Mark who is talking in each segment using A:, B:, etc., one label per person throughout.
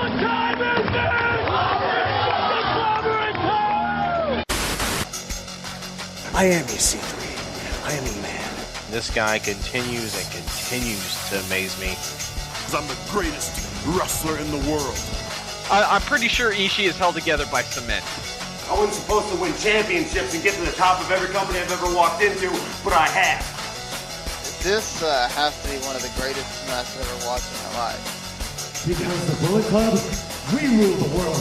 A: time is it?
B: I am EC3. I am E-Man.
C: This guy continues and continues to amaze me.
D: I'm the greatest wrestler in the world.
E: I'm pretty sure Ishii is held together by cement.
F: I wasn't supposed to win championships and get to the top of every company I've ever walked into, but I have.
G: This has to be one of the greatest matches I've ever watched in my life.
H: Because the Bullet Club, we rule the world.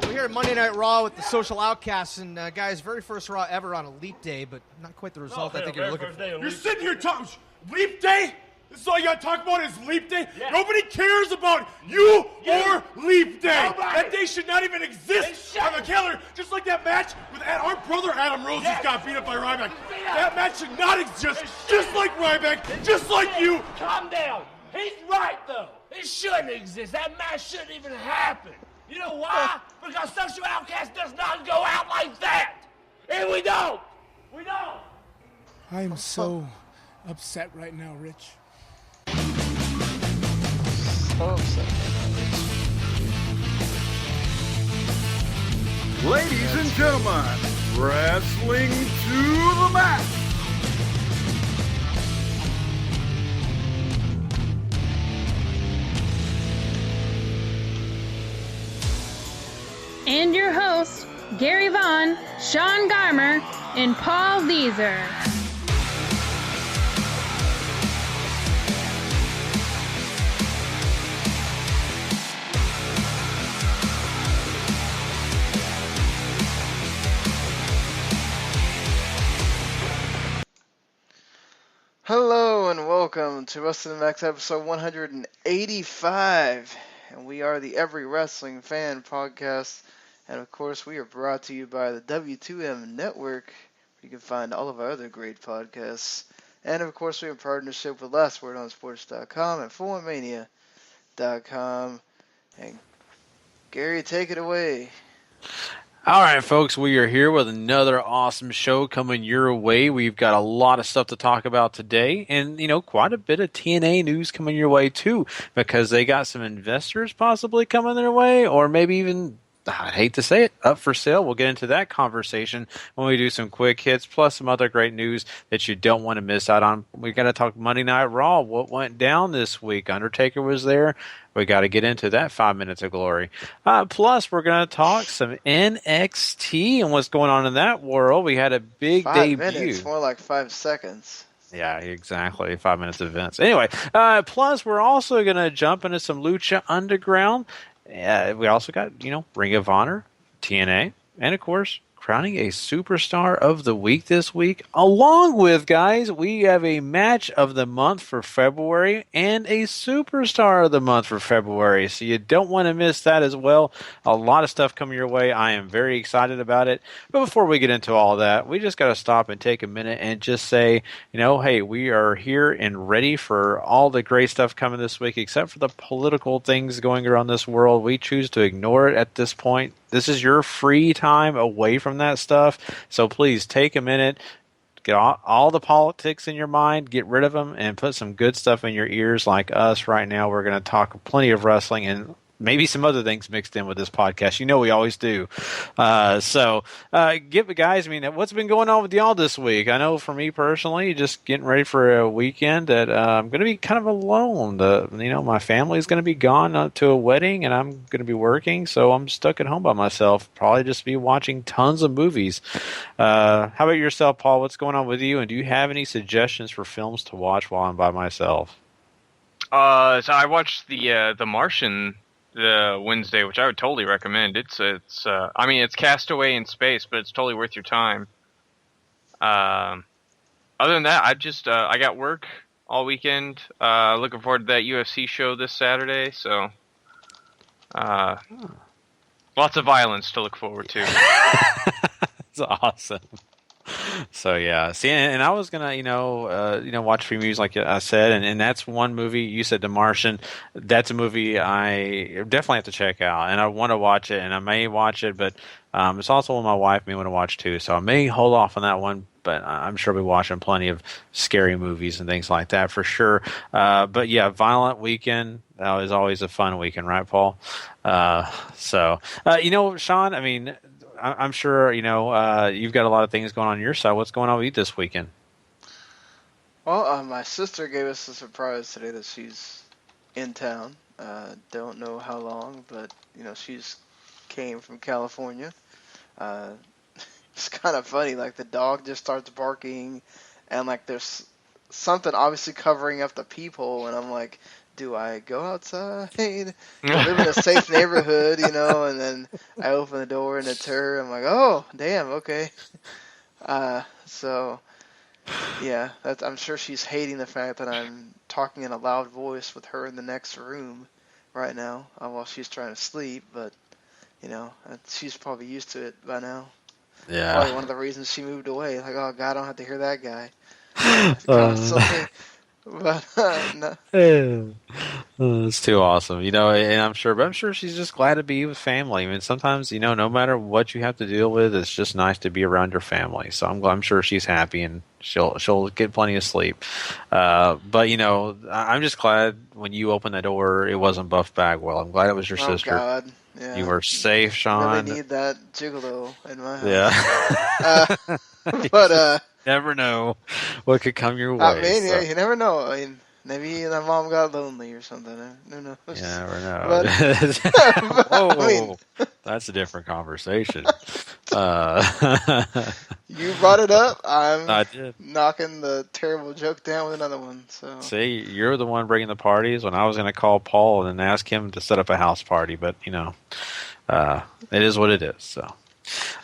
I: We're here at Monday Night Raw with the Social Outcasts, and guys, very first Raw ever on a leap day, but not quite the result I think you're looking for.
D: You're sitting here talking leap day? This is all you gotta talk about is leap day? Yeah. Nobody cares about you or leap day. Nobody. That day should not even exist on the calendar. Just like that match with our brother Adam Rose just got beat up by Ryback. That match should not exist. Just like Ryback, just like you.
A: Calm down. He's right, though. It shouldn't exist. That match shouldn't even happen. You know why? Because Social Outcast does not go out like that. And we don't. We don't.
H: I am so upset right now, Rich.
G: So upset.
D: Ladies and gentlemen, wrestling to the mat.
J: And your hosts, Gary Vaughn, Sean Garmer, and Paul Deezer.
G: Hello and welcome to Wrestling Max episode 185, and we are the Every Wrestling Fan podcast, and of course we are brought to you by the W2M Network, where you can find all of our other great podcasts, and of course we're in partnership with LastWordOnSports.com and FullMania.com, and Gary, take it away.
C: All right, folks, we are here with another awesome show coming your way. We've got a lot of stuff to talk about today and, quite a bit of TNA news coming your way, too, because they got some investors possibly coming their way, or maybe even, I'd hate to say it, up for sale. We'll get into that conversation when we do some quick hits, plus some other great news that you don't want to miss out on. We got to talk Monday Night Raw, what went down this week. Undertaker was there. We got to get into that 5 minutes of glory. Plus, we're going to talk some NXT and what's going on in that world. We had a big
G: 5
C: debut.
G: minutes, more like 5 seconds.
C: Yeah, exactly. 5 minutes of events. Anyway, plus, we're also going to jump into some Lucha Underground. We also got, Ring of Honor, TNA, and, of course, crowning a superstar of the week this week. Along with, guys, we have a match of the month for February and a superstar of the month for February. So you don't want to miss that as well. A lot of stuff coming your way. I am very excited about it. But before we get into all that, we just got to stop and take a minute and just say, hey, we are here and ready for all the great stuff coming this week, except for the political things going around this world. We choose to ignore it at this point. This is your free time away from that stuff. So please take a minute, get all the politics in your mind, get rid of them, and put some good stuff in your ears like us right now. We're going to talk plenty of wrestling and maybe some other things mixed in with this podcast. We always do. Guys, what's been going on with y'all this week? I know for me personally, just getting ready for a weekend that I'm going to be kind of alone. My family's going to be gone to a wedding, and I'm going to be working, so I'm stuck at home by myself. Probably just be watching tons of movies. How about yourself, Paul? What's going on with you? And do you have any suggestions for films to watch while I'm by myself?
E: So I watched the Martian Wednesday, which I would totally recommend. It's Castaway in space, but it's totally worth your time. Other than that, I got work all weekend. Looking forward to that UFC show this Saturday. So, lots of violence to look forward to.
C: That's awesome. So yeah, see, and I was gonna, watch a few movies like I said, and that's one movie. You said The Martian. That's a movie I definitely have to check out, and I want to watch it, and I may watch it, but it's also one my wife may want to watch too. So I may hold off on that one, but I'm sure we'll be watching plenty of scary movies and things like that for sure. But yeah, violent weekend. That was always a fun weekend, right, Paul? Sean, I mean, I'm sure, you've got a lot of things going on your side. What's going on with you this weekend?
G: Well, my sister gave us a surprise today that she's in town. Don't know how long, but, she's came from California. It's kind of funny, like the dog just starts barking, and like there's something obviously covering up the peephole, and I'm like, do I go outside? I live in a safe neighborhood, and then I open the door and it's her. I'm like, oh, damn, okay. So, yeah, I'm sure she's hating the fact that I'm talking in a loud voice with her in the next room right now while she's trying to sleep, but, she's probably used to it by now.
C: Yeah.
G: Probably one of the reasons she moved away. Like, oh, God, I don't have to hear that guy. Constantly. But, no.
C: It's too awesome, and I'm sure she's just glad to be with family. I mean, sometimes, no matter what you have to deal with, it's just nice to be around your family. So I'm sure she's happy and she'll get plenty of sleep. But I'm just glad when you opened the door, it wasn't Buff Bagwell. I'm glad it was your sister.
G: God. Yeah.
C: You were safe, Sean.
G: I really need that gigolo in my house.
C: Yeah.
G: But
C: never know what could come your way.
G: I mean, yeah, you never know. I mean, maybe my mom got lonely or something. Who knows?
C: You never know.
G: But,
C: Whoa, that's a different conversation.
G: You brought it up.
C: I did.
G: Knocking the terrible joke down with another one. So
C: see, you're the one bringing the parties when I was going to call Paul and ask him to set up a house party, but it is what it is. So.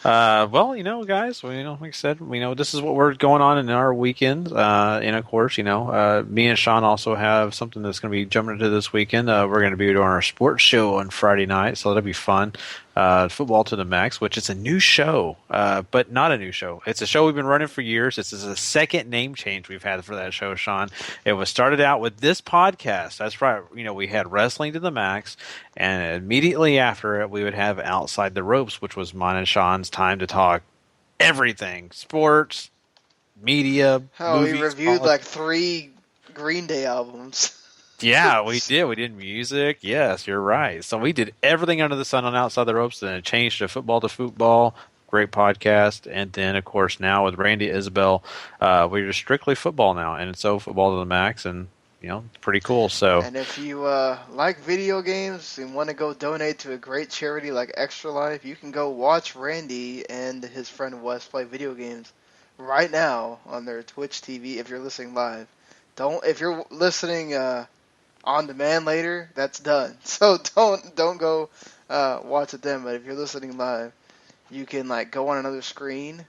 C: Well, guys, like I said, this is what we're going on in our weekend. And of course, me and Sean also have something that's going to be jumping into this weekend. We're going to be doing our sports show on Friday night, so that'll be fun. Football to the Max, which is a new show, but not a new show. It's a show we've been running for years. This is a second name change we've had for that show, Sean. It was started out with this podcast. That's right. We had Wrestling to the Max, and immediately after it, we would have Outside the Ropes, which was mine and Sean's time to talk everything, sports, media, movies,
G: we reviewed like 3 Green Day albums.
C: Yeah, we did. We did music. Yes, you're right. So we did everything under the sun on Outside the Ropes, then it changed to football. Great podcast. And then, of course, now with Randy Isabel, we're just strictly football now. And so football to the max, and, it's pretty cool. So,
G: and if you like video games and want to go donate to a great charity like Extra Life, you can go watch Randy and his friend Wes play video games right now on their Twitch TV if you're listening live. If you're listening on demand later, that's done. So don't go watch it then. But if you're listening live, you can go on another screen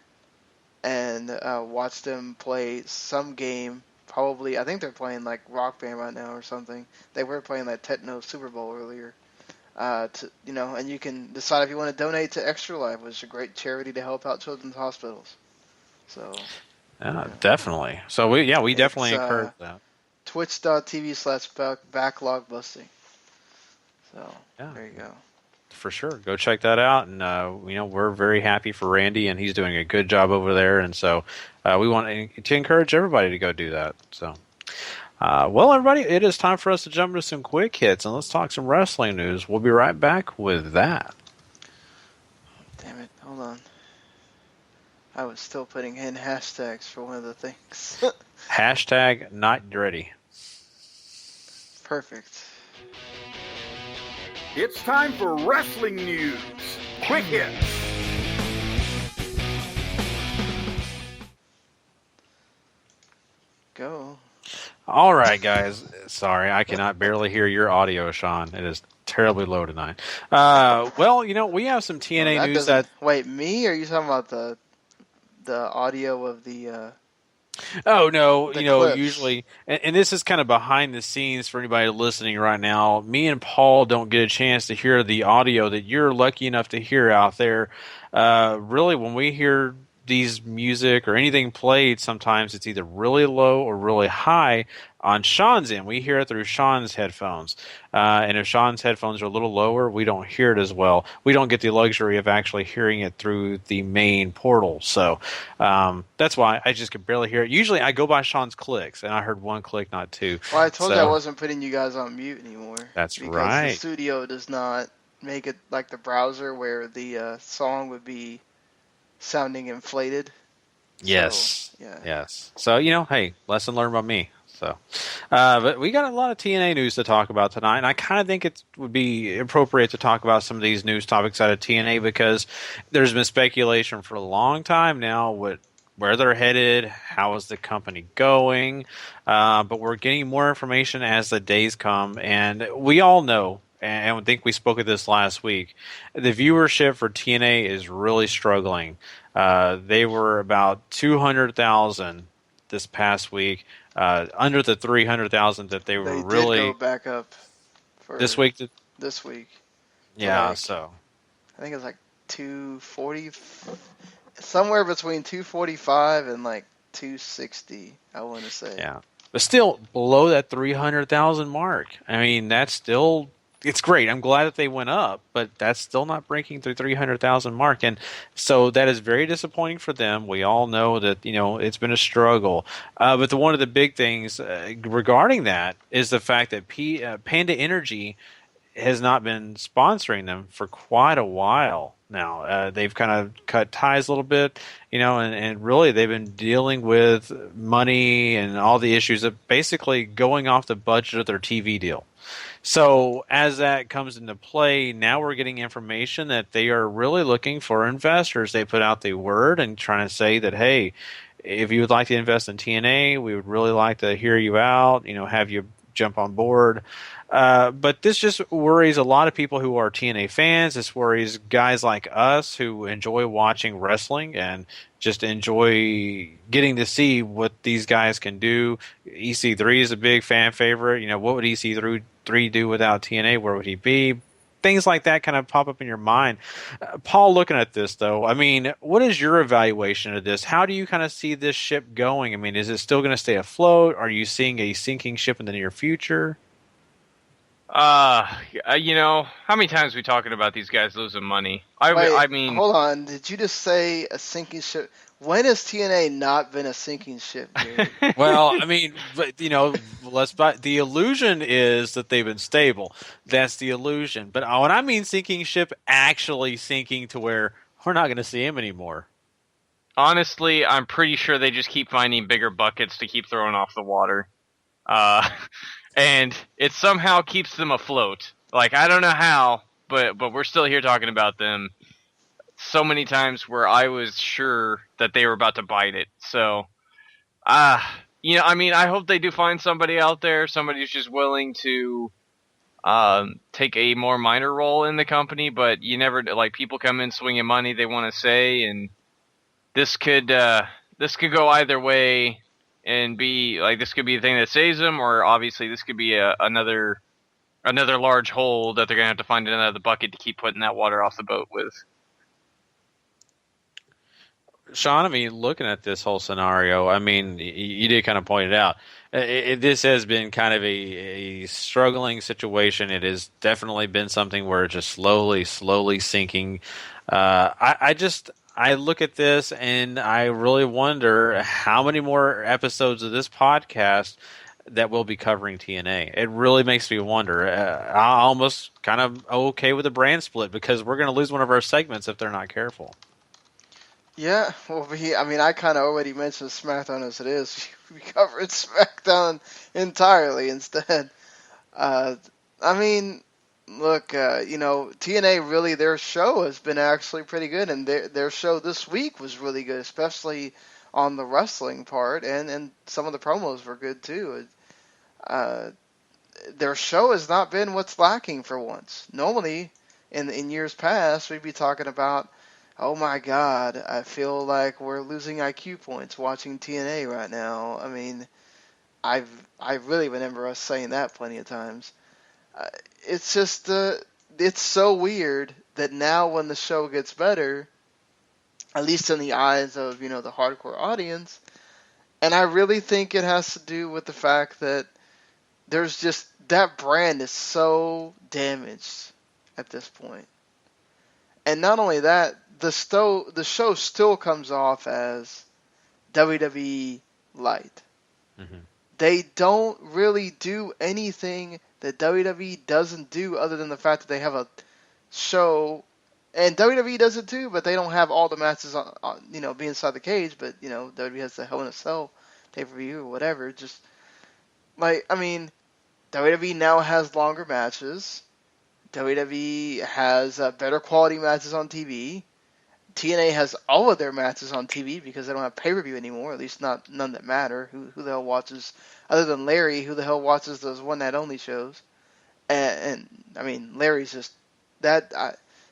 G: and watch them play some game. Probably, I think they're playing Rock Band right now or something. They were playing Techno Super Bowl earlier. And you can decide if you want to donate to Extra Life, which is a great charity to help out children's hospitals. So.
C: Definitely. So we definitely encourage that.
G: Twitch.tv/backlog busting. So there you go.
C: For sure, go check that out, and we're very happy for Randy, and he's doing a good job over there, and so we want to encourage everybody to go do that. So, well, everybody, it is time for us to jump into some quick hits, and let's talk some wrestling news. We'll be right back with that.
G: Damn it! Hold on. I was still putting in hashtags for one of the things.
C: Hashtag not ready.
G: Perfect.
K: It's time for wrestling news. Quick hits.
G: Go.
C: All right, guys. Sorry, I cannot barely hear your audio, Sean. It is terribly low tonight. Well, we have some TNA news that...
G: Wait, me? Or are you talking about the audio of the...
C: Oh, no,
G: clips.
C: Usually, and this is kind of behind the scenes for anybody listening right now. Me and Paul don't get a chance to hear the audio that you're lucky enough to hear out there. Really, when we hear these music or anything played, sometimes it's either really low or really high on Sean's end. We hear it through Sean's headphones. And if Sean's headphones are a little lower, we don't hear it as well. We don't get the luxury of actually hearing it through the main portal. So that's why I just could barely hear it. Usually I go by Sean's clicks, and I heard one click, not two.
G: Well, I told you I wasn't putting you guys on mute anymore.
C: That's
G: because
C: right.
G: Because the studio does not make it like the browser where the song would be sounding inflated.
C: Yes.
G: So, yeah.
C: Yes. So, hey, lesson learned by me. So, but we got a lot of TNA news to talk about tonight, and I kind of think it would be appropriate to talk about some of these news topics out of TNA because there's been speculation for a long time now where they're headed, how is the company going, but we're getting more information as the days come, and we all know, and I think we spoke of this last week, the viewership for TNA is really struggling. They were about 200,000 this past week, under the 300,000 that they were really.
G: They did go back up for
C: this week.
G: This week.
C: Yeah,
G: like,
C: so
G: I think it's like 240, somewhere between 245 and like 260. I want to say.
C: Yeah, but still below that 300,000 mark. I mean, that's still. It's great. I'm glad that they went up, but that's still not breaking the 300,000 mark. And so that is very disappointing for them. We all know that, it's been a struggle. But one of the big things regarding that is the fact that Panda Energy has not been sponsoring them for quite a while now. They've kind of cut ties a little bit, and really they've been dealing with money and all the issues of basically going off the budget of their TV deal. So as that comes into play, now we're getting information that they are really looking for investors. They put out the word and trying to say that, hey, if you would like to invest in TNA, we would really like to hear you out, have you jump on board. But this just worries a lot of people who are TNA fans. This worries guys like us who enjoy watching wrestling and just enjoy getting to see what these guys can do. EC3 is a big fan favorite. What would EC3 do without TNA? Where would he be? Things like that kind of pop up in your mind. Paul, looking at this, though, I mean, what is your evaluation of this? How do you kind of see this ship going? I mean, is it still going to stay afloat? Are you seeing a sinking ship in the near future?
E: How many times are we talking about these guys losing money? I mean,
G: hold on. Did you just say a sinking ship? When has TNA not been a sinking ship, dude?
C: Well, I mean, but, the illusion is that they've been stable. That's the illusion. But when I mean sinking ship, actually sinking to where we're not going to see him anymore.
E: Honestly, I'm pretty sure they just keep finding bigger buckets to keep throwing off the water. And it somehow keeps them afloat. Like, I don't know how, but we're still here talking about them so many times where I was sure that they were about to bite it. So, I hope they do find somebody out there, somebody who's just willing to take a more minor role in the company, but you never, people come in swinging money they want to say, and this could go either way. And be this could be the thing that saves them, or obviously this could be another large hole that they're gonna have to find another bucket to keep putting that water off the boat with.
C: Sean, I mean, looking at this whole scenario, I mean, you did kind of point it out. This has been kind of a struggling situation. It has definitely been something where it's just slowly sinking. I look at this and I really wonder how many more episodes of this podcast that will be covering TNA. It really makes me wonder. I'm almost kind of okay with a brand split because we're going to lose one of our segments if they're not careful.
G: Yeah, well, I kind of already mentioned SmackDown as it is. We covered SmackDown entirely instead. Look, TNA really, their show has been actually pretty good, and their show this week was really good, especially on the wrestling part, and some of the promos were good too. Their show has not been what's lacking for once. Normally, in years past, we'd be talking about, oh my God, I feel like we're losing IQ points watching TNA right now. I mean, I really remember us saying that plenty of times. It's just, it's so weird that now when the show gets better, at least in the eyes of, the hardcore audience. And I really think it has to do with the fact that there's just, that brand is so damaged at this point. And not only that, the show still comes off as WWE light.
C: Mm-hmm.
G: They don't really do anything that WWE doesn't do other than the fact that they have a show, and WWE does it too, but they don't have all the matches on be inside the cage, but WWE has the Hell in a Cell pay-per-view or whatever. Just WWE now has longer matches. WWE has better quality matches on TV. TNA has all of their matches on TV because they don't have pay-per-view anymore, at least none that matter. Who the hell watches, other than Larry, who the hell watches those one-night-only shows? And Larry's just, that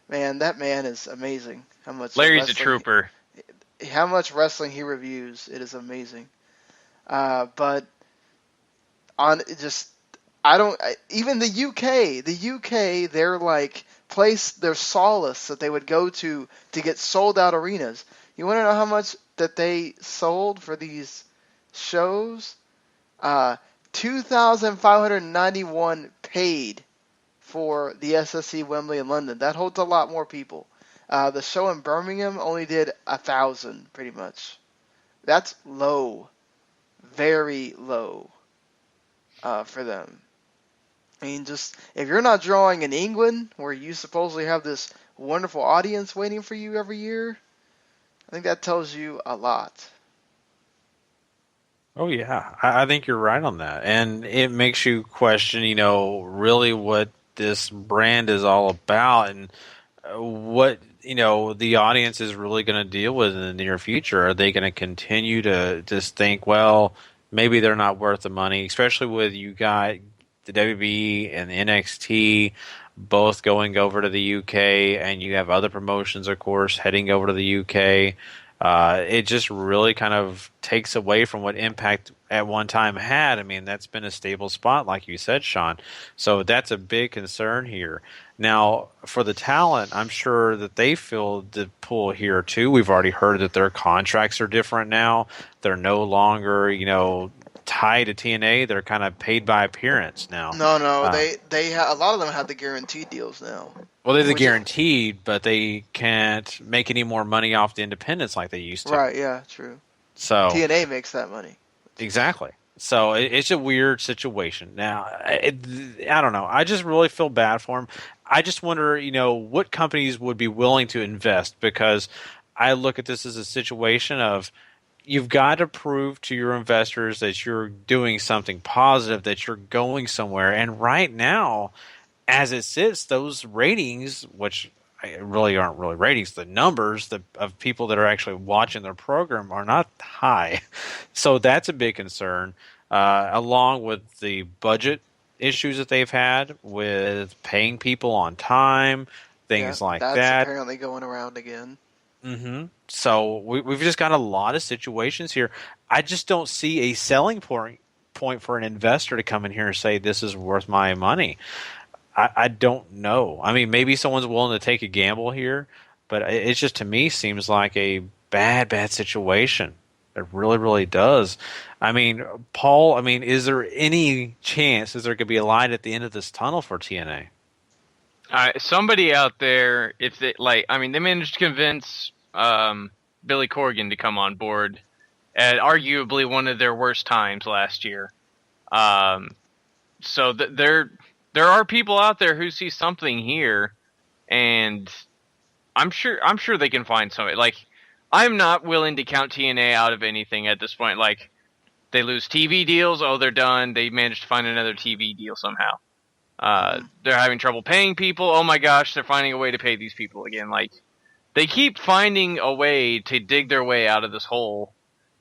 G: man is amazing. How much
E: Larry's a trooper.
G: How much wrestling he reviews, it is amazing. But on just, even the UK, they're like, their solace that they would go to get sold out arenas. You want to know how much that they sold for these shows? 2,591 paid for the SSC Wembley in London. That holds a lot more people. The show in Birmingham only did 1,000, pretty much. That's low, very low, for them. I mean, just, if you're not drawing in England, where you supposedly have this wonderful audience waiting for you every year, I think that tells you a lot.
C: Oh, yeah. I think you're right on that. And it makes you question, really what this brand is all about and what, the audience is really going to deal with in the near future. Are they going to continue to just think, well, maybe they're not worth the money, especially with you got the WWE and the NXT both going over to the UK, and you have other promotions, of course, heading over to the UK. It just really kind of takes away from what Impact at one time had. I mean, that's been a stable spot, like you said, Sean. So that's a big concern here. Now, for the talent, I'm sure that they feel the pull here, too. We've already heard that their contracts are different now. They're no longer, tied to TNA. They're kind of paid by appearance now.
G: No, they a lot of them have the guaranteed deals now.
C: Well, they're guaranteed, but they can't make any more money off the independents like they used to.
G: Right? Yeah, true.
C: So
G: TNA makes that money.
C: Exactly. So it's a weird situation. Now, I don't know. I just really feel bad for them. I just wonder, what companies would be willing to invest, because I look at this as a situation of, you've got to prove to your investors that you're doing something positive, that you're going somewhere. And right now, as it sits, those ratings, which really aren't really ratings, the numbers of people that are actually watching their program are not high. So that's a big concern, along with the budget issues that they've had with paying people on time, things like that.
G: That's apparently going around again.
C: Mm-hmm. So we've just got a lot of situations here. I just don't see a selling point for an investor to come in here and say, this is worth my money. I don't know. I mean, maybe someone's willing to take a gamble here, but it just, to me, seems like a bad situation. It really, really does. I mean, Paul, is there any chance is there could be a light at the end of this tunnel for TNA?
E: Somebody out there, if they they managed to convince Billy Corgan to come on board at arguably one of their worst times last year. So there are people out there who see something here, and I'm sure they can find something. Like, I'm not willing to count TNA out of anything at this point. Like, they lose TV deals, they're done. They managed to find another TV deal somehow. They're having trouble paying people. Oh my gosh, they're finding a way to pay these people again. Like, they keep finding a way to dig their way out of this hole.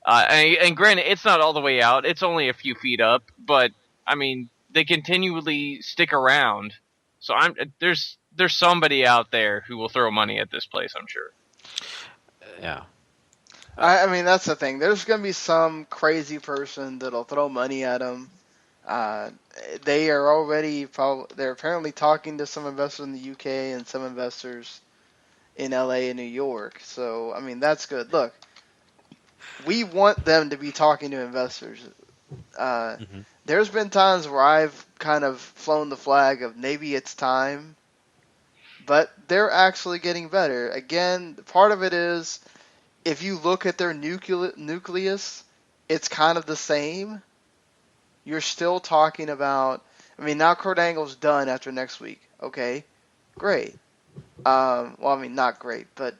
E: And granted, it's not all the way out. It's only a few feet up. But, they continually stick around. So there's somebody out there who will throw money at this place, I'm sure.
C: Yeah.
G: That's the thing. There's going to be some crazy person that'll throw money at them. They are they're apparently talking to some investors in the UK and some investors in LA and New York. So, I mean, that's good. Look, we want them to be talking to investors. There's been times where I've kind of flown the flag of maybe it's time, but they're actually getting better. Again, part of it is if you look at their nucleus, it's kind of the same. You're still talking about, I mean, now Kurt Angle's done after next week. Okay, great. Well, I mean, not great, but,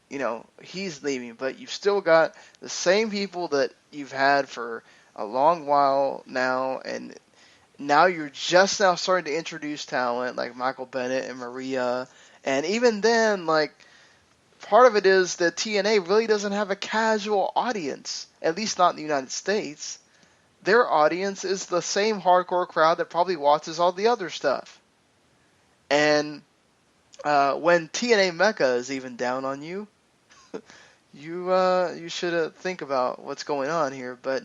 G: you know, he's leaving. But you've still got the same people that you've had for a long while now, and now you're just now starting to introduce talent like Michael Bennett and Maria. And even then, like, part of it is that TNA really doesn't have a casual audience, at least not in the United States. Their audience is the same hardcore crowd that probably watches all the other stuff. And when TNA Mecca is even down on you, you should think about what's going on here. But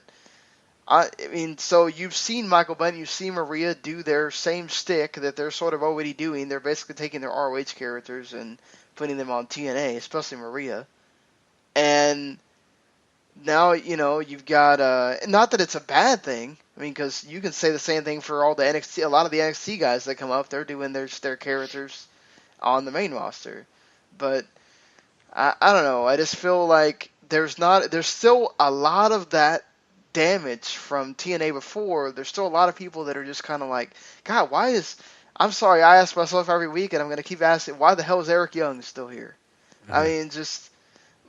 G: I mean, so you've seen Michael Bennett, you've seen Maria do their same shtick that they're sort of already doing. They're basically taking their ROH characters and putting them on TNA, especially Maria. And now, you know, you've got, not that it's a bad thing. I mean, because you can say the same thing for all the NXT, a lot of the NXT guys that come up, they're doing their characters on the main roster. But I don't know. I just feel like there's still a lot of that damage from TNA before. There's still a lot of people that are just kind of like, God, I'm sorry, I ask myself every week, and I'm going to keep asking, why the hell is Eric Young still here? I mean, just,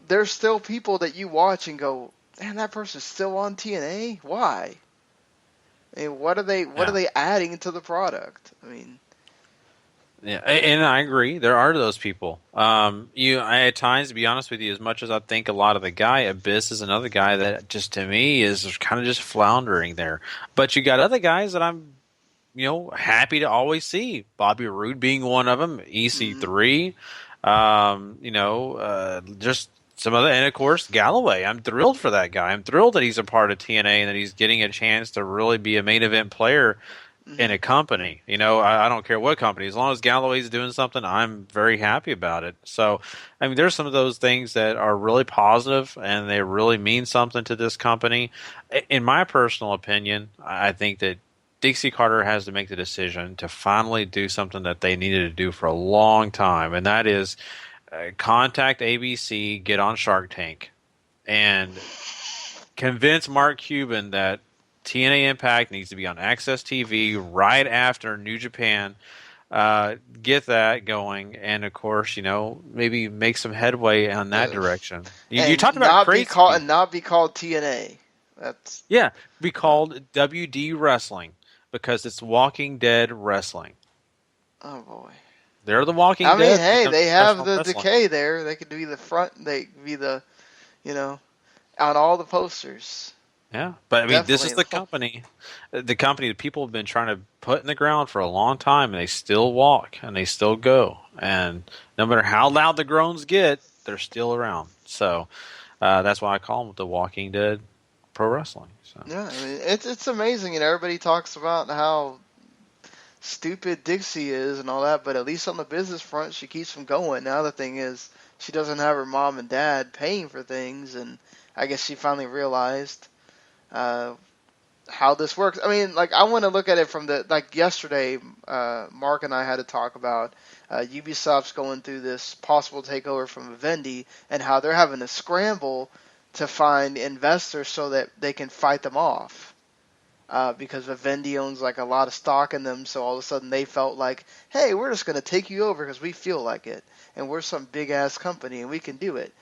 G: there's still people that you watch and go, man, that person's still on TNA? Why? I mean, what are they adding to the product? I mean,
C: yeah, and I agree. There are those people. I at times, to be honest with you, as much as I think a lot of the guy, Abyss is another guy that just to me is kind of just floundering there. But you got other guys that I'm, happy to always see. Bobby Roode being one of them. EC3. Just some other, and of course Galloway. I'm thrilled for that guy. I'm thrilled that he's a part of TNA and that he's getting a chance to really be a main event player in a company. I don't care what company. As long as Galloway's doing something, I'm very happy about it. So, I mean, there's some of those things that are really positive and they really mean something to this company. In my personal opinion, I think that Dixie Carter has to make the decision to finally do something that they needed to do for a long time, and that is contact ABC, get on Shark Tank, and convince Mark Cuban that TNA Impact needs to be on Access TV right after New Japan. Get that going, and of course, maybe make some headway on that direction. You talked about crazy,
G: not be called TNA.
C: Be called WD Wrestling because it's Walking Dead Wrestling.
G: Oh boy,
C: they're the Walking Dead.
G: I mean, hey, they have the Decay there. They could be the front. They could be the, on all the posters.
C: Yeah, but I mean, this is the company that people have been trying to put in the ground for a long time, and they still walk and they still go, and no matter how loud the groans get, they're still around. So that's why I call them the Walking Dead Pro Wrestling. So.
G: Yeah, I mean, it's amazing, and everybody talks about how stupid Dixie is and all that, but at least on the business front, she keeps them going. Now the thing is, she doesn't have her mom and dad paying for things, and I guess she finally realized how this works. I mean, I want to look at it from yesterday, Mark and I had to talk about Ubisoft's going through this possible takeover from Vivendi and how they're having to scramble to find investors so that they can fight them off. Because Vivendi owns a lot of stock in them, so all of a sudden they felt like, hey, we're just going to take you over because we feel like it, and we're some big-ass company and we can do it.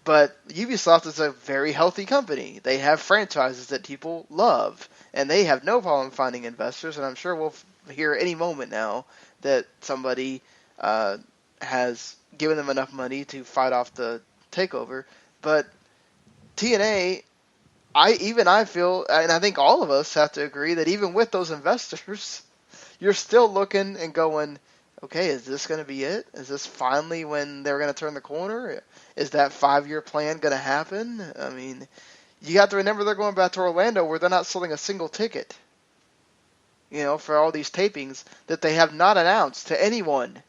G: But Ubisoft is a very healthy company. They have franchises that people love, and they have no problem finding investors, and I'm sure we'll hear any moment now that somebody has given them enough money to fight off the takeover. But TNA, I feel, and I think all of us have to agree that even with those investors, you're still looking and going, okay, is this going to be it? Is this finally when they're going to turn the corner? Is that 5-year plan going to happen? I mean, you have to remember they're going back to Orlando where they're not selling a single ticket, for all these tapings that they have not announced to anyone.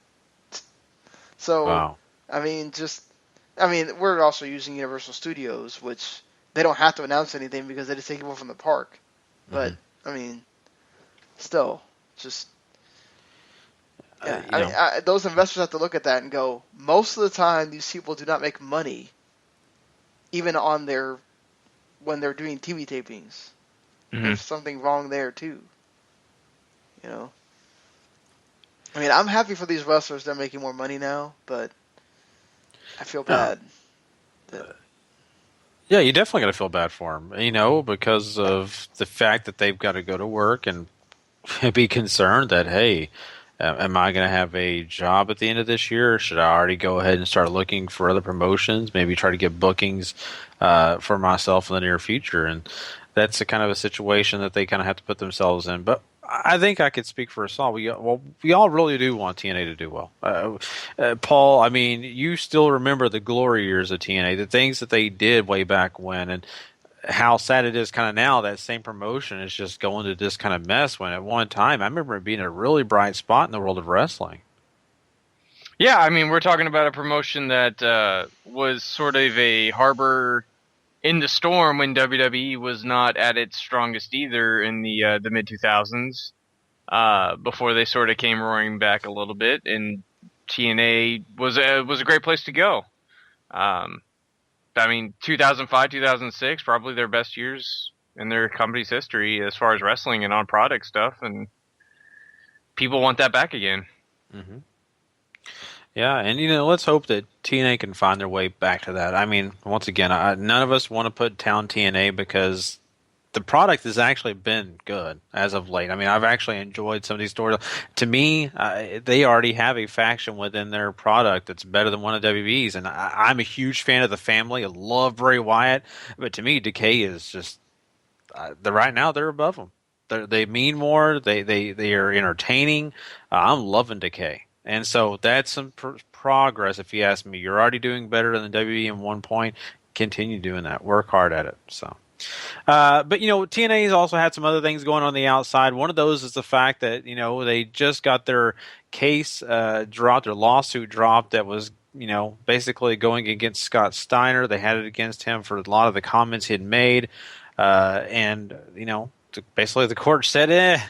G: So,
C: wow.
G: We're also using Universal Studios, which they don't have to announce anything because they just take people from the park. But, still, just... Yeah, those investors have to look at that and go, most of the time, these people do not make money, even when they're doing TV tapings. Mm-hmm. There's something wrong there, too. You know? I'm happy for these wrestlers. They're making more money now, but I feel bad.
C: Yeah, you definitely got to feel bad for them, because of the fact that they've got to go to work and be concerned that, hey, am I going to have a job at the end of this year? Or should I already go ahead and start looking for other promotions, maybe try to get bookings for myself in the near future? And that's a kind of a situation that they kind of have to put themselves in. But I think I could speak for us all. We all really do want TNA to do well. Paul, you still remember the glory years of TNA, the things that they did way back when, and how sad it is kind of now that same promotion is just going to this kind of mess when at one time I remember it being a really bright spot in the world of wrestling.
E: Yeah, we're talking about a promotion that was sort of a harbor in the storm when WWE was not at its strongest either in the mid-2000s, before they sort of came roaring back a little bit, and TNA was a great place to go. 2005, 2006, probably their best years in their company's history as far as wrestling and on-product stuff, and people want that back again.
C: Mm-hmm. Yeah, and let's hope that TNA can find their way back to that. Once again, none of us want to put down TNA because the product has actually been good as of late. I've actually enjoyed some of these stories. To me, they already have a faction within their product that's better than one of WWE's, and I'm a huge fan of the family. I love Bray Wyatt, but to me, Decay is just right now they're above them. They mean more. They are entertaining. I'm loving Decay. And so that's some progress, if you ask me. You're already doing better than WWE in one point. Continue doing that. Work hard at it. So, but TNA has also had some other things going on the outside. One of those is the fact that they just got their case dropped, their lawsuit dropped. That was basically going against Scott Steiner. They had it against him for a lot of the comments he had made, and basically the court said,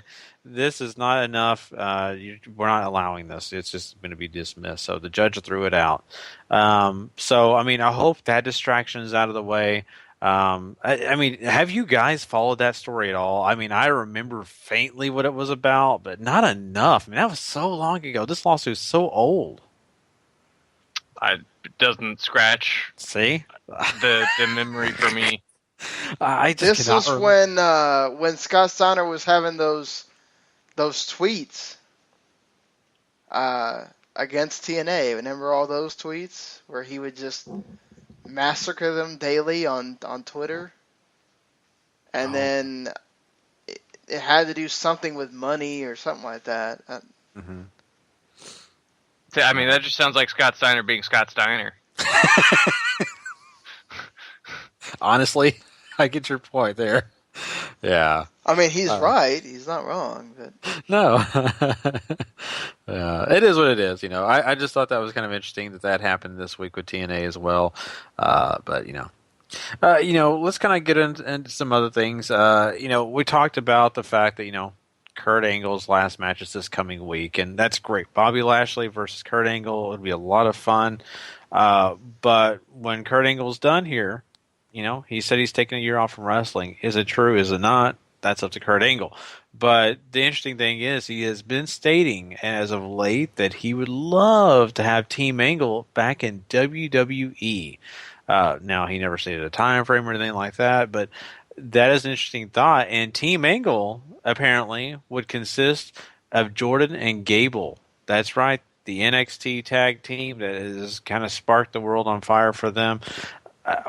C: this is not enough. We're not allowing this. It's just going to be dismissed. So the judge threw it out. I hope that distraction is out of the way. Have you guys followed that story at all? I remember faintly what it was about, but not enough. That was so long ago. This lawsuit is so old.
E: It doesn't scratch.
C: See
E: the memory for me.
G: This was when Scott Steiner was having those tweets against TNA. Remember all those tweets where he would just massacre them daily on Twitter? And then it had to do something with money or something like that.
C: Mm-hmm.
E: That just sounds like Scott Steiner being Scott Steiner.
C: Honestly, I get your point there. Yeah.
G: He's right. He's not wrong. But
C: no. It is what it is. I just thought that was kind of interesting that happened this week with TNA as well. But let's kind of get into some other things. We talked about the fact that, Kurt Angle's last match is this coming week, and that's great. Bobby Lashley versus Kurt Angle would be a lot of fun. But when Kurt Angle's done here, he said he's taking a year off from wrestling. Is it true? Is it not? That's up to Kurt Angle. But the interesting thing is he has been stating as of late that he would love to have Team Angle back in WWE. Now, he never stated a time frame or anything like that, but that is an interesting thought. And Team Angle, apparently, would consist of Jordan and Gable. That's right, the NXT tag team that has kind of sparked the world on fire for them.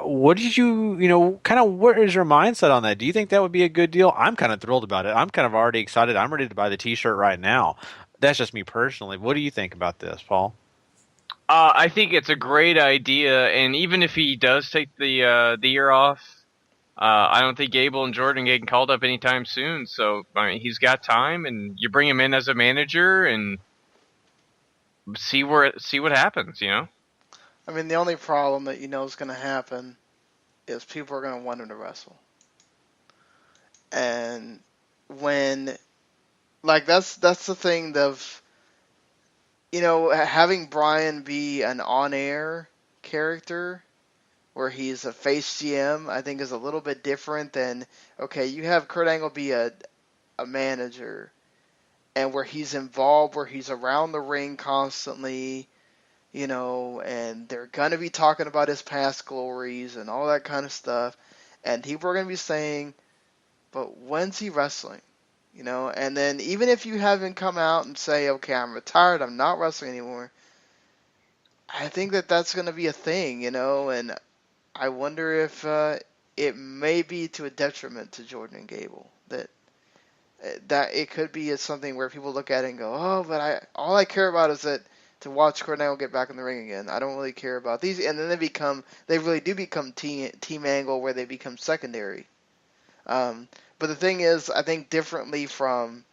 C: What did what is your mindset on that? Do you think that would be a good deal? I'm kind of thrilled about it. I'm kind of already excited. I'm ready to buy the t-shirt right now. That's just me personally. What do you think about this, Paul?
E: I think it's a great idea, and even if he does take the year off, I don't think Gable and Jordan getting called up anytime soon. So he's got time, and you bring him in as a manager and see what happens.
G: I mean, the only problem that you know is going to happen is people are going to want him to wrestle. And when, like, that's the thing of, you know, having Bryan be an on-air character where he's a face GM, I think is a little bit different than, okay, you have Kurt Angle be a manager, and where he's involved, where he's around the ring constantly, you know, and they're going to be talking about his past glories and all that kind of stuff, and people are going to be saying, but when's he wrestling? You know, and then even if you have him come out and say, okay, I'm retired, I'm not wrestling anymore, I think that that's going to be a thing, you know, and I wonder if it may be to a detriment to Jordan and Gable, that it could be something where people look at it and go, oh, but all I care about is that to watch Kurt Angle get back in the ring again. I don't really care about these, and then they really do become Team Angle, where they become secondary. But the thing is, I think differently from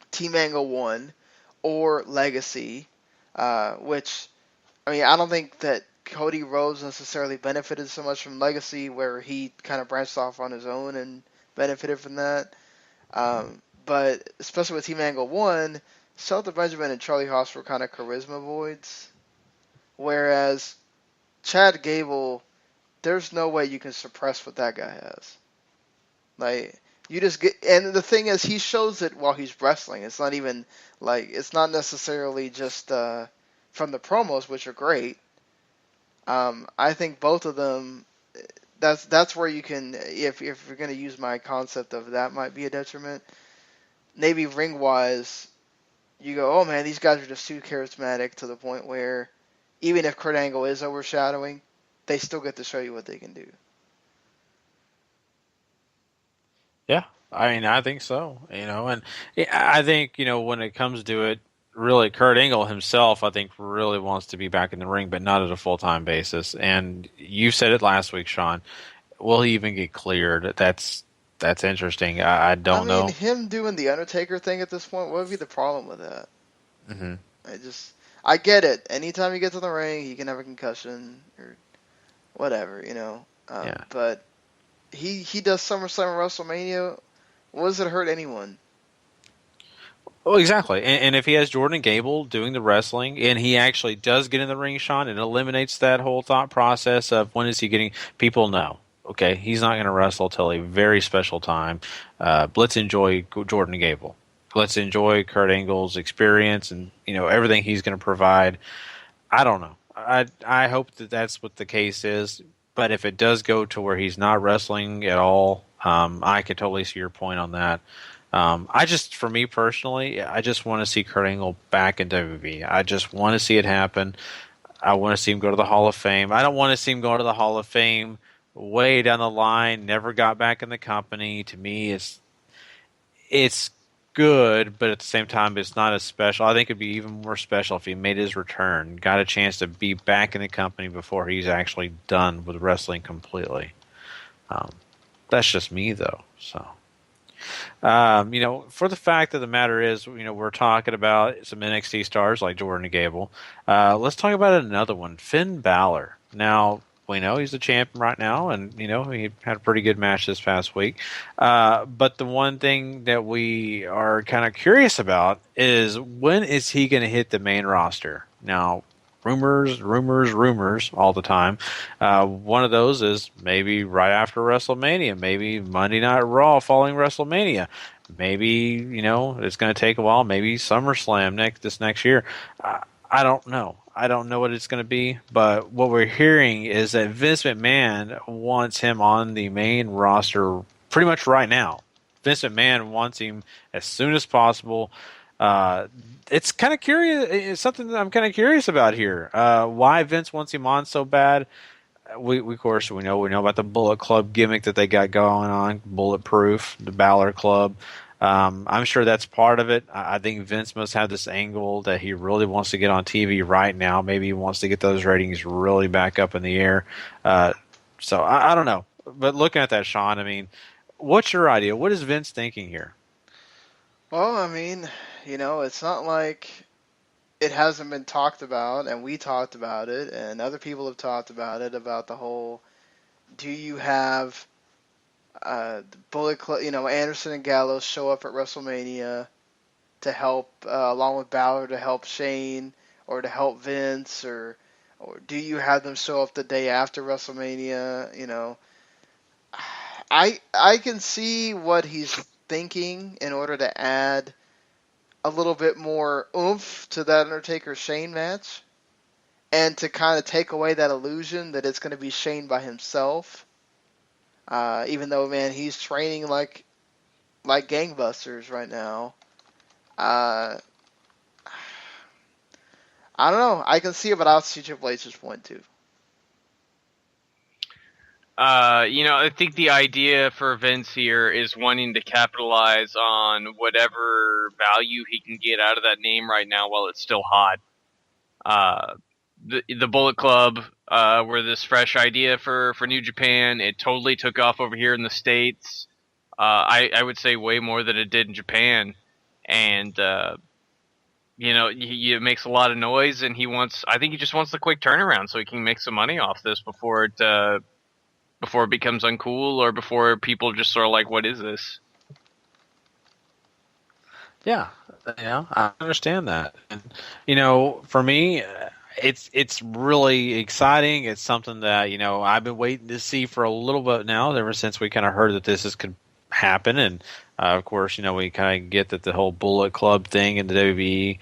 G: Team Angle 1 or Legacy, which, I mean, I don't think that Cody Rhodes necessarily benefited so much from Legacy, where he kind of branched off on his own and benefited from that. But especially with Team Angle 1, Shelton Benjamin and Charlie Haas were kind of charisma voids, whereas Chad Gable, there's no way you can suppress what that guy has. Like, you just get, and the thing is, he shows it while he's wrestling. It's not even like, it's not necessarily just from the promos, which are great. I think both of them, that's where you can, if you're going to use my concept of that might be a detriment, maybe ring-wise, you go, oh man, these guys are just too charismatic to the point where even if Kurt Angle is overshadowing, they still get to show you what they can do.
C: Yeah, I mean, I think so. You know, and I think, you know, when it comes to it, really, Kurt Angle himself, I think, really wants to be back in the ring, but not at a full-time basis. And you said it last week, Sean. Will he even get cleared? That's interesting. I don't know.
G: I mean, him doing the Undertaker thing at this point, what would be the problem with that?
C: Mm-hmm.
G: I get it. Anytime he gets in the ring, he can have a concussion or whatever, you know.
C: Yeah.
G: But he does SummerSlam and WrestleMania. What does it hurt anyone?
C: Well, exactly. And if he has Jordan Gable doing the wrestling, and he actually does get in the ring, Sean, it eliminates that whole thought process of when is he getting people know. Okay, he's not going to wrestle till a very special time. Let's enjoy Jordan Gable. Let's enjoy Kurt Angle's experience and, you know, everything he's going to provide. I don't know. I hope that that's what the case is. But if it does go to where he's not wrestling at all, I could totally see your point on that. For me personally, I just want to see Kurt Angle back in WWE. I just want to see it happen. I want to see him go to the Hall of Fame. I don't want to see him go to the Hall of Fame way down the line, never got back in the company. To me, it's good, but at the same time, it's not as special. I think it'd be even more special if he made his return, got a chance to be back in the company before he's actually done with wrestling completely. That's just me, though. So, you know, for the fact of the matter is, you know, we're talking about some NXT stars like Jordan Gable. Let's talk about another one, Finn Balor. Now, we know he's the champion right now, and, you know, he had a pretty good match this past week. But the one thing that we are kind of curious about is when is he going to hit the main roster? Now, rumors all the time. One of those is maybe right after WrestleMania, maybe Monday Night Raw following WrestleMania. Maybe, you know, it's going to take a while. Maybe SummerSlam this next year. I don't know. I don't know what it's going to be, but what we're hearing is that Vince McMahon wants him on the main roster pretty much right now. Vince McMahon wants him as soon as possible. It's kind of curious. It's something that I'm kind of curious about here. Why Vince wants him on so bad? We of course we know about the Bullet Club gimmick that they got going on. Bulletproof, the Balor Club. I'm sure that's part of it. I think Vince must have this angle that he really wants to get on TV right now. Maybe he wants to get those ratings really back up in the air. So I don't know. But looking at that, Sean, I mean, what's your idea? What is Vince thinking here?
G: Well, I mean, you know, it's not like it hasn't been talked about, and we talked about it, and other people have talked about it, about the whole, do you have Bullet Club, Anderson and Gallows show up at WrestleMania to help, along with Balor, to help Shane or to help Vince, or do you have them show up the day after WrestleMania? I can see what he's thinking in order to add a little bit more oomph to that Undertaker-Shane match, and to kind of take away that illusion that it's going to be Shane by himself. Even though, man, he's training like gangbusters right now. I don't know. I can see it, but I'll see Triple H's point too.
E: I think the idea for Vince here is wanting to capitalize on whatever value he can get out of that name right now while it's still hot. The Bullet Club were this fresh idea for New Japan. It totally took off over here in the States. I would say way more than it did in Japan. And, it makes a lot of noise, and I think he just wants the quick turnaround so he can make some money off this before it becomes uncool, or before people just sort of like, what is this?
C: Yeah, I understand that. And, for me, it's really exciting. It's something that, I've been waiting to see for a little bit now, ever since we kind of heard that this could happen. And, of course, we kind of get that the whole Bullet Club thing in the WWE,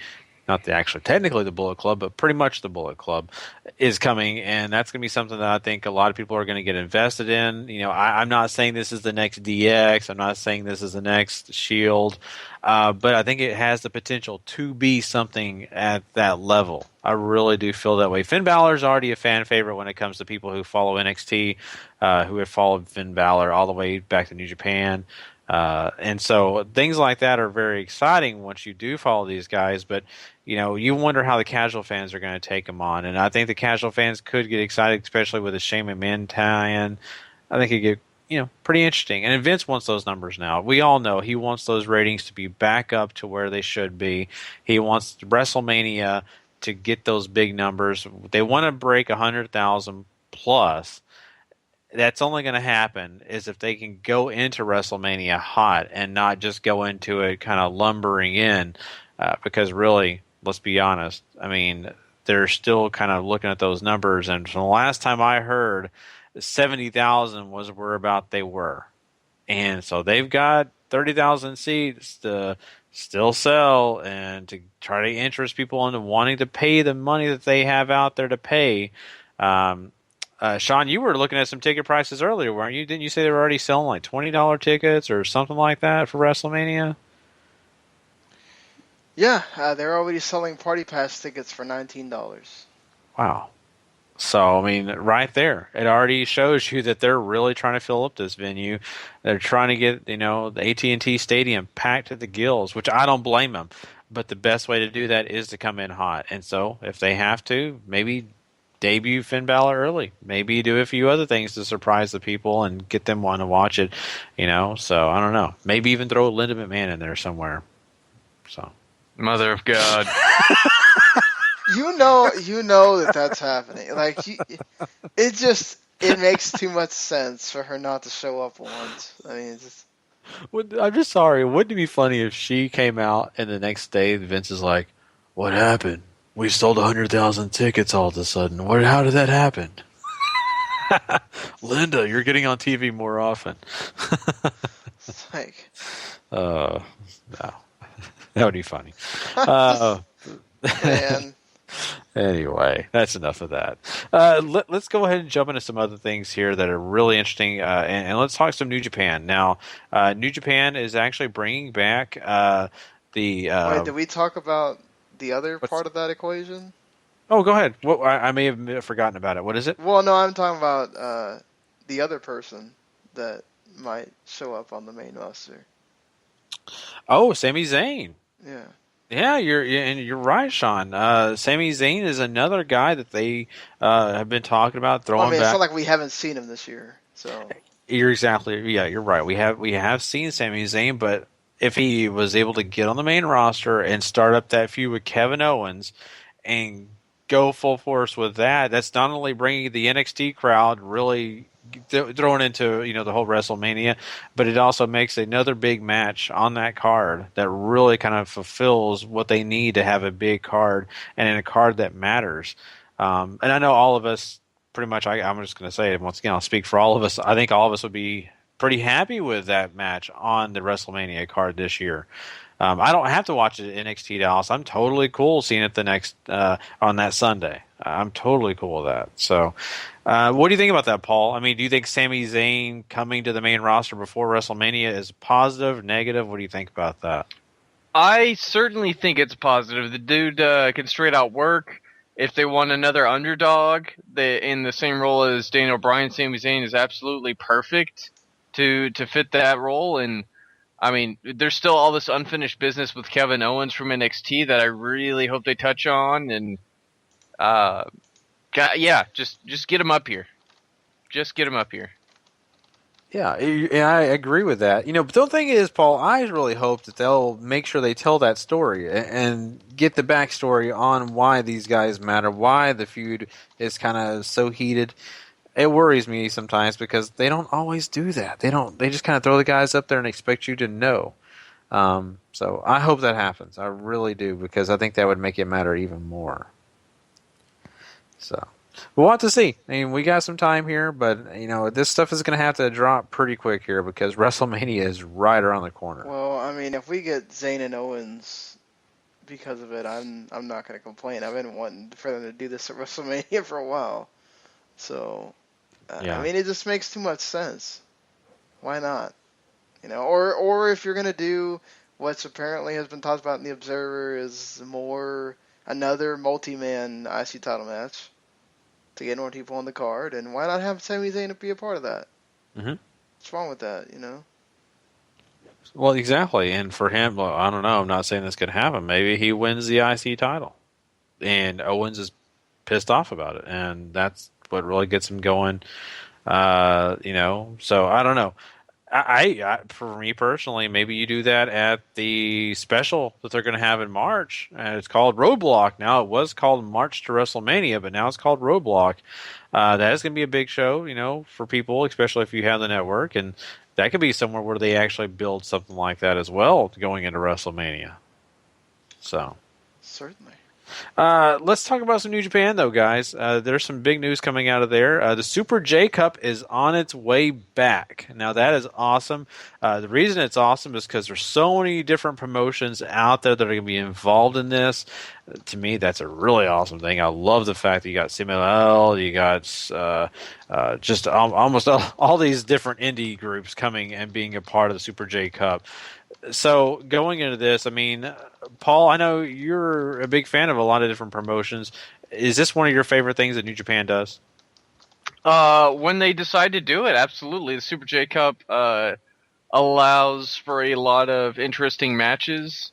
C: not technically the Bullet Club, but pretty much the Bullet Club is coming, and that's going to be something that I think a lot of people are going to get invested in. I'm not saying this is the next DX. I'm not saying this is the next Shield, but I think it has the potential to be something at that level. I really do feel that way. Finn Balor's already a fan favorite when it comes to people who follow NXT, who have followed Finn Balor all the way back to New Japan. And so things like that are very exciting once you do follow these guys, but you wonder how the casual fans are going to take them on. And I think the casual fans could get excited, especially with a Shane McMahon tie-in. I think it get, pretty interesting. And Vince wants those numbers now. We all know he wants those ratings to be back up to where they should be. He wants WrestleMania to get those big numbers. They want to break 100,000 plus. That's only going to happen is if they can go into WrestleMania hot and not just go into it kind of lumbering in, because really, let's be honest, I mean, they're still kind of looking at those numbers, and from the last time I heard, 70,000 was where about they were. And so they've got 30,000 seats to still sell and to try to interest people into wanting to pay the money that they have out there to pay. Sean, you were looking at some ticket prices earlier, weren't you? Didn't you say they were already selling like $20 tickets or something like that for WrestleMania?
G: Yeah, they're already selling Party Pass tickets for $19.
C: Wow. So, I mean, right there, it already shows you that they're really trying to fill up this venue. They're trying to get, the AT&T Stadium packed to the gills, which I don't blame them. But the best way to do that is to come in hot. And so, if they have to, maybe debut Finn Balor early. Maybe do a few other things to surprise the people and get them wanting to watch it, So, I don't know. Maybe even throw Linda McMahon in there somewhere. So,
E: Mother of God.
G: You know that's happening. Like, it makes too much sense for her not to show up once. I mean,
C: I'm just sorry. Wouldn't it be funny if she came out and the next day Vince is like, "What happened? We sold 100,000 tickets all of a sudden. How did that happen?" Linda, you're getting on TV more often.
G: It's like,
C: no. That would be funny.
G: Man.
C: Anyway, that's enough of that. Let's go ahead and jump into some other things here that are really interesting, and let's talk some New Japan. Now, New Japan is actually bringing back the...
G: Wait, did we talk about the other part of that equation?
C: Oh, go ahead. I may have forgotten about it. What is it?
G: Well, no, I'm talking about the other person that might show up on the main roster.
C: Oh, Sami Zayn.
G: Yeah.
C: Yeah, you're right, Sean. Sami Zayn is another guy that they have been talking about throwing back.
G: It's not like we haven't seen him this year. So
C: you're right. We have seen Sami Zayn, but if he was able to get on the main roster and start up that feud with Kevin Owens and go full force with that, that's not only bringing the NXT crowd really thrown into the whole WrestleMania, but it also makes another big match on that card that really kind of fulfills what they need to have a big card and in a card that matters. And I know all of us pretty much, I'm just going to say it once again, I'll speak for all of us. I think all of us would be pretty happy with that match on the WrestleMania card this year. I don't have to watch it at NXT Dallas. I'm totally cool seeing it the next on that Sunday. I'm totally cool with that. So, what do you think about that, Paul? I mean, do you think Sami Zayn coming to the main roster before WrestleMania is positive, negative? What do you think about that?
E: I certainly think it's positive. The dude can straight out work. If they want another underdog in the same role as Daniel Bryan, Sami Zayn is absolutely perfect to fit that role. And I mean, there's still all this unfinished business with Kevin Owens from NXT that I really hope they touch on. And just get him up here. Just get him up here.
C: Yeah, I agree with that. But the thing is, Paul, I really hope that they'll make sure they tell that story and get the backstory on why these guys matter, why the feud is kind of so heated. It worries me sometimes because they don't always do that. They just kind of throw the guys up there and expect you to know. So I hope that happens. I really do, because I think that would make it matter even more. So we'll have to see. I mean, we got some time here, but this stuff is going to have to drop pretty quick here because WrestleMania is right around the corner.
G: Well, I mean, if we get Zayn and Owens because of it, I'm not going to complain. I've been wanting for them to do this at WrestleMania for a while. So,
C: yeah.
G: I mean, it just makes too much sense. Why not? Or if you're going to do what's apparently has been talked about in the Observer is another multi-man IC title match to get more people on the card, and why not have Sami Zayn be a part of that?
C: Mm-hmm.
G: What's wrong with that,
C: Well, exactly. And for him, I don't know. I'm not saying this could happen. Maybe he wins the IC title, and Owens is pissed off about it, and that's what really gets him going. So I don't know. I for me personally, maybe you do that at the special that they're going to have in March, and it's called Roadblock. Now, it was called March to WrestleMania, but now it's called Roadblock. That is going to be a big show, for people, especially if you have the network, and that could be somewhere where they actually build something like that as well going into WrestleMania. So,
G: certainly.
C: Let's talk about some New Japan, though, guys. There's some big news coming out of there. The Super J Cup is on its way back. Now, that is awesome. The reason it's awesome is because there's so many different promotions out there that are going to be involved in this. To me, that's a really awesome thing. I love the fact that you got CMLL, you got just almost all these different indie groups coming and being a part of the Super J Cup. So going into this, I mean, Paul, I know you're a big fan of a lot of different promotions. Is this one of your favorite things that New Japan does?
E: When they decide to do it, absolutely. The Super J Cup allows for a lot of interesting matches.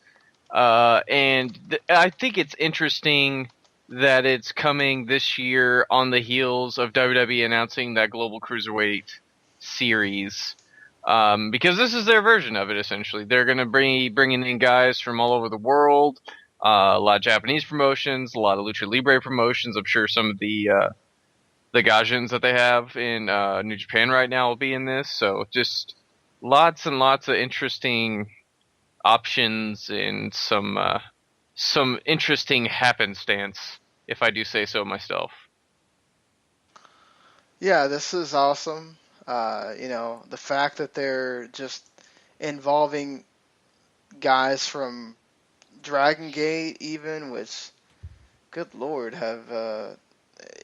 E: And I think it's interesting that it's coming this year on the heels of WWE announcing that Global Cruiserweight series. Because this is their version of it, essentially. They're going to be bringing in guys from all over the world, a lot of Japanese promotions, a lot of Lucha Libre promotions. I'm sure some of the Gaijins that they have in New Japan right now will be in this. So just lots and lots of interesting options and some interesting happenstance, if I do say so myself.
G: Yeah, this is awesome. The fact that they're just involving guys from Dragon Gate even, which, good Lord,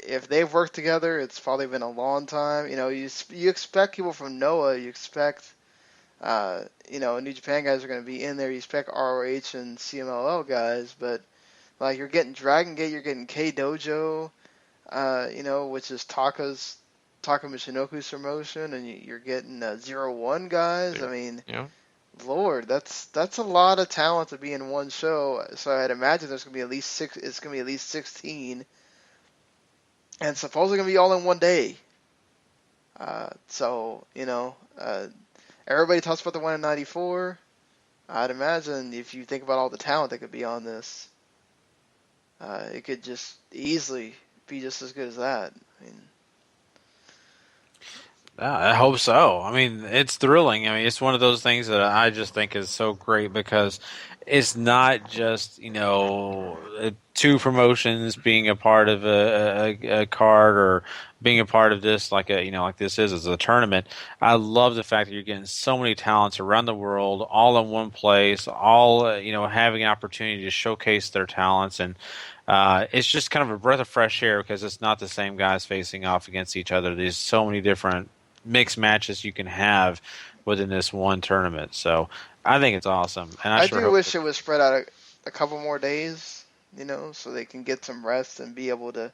G: if they've worked together, it's probably been a long time. You expect people from Noah, you expect, New Japan guys are going to be in there, you expect ROH and CMLL guys, but, you're getting Dragon Gate, you're getting K-Dojo, which is Taka Michinoku's promotion, and you're getting 0-1 guys. I mean,
E: yeah.
G: Lord, that's a lot of talent to be in one show. So I'd imagine there's gonna be at least 6. It's gonna be at least 16, and supposedly gonna be all in one day. Everybody talks about the one in '94. I'd imagine if you think about all the talent that could be on this, it could just easily be just as good as that. I mean,
C: I hope so. I mean, it's thrilling. I mean, it's one of those things that I just think is so great because it's not just, two promotions being a part of a card or being a part of this like this is a tournament. I love the fact that you're getting so many talents around the world all in one place, all having an opportunity to showcase their talents, and it's just kind of a breath of fresh air because it's not the same guys facing off against each other. There's so many different mixed matches you can have within this one tournament. So I think it's awesome. And I
G: do wish it was spread out a couple more days, so they can get some rest and be able to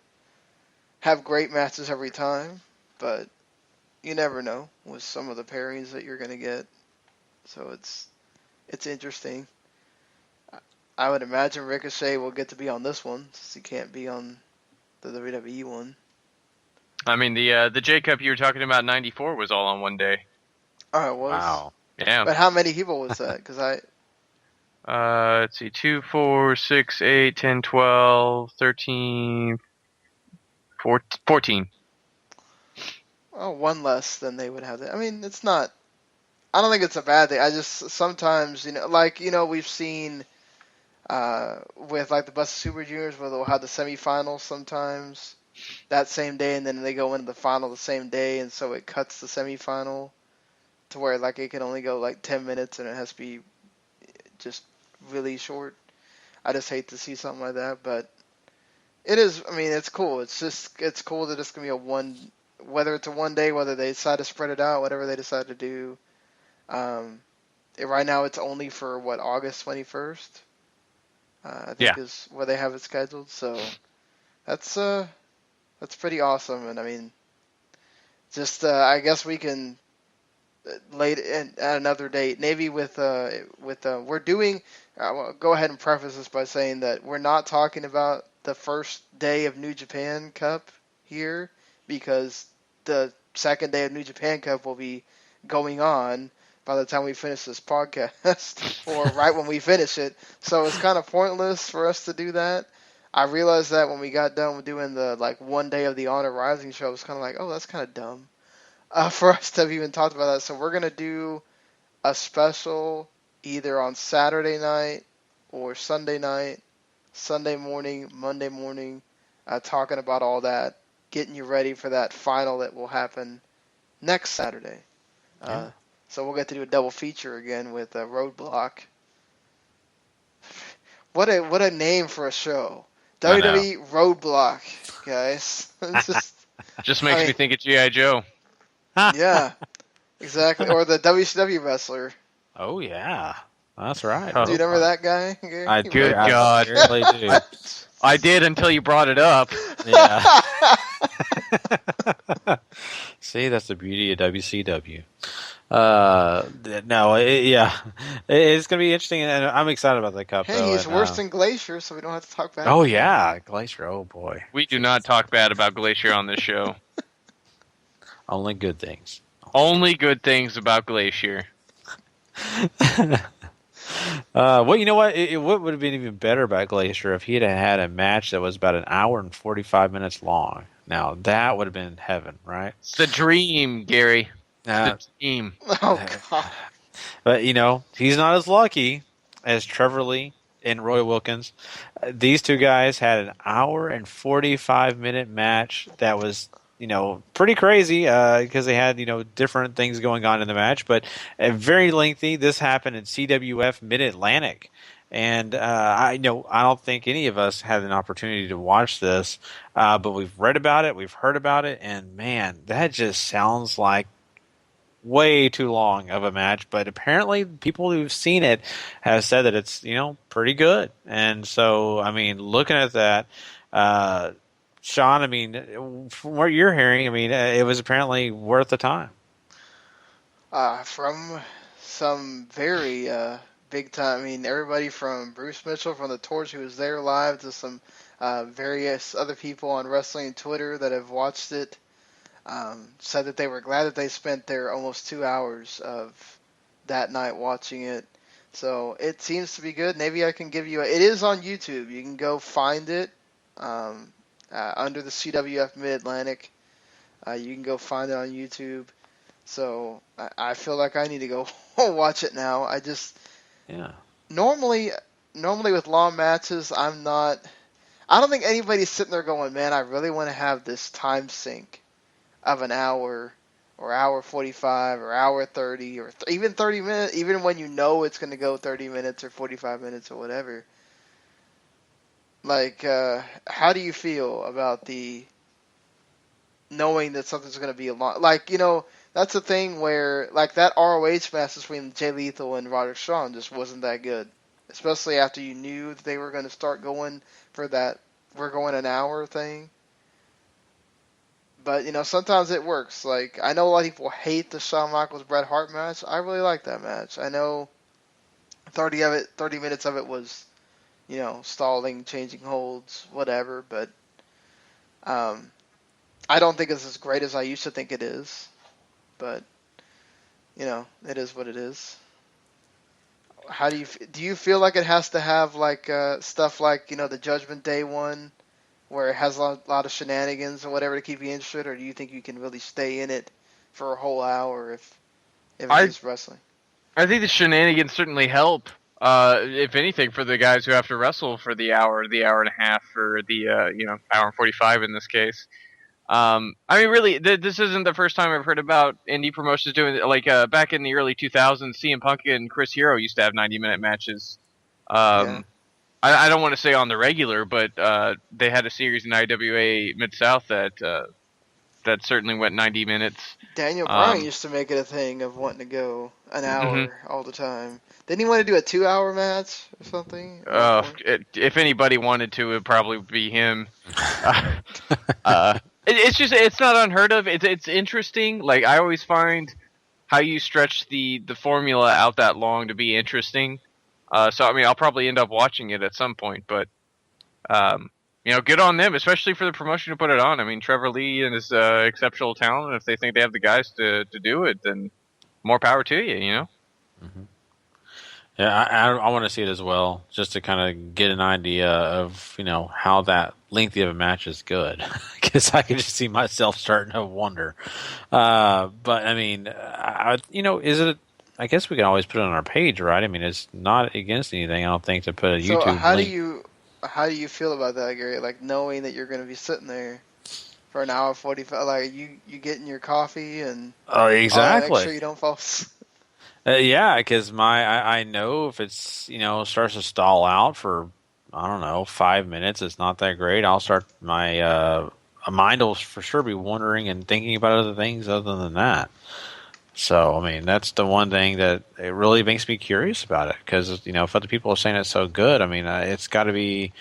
G: have great matches every time. But you never know with some of the pairings that you're going to get. So it's interesting. I would imagine Ricochet will get to be on this one since he can't be on the WWE one.
E: I mean, the J Cup you were talking about, 94, was all on one day.
G: Oh, it was?
C: Wow.
E: Yeah.
G: But how many people was that? Because
E: let's see, 2, 4, 6, 8, 10, 12, 13, 14.
G: Oh, one less than they would have. I mean, it's not... I don't think it's a bad thing. I just sometimes, we've seen with, the Busted Super Juniors where they'll have the semifinals sometimes that same day, and then they go into the final the same day, and so it cuts the semifinal to where it can only go 10 minutes and it has to be just really short. I just hate to see something like that, but it is. I mean, it's cool. It's cool that it's gonna be whether it's a one day, whether they decide to spread it out, whatever they decide to do. Right now it's only for August 21st. I think is where they have it scheduled. So that's pretty awesome, and I mean, just I guess we can at another date, maybe with we're doing. I'll go ahead and preface this by saying that we're not talking about the first day of New Japan Cup here because the second day of New Japan Cup will be going on by the time we finish this podcast, or right when we finish it. So it's kind of pointless for us to do that. I realized that when we got done with doing the one day of the Honor Rising show, it was kind of oh, that's kind of dumb for us to have even talked about that. So we're gonna do a special either on Saturday night or Sunday night, Sunday morning, Monday morning, talking about all that, getting you ready for that final that will happen next Saturday. So we'll get to do a double feature again with Roadblock. What a name for a show. WWE Roadblock, guys.
E: Just makes me think of G.I. Joe.
G: Yeah, exactly. Or the WCW wrestler.
C: Oh, yeah. That's right.
G: Do you remember that guy?
C: I do.
E: Good God.
C: I really do.
E: I did until you brought it up.
C: Yeah. See, that's the beauty of WCW. It's going to be interesting, and I'm excited about the Cup.
G: Hey, he's worse than Glacier, so we don't have to talk bad.
C: Oh, yeah, Glacier. Oh, boy.
E: We do not talk bad about Glacier on this show.
C: Only good things.
E: Only good things about Glacier.
C: Well, you know what? What would have been even better about Glacier if he had a match that was about an hour and 45 minutes long. Now, that would have been heaven, right?
E: It's the dream, Gary. The dream.
G: Oh, God.
C: But, he's not as lucky as Trevor Lee and Roy Wilkins. These two guys had an hour and 45-minute match that was pretty crazy because they had, different things going on in the match, but very lengthy. This happened in CWF Mid-Atlantic. And I don't think any of us had an opportunity to watch this, but we've read about it, we've heard about it, and man, that just sounds like way too long of a match. But apparently people who've seen it have said that it's, pretty good. And so, I mean, looking at that, Sean, I mean, from what you're hearing, I mean, it was apparently worth the time.
G: From some very big time, I mean, everybody from Bruce Mitchell from The Torch, who was there live, to some various other people on wrestling Twitter that have watched it, said that they were glad that they spent their almost 2 hours of that night watching it. So it seems to be good. Maybe I can give you it is on YouTube. You can go find it under the CWF Mid-Atlantic. You can go find it on YouTube. So I feel like I need to go watch it now. Normally with long matches, I don't think anybody's sitting there going, man, I really want to have this time sink of an hour or hour 45 or hour 30 or even 30 minutes, even when you know it's going to go 30 minutes or 45 minutes or whatever. Like, how do you feel about the knowing that something's going to be a long, like, that's the thing where, like, that ROH match between Jay Lethal and Roderick Strong just wasn't that good. Especially after you knew that they were going to start going for that, we're going an hour thing. But, sometimes it works. Like, I know a lot of people hate the Shawn Michaels Bret Hart match. I really like that match. I know 30 minutes of it was, stalling, changing holds, whatever. But I don't think it's as great as I used to think it is. But, it is what it is. How do you feel like it has to have like stuff like the Judgment Day one, where it has a lot of shenanigans or whatever to keep you interested, or do you think you can really stay in it for a whole hour if it's wrestling?
E: I think the shenanigans certainly help. If anything, for the guys who have to wrestle for the hour and a half, or the hour and 45 in this case. I mean, really, this isn't the first time I've heard about indie promotions doing it. Like, back in the early 2000s, CM Punk and Chris Hero used to have 90-minute matches. I don't want to say on the regular, but they had a series in IWA Mid-South that certainly went 90 minutes.
G: Daniel Bryan used to make it a thing of wanting to go an hour all the time. Didn't he want to do a 2-hour match or something?
E: If anybody wanted to, it would probably be him. It's not unheard of. It's interesting. Like, I always find how you stretch the formula out that long to be interesting. So, I mean, I'll probably end up watching it at some point, but, good on them, especially for the promotion to put it on. I mean, Trevor Lee and his exceptional talent, if they think they have the guys to do it, then more power to you,
C: Mm-hmm. Yeah, I want to see it as well, just to kind of get an idea of, how that lengthy of a match is good. Because I can just see myself starting to wonder. But, I mean, is it... I guess we can always put it on our page, right? I mean, it's not against anything, I don't think, to put a YouTube link.
G: How do you feel about that, Gary? Like, knowing that you're going to be sitting there for an hour 45, like, you getting your coffee and...
C: Oh, exactly.
G: Make sure you don't fall asleep.
C: Yeah, because I know if it's, starts to stall out for, I don't know, 5 minutes, it's not that great. I'll start my mind will for sure be wondering and thinking about other things other than that. So, I mean, that's the one thing that it really makes me curious about it, because, if other people are saying it's so good, I mean, it's got to be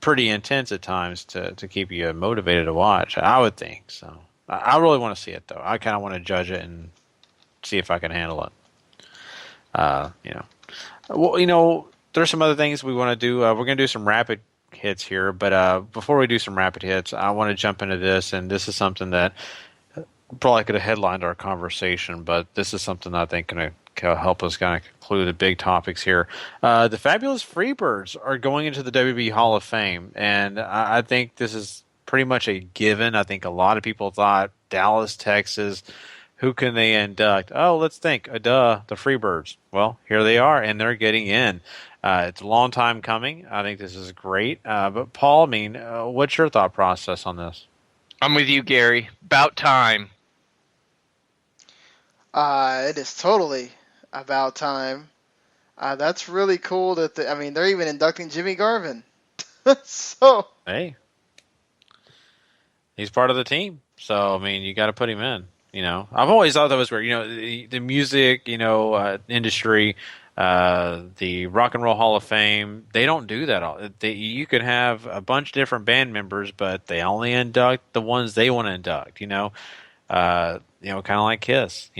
C: pretty intense at times to keep you motivated to watch, I would think. So, I really want to see it, though. I kind of want to judge it and see if I can handle it. Well, there's some other things we want to do. We're going to do some rapid hits here, but before we do some rapid hits, I want to jump into this, and this is something that probably could have headlined our conversation, but this is something I think going to help us kind of conclude the big topics here. The fabulous Freebirds are going into the WWE Hall of Fame, and I think this is pretty much a given. I think a lot of people thought Dallas, Texas, who can they induct? Oh, let's think. The Freebirds. Well, here they are, and they're getting in. It's a long time coming. I think this is great. But Paul, I mean, what's your thought process on this?
E: I'm with you, Gary. About time.
G: It is totally about time. That's really cool that they're even inducting Jimmy Garvin. So
C: hey, he's part of the team. So I mean, you got to put him in. I've always thought that was weird. The music, industry, the Rock and Roll Hall of Fame, they don't do that. You could have a bunch of different band members, but they only induct the ones they want to induct. Kind of like Kiss.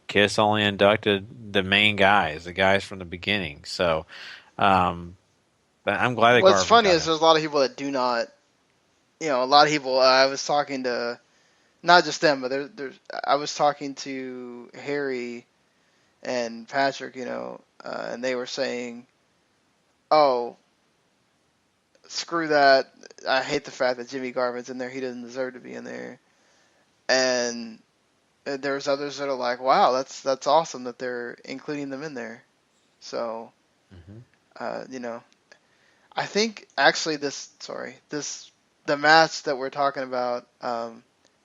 C: Kiss only inducted the main guys, the guys from the beginning. So, I'm glad that.
G: What's funny is there's a lot of people that do not. A lot of people. I was talking to, not just them, but I was talking to Harry and Patrick. and they were saying, "Oh, screw that! I hate the fact that Jimmy Garvin's in there. He doesn't deserve to be in there." And there's others that are like, "Wow, that's awesome that they're including them in there." So, I think actually the match that we're talking about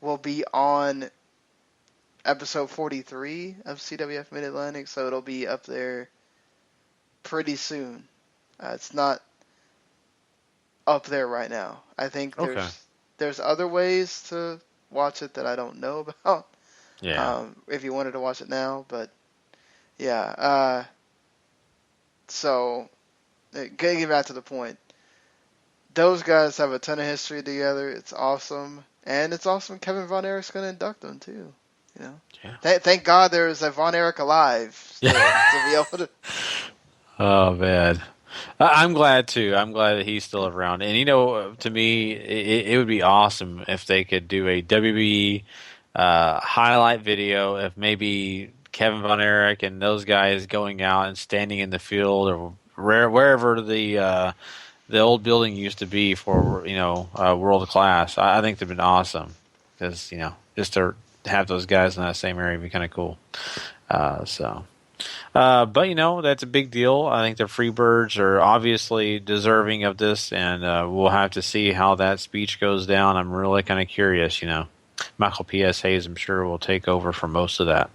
G: will be on episode 43 of CWF Mid-Atlantic, so it'll be up there pretty soon. It's not up there right now. I think there's other ways to watch it that I don't know about.
C: Yeah.
G: If you wanted to watch it now, but yeah. So getting back to the point, those guys have a ton of history together. It's awesome, and it's awesome. Kevin Von Erich's going to induct them too.
C: Yeah.
G: Thank God there's a Von Erich alive still to be able to.
C: Oh man, I'm glad too. I'm glad that he's still around. And to me, it would be awesome if they could do a WWE highlight video of maybe Kevin Von Erich and those guys going out and standing in the field or wherever the old building used to be for world class. I think they've been awesome because just to have those guys in that same area would be kind of cool. But that's a big deal. I think the Freebirds are obviously deserving of this, and we'll have to see how that speech goes down. I'm really kind of curious. Michael P.S. Hayes, I'm sure, will take over for most of that.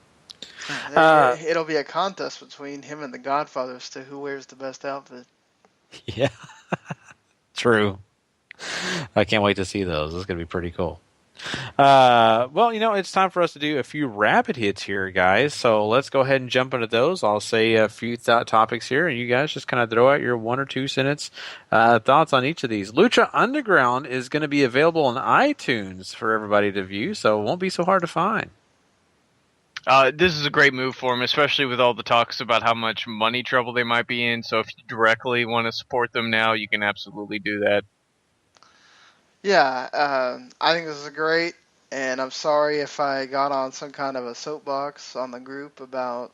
G: It'll be a contest between him and the Godfather as to who wears the best outfit.
C: Yeah, true. I can't wait to see those. It's going to be pretty cool. It's time for us to do a few rapid hits here, guys. So let's go ahead and jump into those. I'll say a few topics here, and you guys just kind of throw out your 1 or 2 sentence thoughts on each of these. Lucha Underground is going to be available on iTunes for everybody to view, so it won't be so hard to find.
E: This is a great move for them, especially with all the talks about how much money trouble they might be in. So if you directly want to support them now, you can absolutely do that.
G: Yeah, I think this is great, and I'm sorry if I got on some kind of a soapbox on the group about,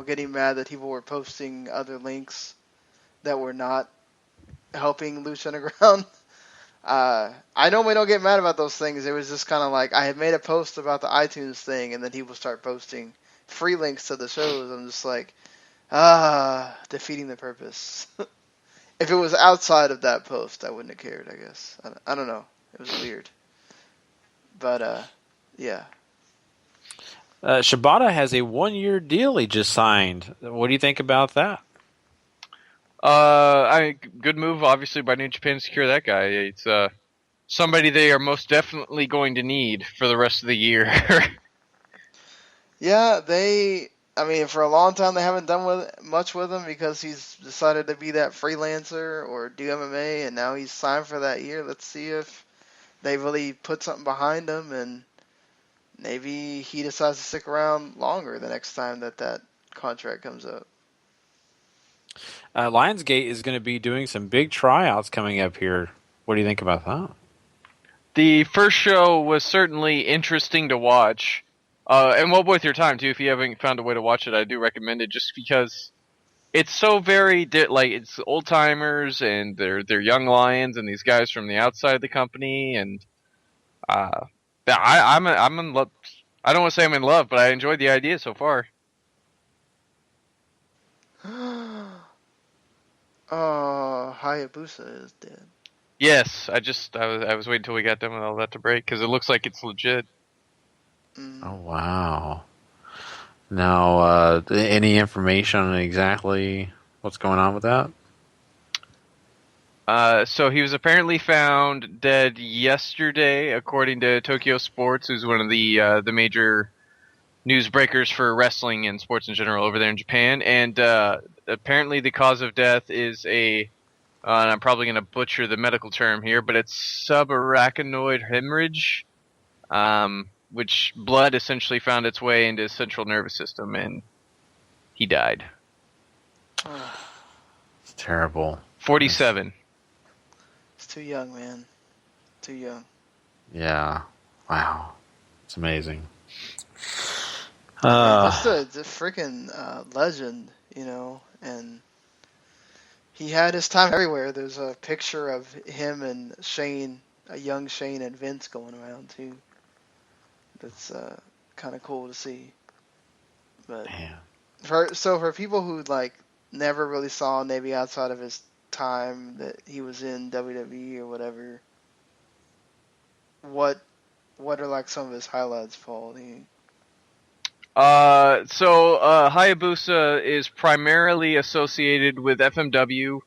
G: getting mad that people were posting other links that were not helping Lucha Underground. I normally don't get mad about those things. It was just kind of like I had made a post about the iTunes thing, and then people start posting free links to the shows. I'm just like, defeating the purpose. If it was outside of that post, I wouldn't have cared, I guess. I don't know. It was weird. But, yeah.
C: Shibata has a 1-year deal he just signed. What do you think about that?
E: Good move, obviously, by New Japan to secure that guy. It's somebody they are most definitely going to need for the rest of the year.
G: Yeah, for a long time they haven't done much with him because he's decided to be that freelancer or do MMA, and now he's signed for that year. Let's see if they really put something behind him, and maybe he decides to stick around longer the next time that contract comes up.
C: Lionsgate is going to be doing some big tryouts coming up here. What do you think about that?
E: The first show was certainly interesting to watch. And well worth your time, too. If you haven't found a way to watch it, I do recommend it just because it's so very, it's old-timers and they're young lions and these guys from the outside of the company. And I'm in love. I don't want to say I'm in love, but I enjoyed the idea so far.
G: Oh, Hayabusa is dead.
E: Yes, I was waiting until we got done with all that to break because it looks like it's legit.
C: Oh, wow. Now, any information on exactly what's going on with that?
E: So he was apparently found dead yesterday, according to Tokyo Sports, who's one of the major newsbreakers for wrestling and sports in general over there in Japan. And apparently the cause of death is and I'm probably going to butcher the medical term here, but it's subarachnoid hemorrhage. Which blood essentially found its way into his central nervous system, and he died.
C: It's terrible.
E: 47.
G: It's too young, man. Too young.
C: Yeah. Wow. It's amazing.
G: Just a freaking legend, and he had his time everywhere. There's a picture of him and Shane, a young Shane and Vince going around too. That's kind of cool to see. But for people who never really saw maybe outside of his time that he was in WWE or whatever, what are some of his highlights, Paul?
E: Hayabusa is primarily associated with FMW.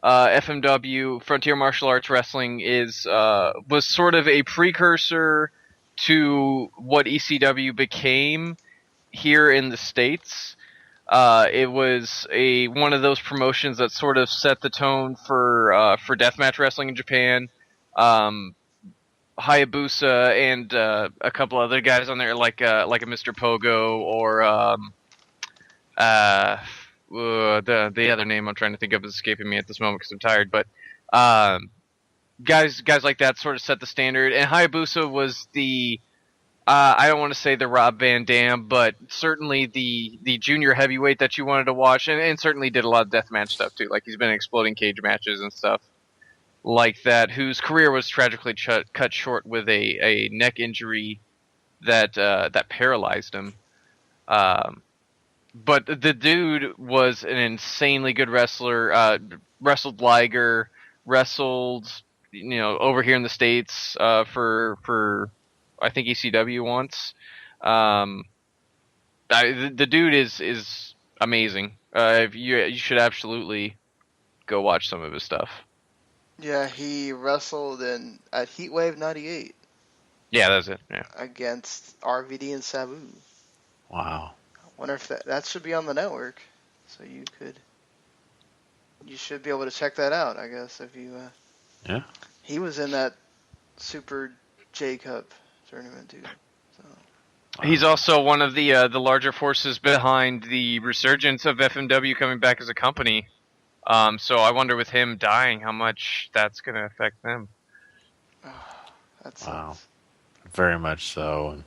E: FMW, Frontier Martial Arts Wrestling, was sort of a precursor to what ECW became here in the States. It was one of those promotions that sort of set the tone for deathmatch wrestling in Japan. Hayabusa and a couple other guys on there, like a Mr. Pogo or the other name I'm trying to think of is escaping me at this moment because I'm tired. But guys like that sort of set the standard. And Hayabusa was the I don't want to say the Rob Van Dam, but certainly the junior heavyweight that you wanted to watch, and certainly did a lot of deathmatch stuff too. Like he's been in exploding cage matches and stuff like that, whose career was tragically cut short with a neck injury that paralyzed him. But the dude was an insanely good wrestler. Wrestled Liger, wrestled over here in the States for I think ECW once. The dude is amazing. You should absolutely go watch some of his stuff.
G: Yeah, he wrestled at Heatwave 98.
E: Yeah, that's it. Yeah.
G: Against RVD and Sabu.
C: Wow.
G: I wonder if that should be on the network, so you should be able to check that out, I guess, if you.
C: Yeah.
G: He was in that Super J Cup tournament too. So.
E: He's also one of the larger forces behind the resurgence of FMW coming back as a company. So I wonder with him dying how much that's going to affect them.
C: Wow. Very much so. And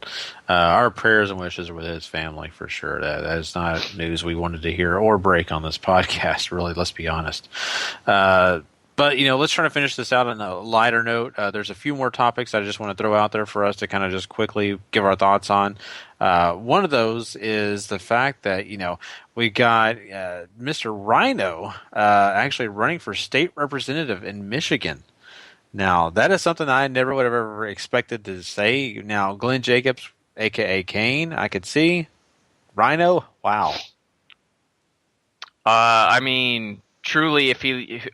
C: our prayers and wishes are with his family for sure. That is not news we wanted to hear or break on this podcast, really, let's be honest. But, let's try to finish this out on a lighter note. There's a few more topics I just want to throw out there for us to kind of just quickly give our thoughts on. One of those is the fact that, we got Mr. Rhino actually running for state representative in Michigan. Now, that is something I never would have ever expected to say. Now, Glenn Jacobs, a.k.a. Kane, I could see. Rhino, wow.
E: I mean, truly,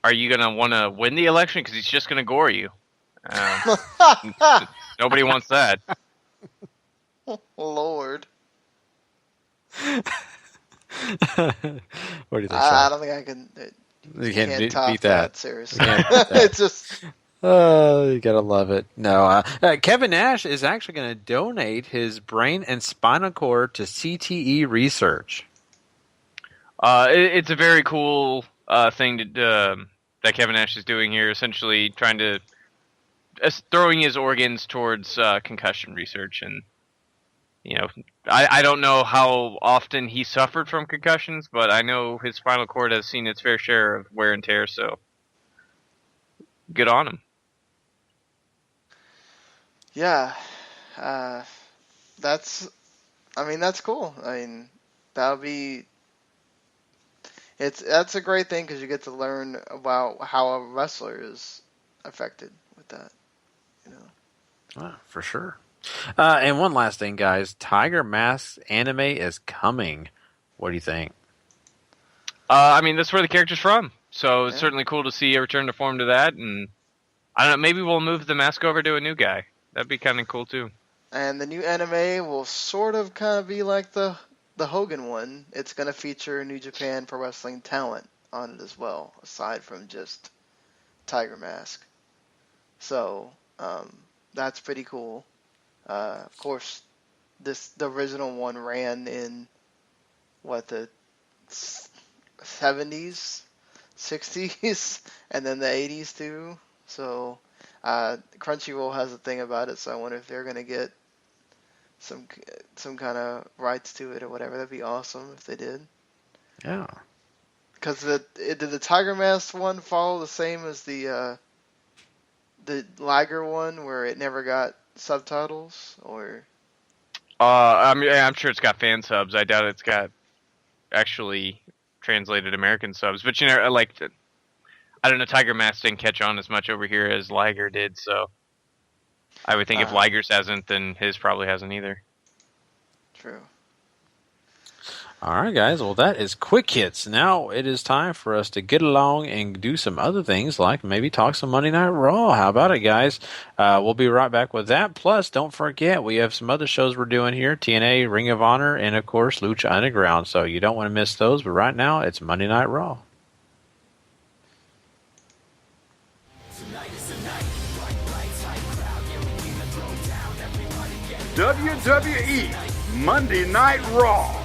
E: are you going to want to win the election? Because he's just going to gore you. Nobody wants that.
G: Lord.
C: What do you think?
G: I don't think I can.
C: You can't
G: top
C: beat that.
G: Seriously, it's just.
C: Oh, you gotta love it. No, Kevin Nash is actually going to donate his brain and spinal cord to CTE research.
E: It's a very cool thing that Kevin Nash is doing here, essentially throwing his organs towards concussion research. And, I don't know how often he suffered from concussions, but I know his spinal cord has seen its fair share of wear and tear, so good on him.
G: Yeah, that's cool. I mean, that's a great thing because you get to learn about how a wrestler is affected with that.
C: For sure. And one last thing, guys. Tiger Mask anime is coming. What do you think?
E: I mean, that's where the character's from. So it's certainly cool to see a return to form to that. And I don't know, maybe we'll move the mask over to a new guy. That'd be kind of cool, too.
G: And the new anime will sort of kind of be like the Hogan one. It's going to feature New Japan Pro Wrestling talent on it as well, aside from just Tiger Mask. So that's pretty cool. Of course, the original one ran in the 70s, 60s, and then the 80s too. So Crunchyroll has a thing about it. So I wonder if they're gonna get some kind of rights to it or whatever. That'd be awesome if they did.
C: Yeah.
G: Because did the Tiger Mask one follow the same as the Liger one, where it never got subtitles, or?
E: I'm sure it's got fan subs. I doubt it's got actually translated American subs. But I don't know, Tiger Mask didn't catch on as much over here as Liger did, so I would think if Liger's hasn't, then his probably hasn't either.
G: True.
C: All right, guys. Well, that is Quick Hits. Now it is time for us to get along and do some other things, like maybe talk some Monday Night Raw. How about it, guys? We'll be right back with that. Plus, don't forget, we have some other shows we're doing here, TNA, Ring of Honor, and, of course, Lucha Underground. So you don't want to miss those. But right now, it's Monday Night Raw.
K: WWE Monday Night Raw.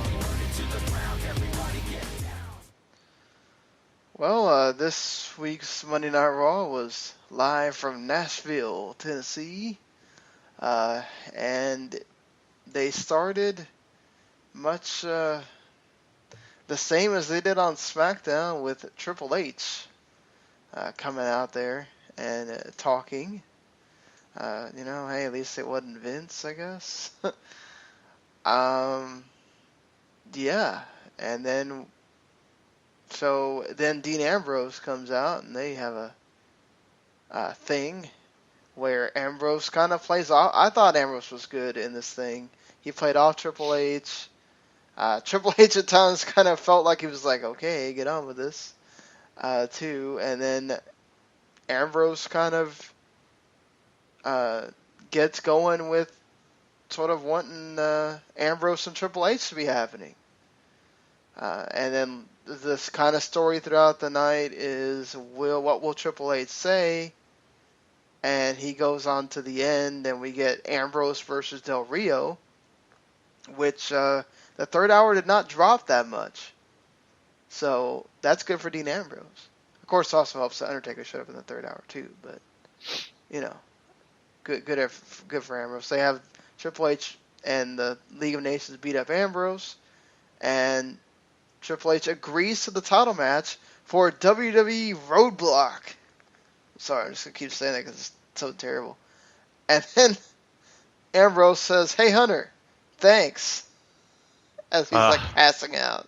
G: Well, this week's Monday Night Raw was live from Nashville, Tennessee, and they started much the same as they did on SmackDown, with Triple H coming out there and talking. Hey, at least it wasn't Vince, I guess. Yeah, and then Dean Ambrose comes out, and they have a thing where Ambrose kind of plays off. I thought Ambrose was good in this thing. He played off Triple H. Triple H at times kind of felt like he was like, okay, get on with this, too. And then Ambrose kind of gets going with sort of wanting Ambrose and Triple H to be happening. And then this kind of story throughout the night is, what will Triple H say? And he goes on to the end, and we get Ambrose versus Del Rio, which the third hour did not drop that much. So that's good for Dean Ambrose. Of course, it also helps the Undertaker showed up in the third hour too, but good for Ambrose. They have Triple H and the League of Nations beat up Ambrose, and Triple H agrees to the title match for WWE Roadblock. Sorry, I'm just going to keep saying that because it's so terrible. And then Ambrose says, "Hey, Hunter, thanks," as he's passing out.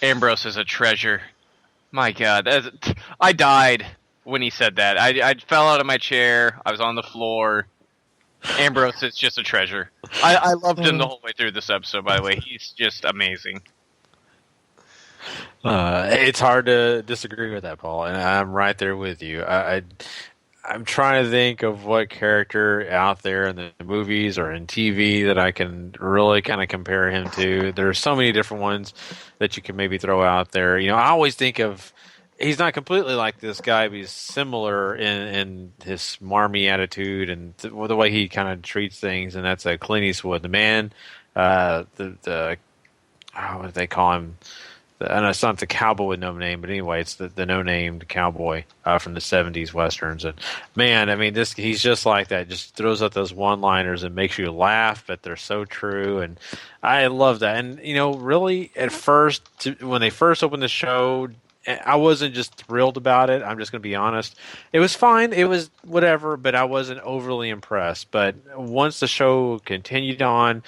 E: Ambrose is a treasure. My God. I died when he said that. I fell out of my chair. I was on the floor. Ambrose is just a treasure. I loved him the whole way through this episode, by the way. He's just amazing.
C: It's hard to disagree with that, Paul, and I'm right there with you. I'm trying to think of what character out there in the movies or in TV that I can really kind of compare him to. There's so many different ones that you can maybe throw out there. I always think of, he's not completely like this guy, but he's similar in his smarmy attitude and the way he kind of treats things, and that's Clint Eastwood, the man, what do they call him? I know it's not the cowboy with no name, but anyway, it's the no-named cowboy from the 70s Westerns. And, man, I mean, he's just like that. Just throws out those one-liners and makes you laugh, but they're so true. And I love that. And, really, at first, when they first opened the show, I wasn't just thrilled about it. I'm just going to be honest. It was fine. It was whatever, but I wasn't overly impressed. But once the show continued on,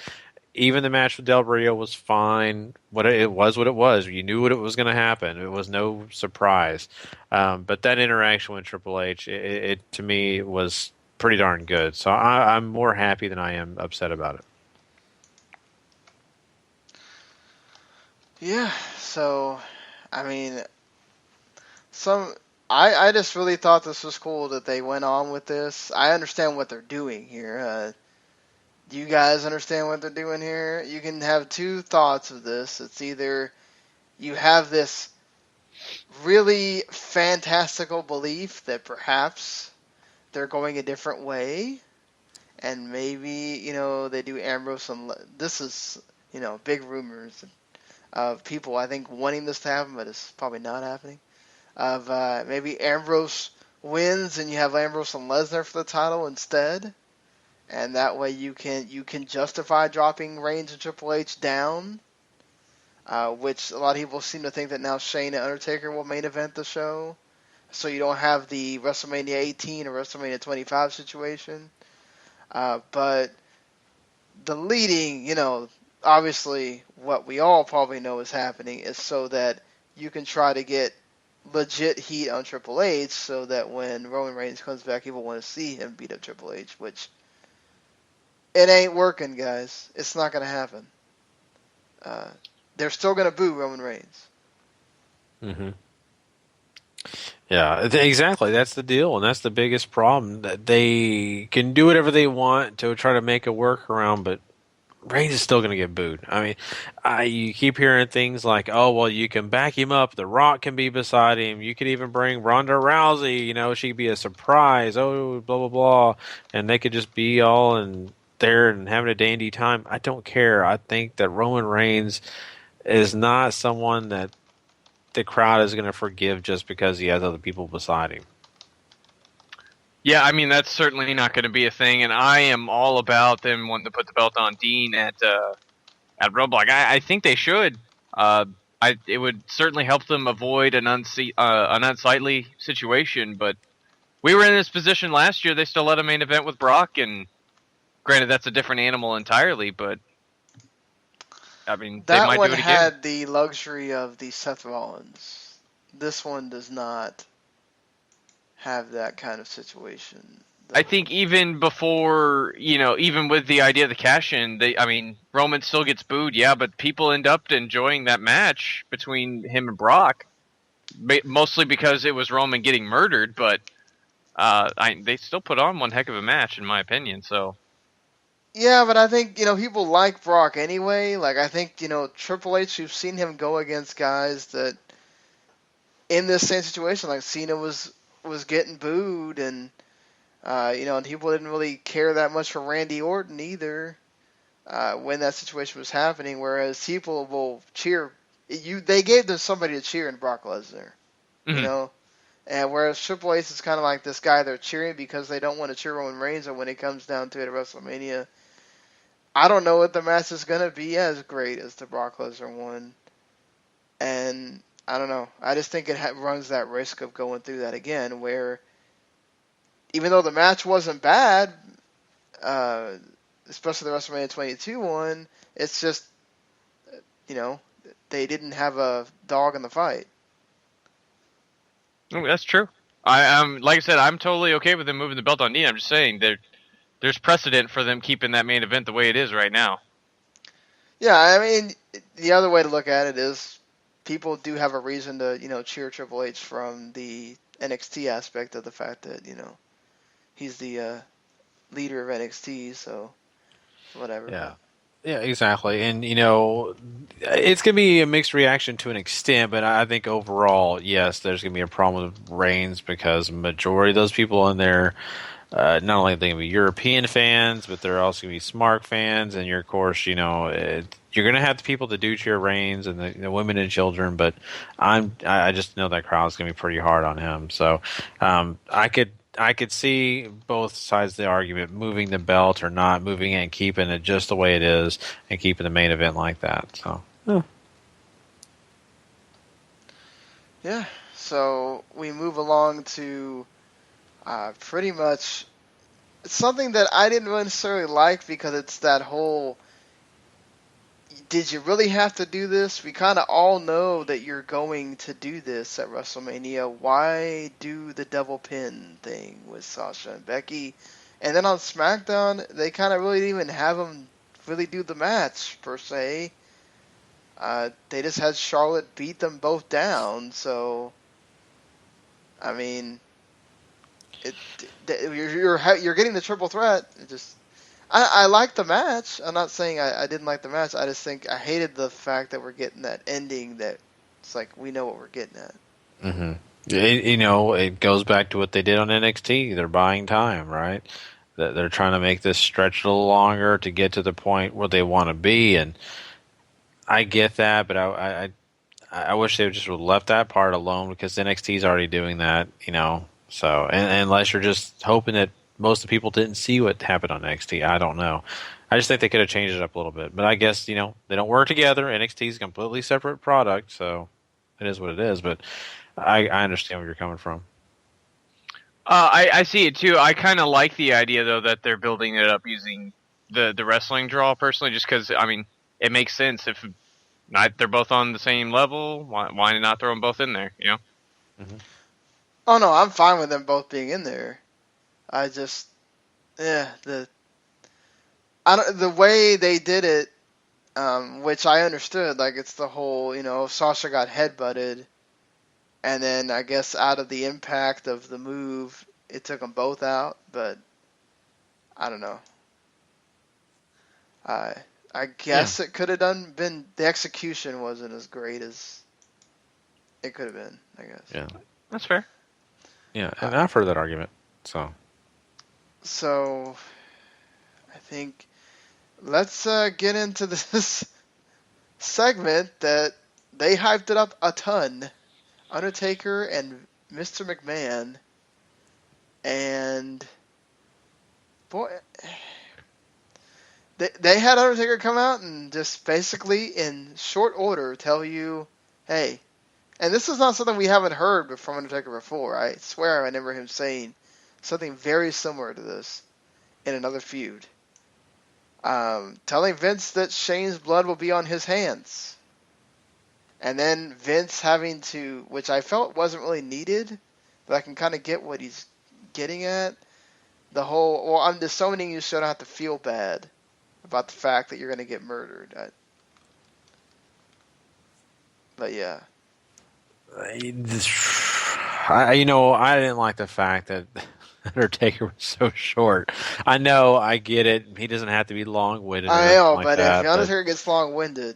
C: even the match with Del Rio was fine. It was what it was. You knew what it was going to happen. It was no surprise. But that interaction with Triple H, it to me was pretty darn good. So I'm more happy than I am upset about it.
G: Yeah. So, I mean, I just really thought this was cool that they went on with this. I understand what they're doing here. Do you guys understand what they're doing here? You can have two thoughts of this. It's either you have this really fantastical belief that perhaps they're going a different way, and maybe, they do Ambrose and this is, big rumors of people, I think, wanting this to happen, but it's probably not happening. Of maybe Ambrose wins and you have Ambrose and Lesnar for the title instead. and that way you can justify dropping Reigns and Triple H down, which a lot of people seem to think that now Shane and Undertaker will main event the show, so you don't have the WrestleMania 18 or WrestleMania 25 situation. But the leading, obviously what we all probably know is happening is so that you can try to get legit heat on Triple H, so that when Roman Reigns comes back, people want to see him beat up Triple H, which it ain't working, guys. It's not going to happen. They're still going to boo Roman Reigns.
C: Mm-hmm. Yeah, exactly. That's the deal, and that's the biggest problem. That they can do whatever they want to try to make a workaround, but Reigns is still going to get booed. I mean, you keep hearing things like, "Oh, well, you can back him up. The Rock can be beside him. You could even bring Ronda Rousey. She'd be a surprise. Oh, blah blah blah," and they could just be all in there and having a dandy time. I don't care. I think that Roman Reigns is not someone that the crowd is going to forgive just because he has other people beside him.
E: Yeah, I mean, that's certainly not going to be a thing, and I am all about them wanting to put the belt on Dean at Roadblock. I think they should. It would certainly help them avoid an unsightly situation, but we were in this position last year. They still let a main event with Brock, and granted, that's a different animal entirely, but I mean, they might do it again.
G: That one had the luxury of the Seth Rollins. This one does not have that kind of situation.
E: I think even before, even with the idea of the cash-in, Roman still gets booed, yeah, but people end up enjoying that match between him and Brock, mostly because it was Roman getting murdered, but they still put on one heck of a match, in my opinion, so...
G: Yeah, but I think, people like Brock anyway. Like, I think, Triple H, you've seen him go against guys that, in this same situation, like Cena was getting booed, and, and people didn't really care that much for Randy Orton either, when that situation was happening, whereas people will cheer. They gave them somebody to cheer in Brock Lesnar, and whereas Triple H is kind of like this guy they're cheering because they don't want to cheer Roman Reigns, and when it comes down to it at WrestleMania, I don't know if the match is going to be as great as the Brock Lesnar one. And I don't know. I just think it runs that risk of going through that again, where even though the match wasn't bad, especially the WrestleMania 22 one, it's just, they didn't have a dog in the fight.
E: Oh, that's true. Like I said, I'm totally okay with them moving the belt on Dean. I'm just saying there's precedent for them keeping that main event the way it is right now.
G: Yeah, I mean, the other way to look at it is people do have a reason to, cheer Triple H from the NXT aspect of the fact that, he's the leader of NXT, so whatever.
C: Yeah. Yeah, exactly. And, it's going to be a mixed reaction to an extent, but I think overall, yes, there's going to be a problem with Reigns because the majority of those people in there, not only are they going to be European fans, but they're also going to be smart fans. And of course, you're going to have the people that do cheer Reigns and the women and children, but I just know that crowd's going to be pretty hard on him. So I could see both sides of the argument, moving the belt or not moving it and keeping it just the way it is and keeping the main event like that. So,
G: yeah. So we move along to pretty much something that I didn't necessarily like because it's that whole, did you really have to do this? We kind of all know that you're going to do this at WrestleMania. Why do the double pin thing with Sasha and Becky? And then on SmackDown, they kind of really didn't even have them really do the match, per se. They just had Charlotte beat them both down, so... I mean... You're getting the triple threat. I like the match. I'm not saying I didn't like the match. I just think I hated the fact that we're getting that ending that it's like we know what we're getting at.
C: Mm-hmm. It goes back to what they did on NXT. They're buying time, right? They're trying to make this stretch a little longer to get to the point where they want to be, and I get that, but I wish they would just left that part alone because NXT is already doing that, So, and unless you're just hoping that most of the people didn't see what happened on NXT. I don't know. I just think they could have changed it up a little bit. But I guess, they don't work together. NXT is a completely separate product, so it is what it is. But I understand where you're coming from.
E: I see it too. I kind of like the idea though that they're building it up using the wrestling draw personally, just because it makes sense if they're both on the same level. Why not throw them both in there?
C: Mm-hmm.
G: Oh no, I'm fine with them both being in there. I just, the way they did it, which I understood, like it's the whole, Sasha got headbutted. And then I guess out of the impact of the move, it took them both out. But I don't know. I guess it could have been the execution wasn't as great as it could have been. I guess.
C: Yeah,
E: that's fair.
C: Yeah, and I've heard that argument.
G: So I think let's get into this segment that they hyped it up a ton. Undertaker and Mr. McMahon, and boy, they had Undertaker come out and just basically in short order tell you, hey, and this is not something we haven't heard from Undertaker before. I swear I remember him saying something very similar to this in another feud, telling Vince that Shane's blood will be on his hands. And then Vince having to, which I felt wasn't really needed, but I can kind of get what he's getting at. The whole, well, I'm disowning you so I don't have to feel bad about the fact that you're going to get murdered. But yeah.
C: I didn't like the fact that Undertaker was so short. I know, I get it. He doesn't have to be long-winded.
G: I know, but if Undertaker gets long-winded.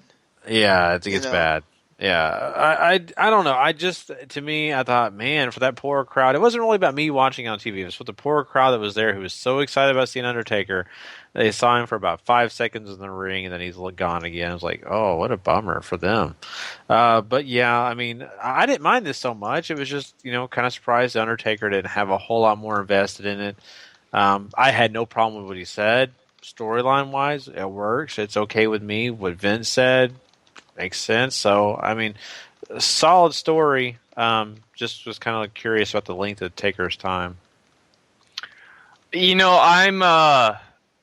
C: Yeah, it gets bad. Yeah, I don't know. To me, I thought, man, for that poor crowd, it wasn't really about me watching on TV. It was for the poor crowd that was there who was so excited about seeing Undertaker. They saw him for about 5 seconds in the ring, and then he's gone again. I was like, oh, what a bummer for them. But yeah, I didn't mind this so much. It was just, kind of surprised the Undertaker didn't have a whole lot more invested in it. I had no problem with what he said. Storyline-wise, it works. It's okay with me. What Vince said makes sense. So, solid story. Just was kind of curious about the length of Taker's time.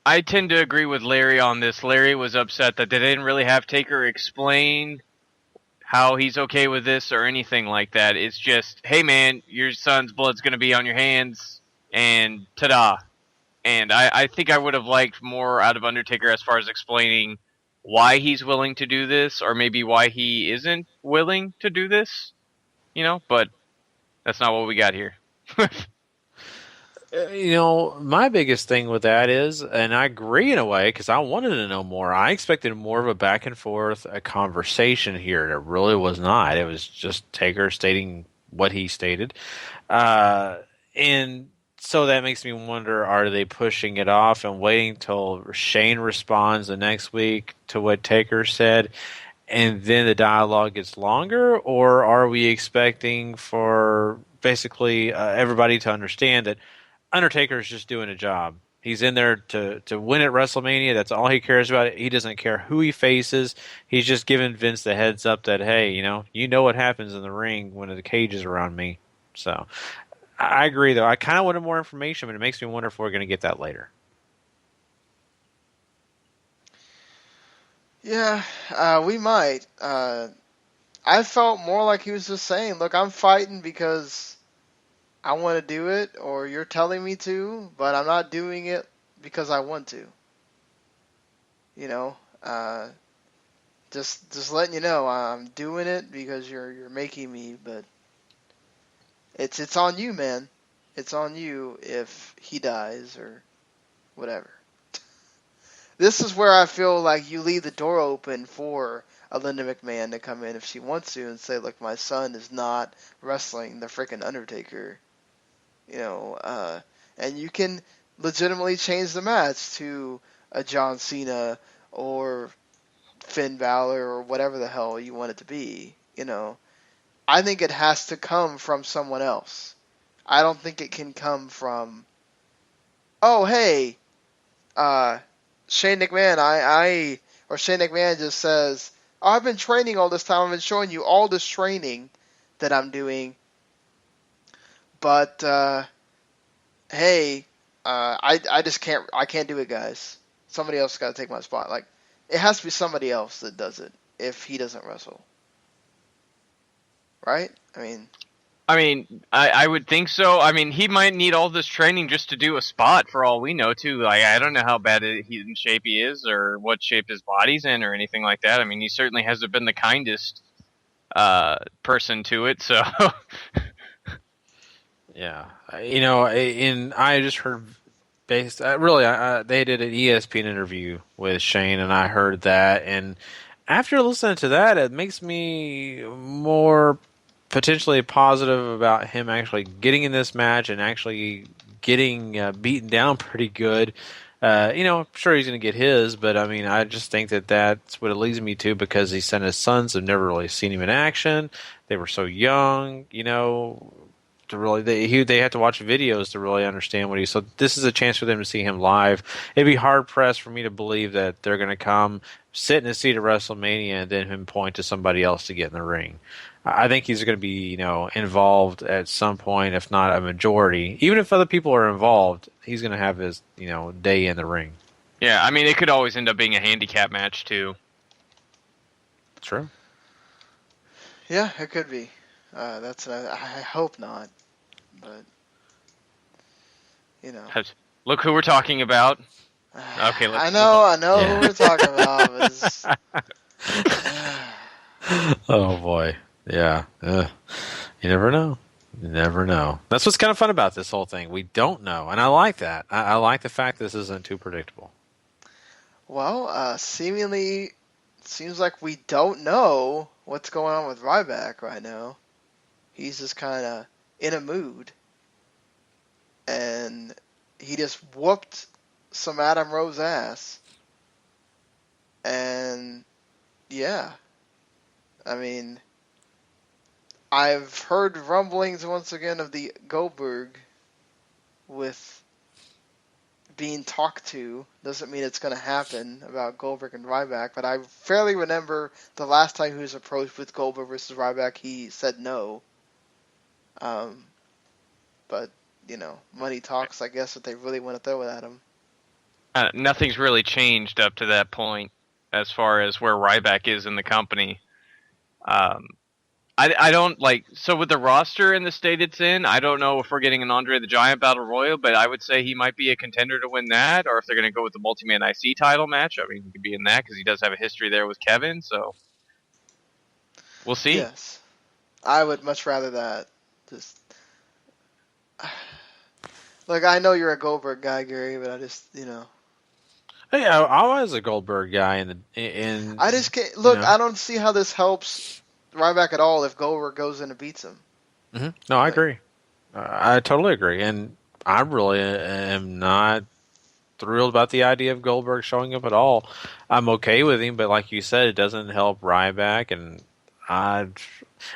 E: I tend to agree with Larry on this. Larry was upset that they didn't really have Taker explain how he's okay with this or anything like that. It's just, hey man, your son's blood's going to be on your hands, and ta-da. And I think I would have liked more out of Undertaker as far as explaining why he's willing to do this, or maybe why he isn't willing to do this, but that's not what we got here.
C: My biggest thing with that is, and I agree in a way, because I wanted to know more. I expected more of a back and forth, a conversation here. It really was not. It was just Taker stating what he stated. And so that makes me wonder, are they pushing it off and waiting till Shane responds the next week to what Taker said, and then the dialogue gets longer? Or are we expecting for basically everybody to understand that Undertaker is just doing a job? He's in there to win at WrestleMania. That's all he cares about. He doesn't care who he faces. He's just giving Vince the heads up that, hey, you know what happens in the ring when the cage is around me. So I agree, though. I kind of wanted more information, but it makes me wonder if we're going to get that later.
G: Yeah, we might. I felt more like he was just saying, look, I'm fighting because I want to do it, or you're telling me to, but I'm not doing it because I want to. Just letting you know, I'm doing it because you're making me, but it's on you, man. It's on you if he dies or whatever. This is where I feel like you leave the door open for a Linda McMahon to come in if she wants to and say, look, my son is not wrestling the freaking Undertaker. And you can legitimately change the match to a John Cena or Finn Balor or whatever the hell you want it to be. I think it has to come from someone else. I don't think it can come from oh, hey, Shane McMahon, or Shane McMahon just says, oh, I've been training all this time. I've been showing you all this training that I'm doing. But, hey, I just can't do it, guys. Somebody else got to take my spot. Like, it has to be somebody else that does it if he doesn't wrestle. Right?
E: I would think so. I mean, he might need all this training just to do a spot for all we know, too. Like, I don't know how bad he's in shape he is or what shape his body's in or anything like that. I mean, he certainly hasn't been the kindest person to it, so...
C: Yeah. I just heard they did an ESPN interview with Shane, and I heard that, and after listening to that, it makes me more potentially positive about him actually getting in this match and actually getting beaten down pretty good. I'm sure he's going to get his, but I just think that that's what it leads me to, because he sent his sons have never really seen him in action. They were so young, to really they have to watch videos to really understand what so this is a chance for them to see him live. It'd be hard pressed for me to believe that they're going to come sit in a seat at WrestleMania and then him point to somebody else to get in the ring. I think he's going to be involved at some point, if not a majority. Even if other people are involved, he's going to have his day in the ring.
E: Yeah, it could always end up being a handicap match too.
C: True.
G: Yeah, it could be. I hope not, but
E: Look who we're talking about. Okay,
G: I know who we're talking about.
C: Oh boy, yeah. You never know. You never know. That's what's kind of fun about this whole thing. We don't know, and I like that. I like the fact this isn't too predictable.
G: Well, seemingly, it seems like we don't know what's going on with Ryback right now. He's just kind of in a mood. And he just whooped some Adam Rose ass. And, yeah. I've heard rumblings once again of the Goldberg with being talked to. Doesn't mean it's going to happen about Goldberg and Ryback, but I fairly remember the last time he was approached with Goldberg versus Ryback, he said no. But, money talks, I guess, if they really want to throw it at him.
E: Nothing's really changed up to that point as far as where Ryback is in the company. I don't so with the roster in the state it's in, I don't know if we're getting an Andre the Giant Battle Royal, but I would say he might be a contender to win that, or if they're going to go with the Multi-Man IC title match. He could be in that because he does have a history there with Kevin, so we'll see.
G: Yes. I would much rather that. Just look, I know you're a Goldberg guy, Gary, but I just,
C: Hey, I was a Goldberg guy in
G: I just can't look. I don't see how this helps Ryback at all if Goldberg goes in and beats him.
C: Mm-hmm. No, I agree. I totally agree, and I really am not thrilled about the idea of Goldberg showing up at all. I'm okay with him, but like you said, it doesn't help Ryback, and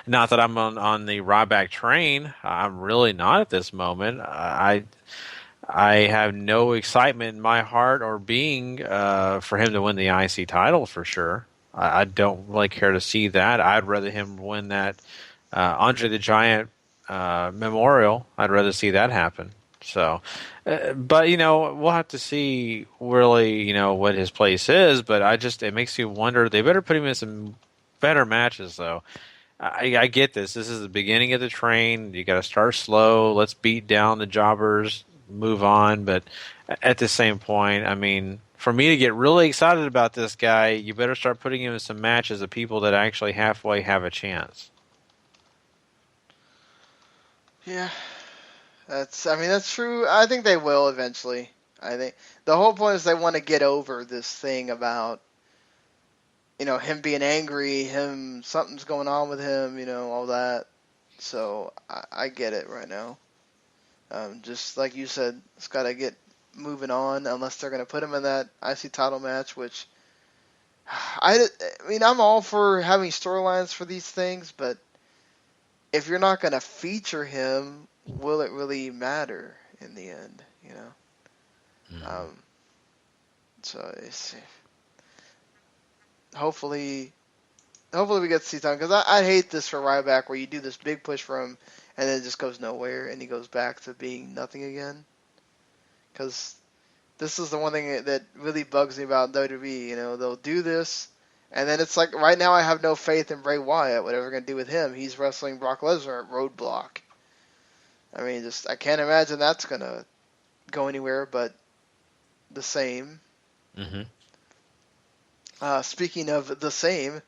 C: not that I'm on the Ryback train. I'm really not at this moment. I have no excitement in my heart or being for him to win the IC title for sure. I don't really care to see that. I'd rather him win that Andre the Giant Memorial. I'd rather see that happen. So, but we'll have to see really what his place is. But it makes you wonder. They better put him in some better matches though. I get this. This is the beginning of the train. You got to start slow. Let's beat down the jobbers, move on. But at the same point, for me to get really excited about this guy, you better start putting him in some matches of people that actually halfway have a chance.
G: Yeah, that's true. I think they will eventually. I think the whole point is they want to get over this thing about, him being angry, something's going on with him, all that. So I get it right now. Just like you said, it's got to get moving on unless they're going to put him in that IC title match, which I'm all for having storylines for these things, but if you're not going to feature him, will it really matter in the end, So hopefully we get to see time, because I hate this for Ryback where you do this big push for him and then it just goes nowhere and he goes back to being nothing again. Because this is the one thing that really bugs me about WWE. They'll do this and then it's like, right now I have no faith in Bray Wyatt. Whatever they're going to do with him, he's wrestling Brock Lesnar at Roadblock. I mean, I can't imagine that's going to go anywhere but the same.
C: Mm-hmm.
G: Speaking of the same,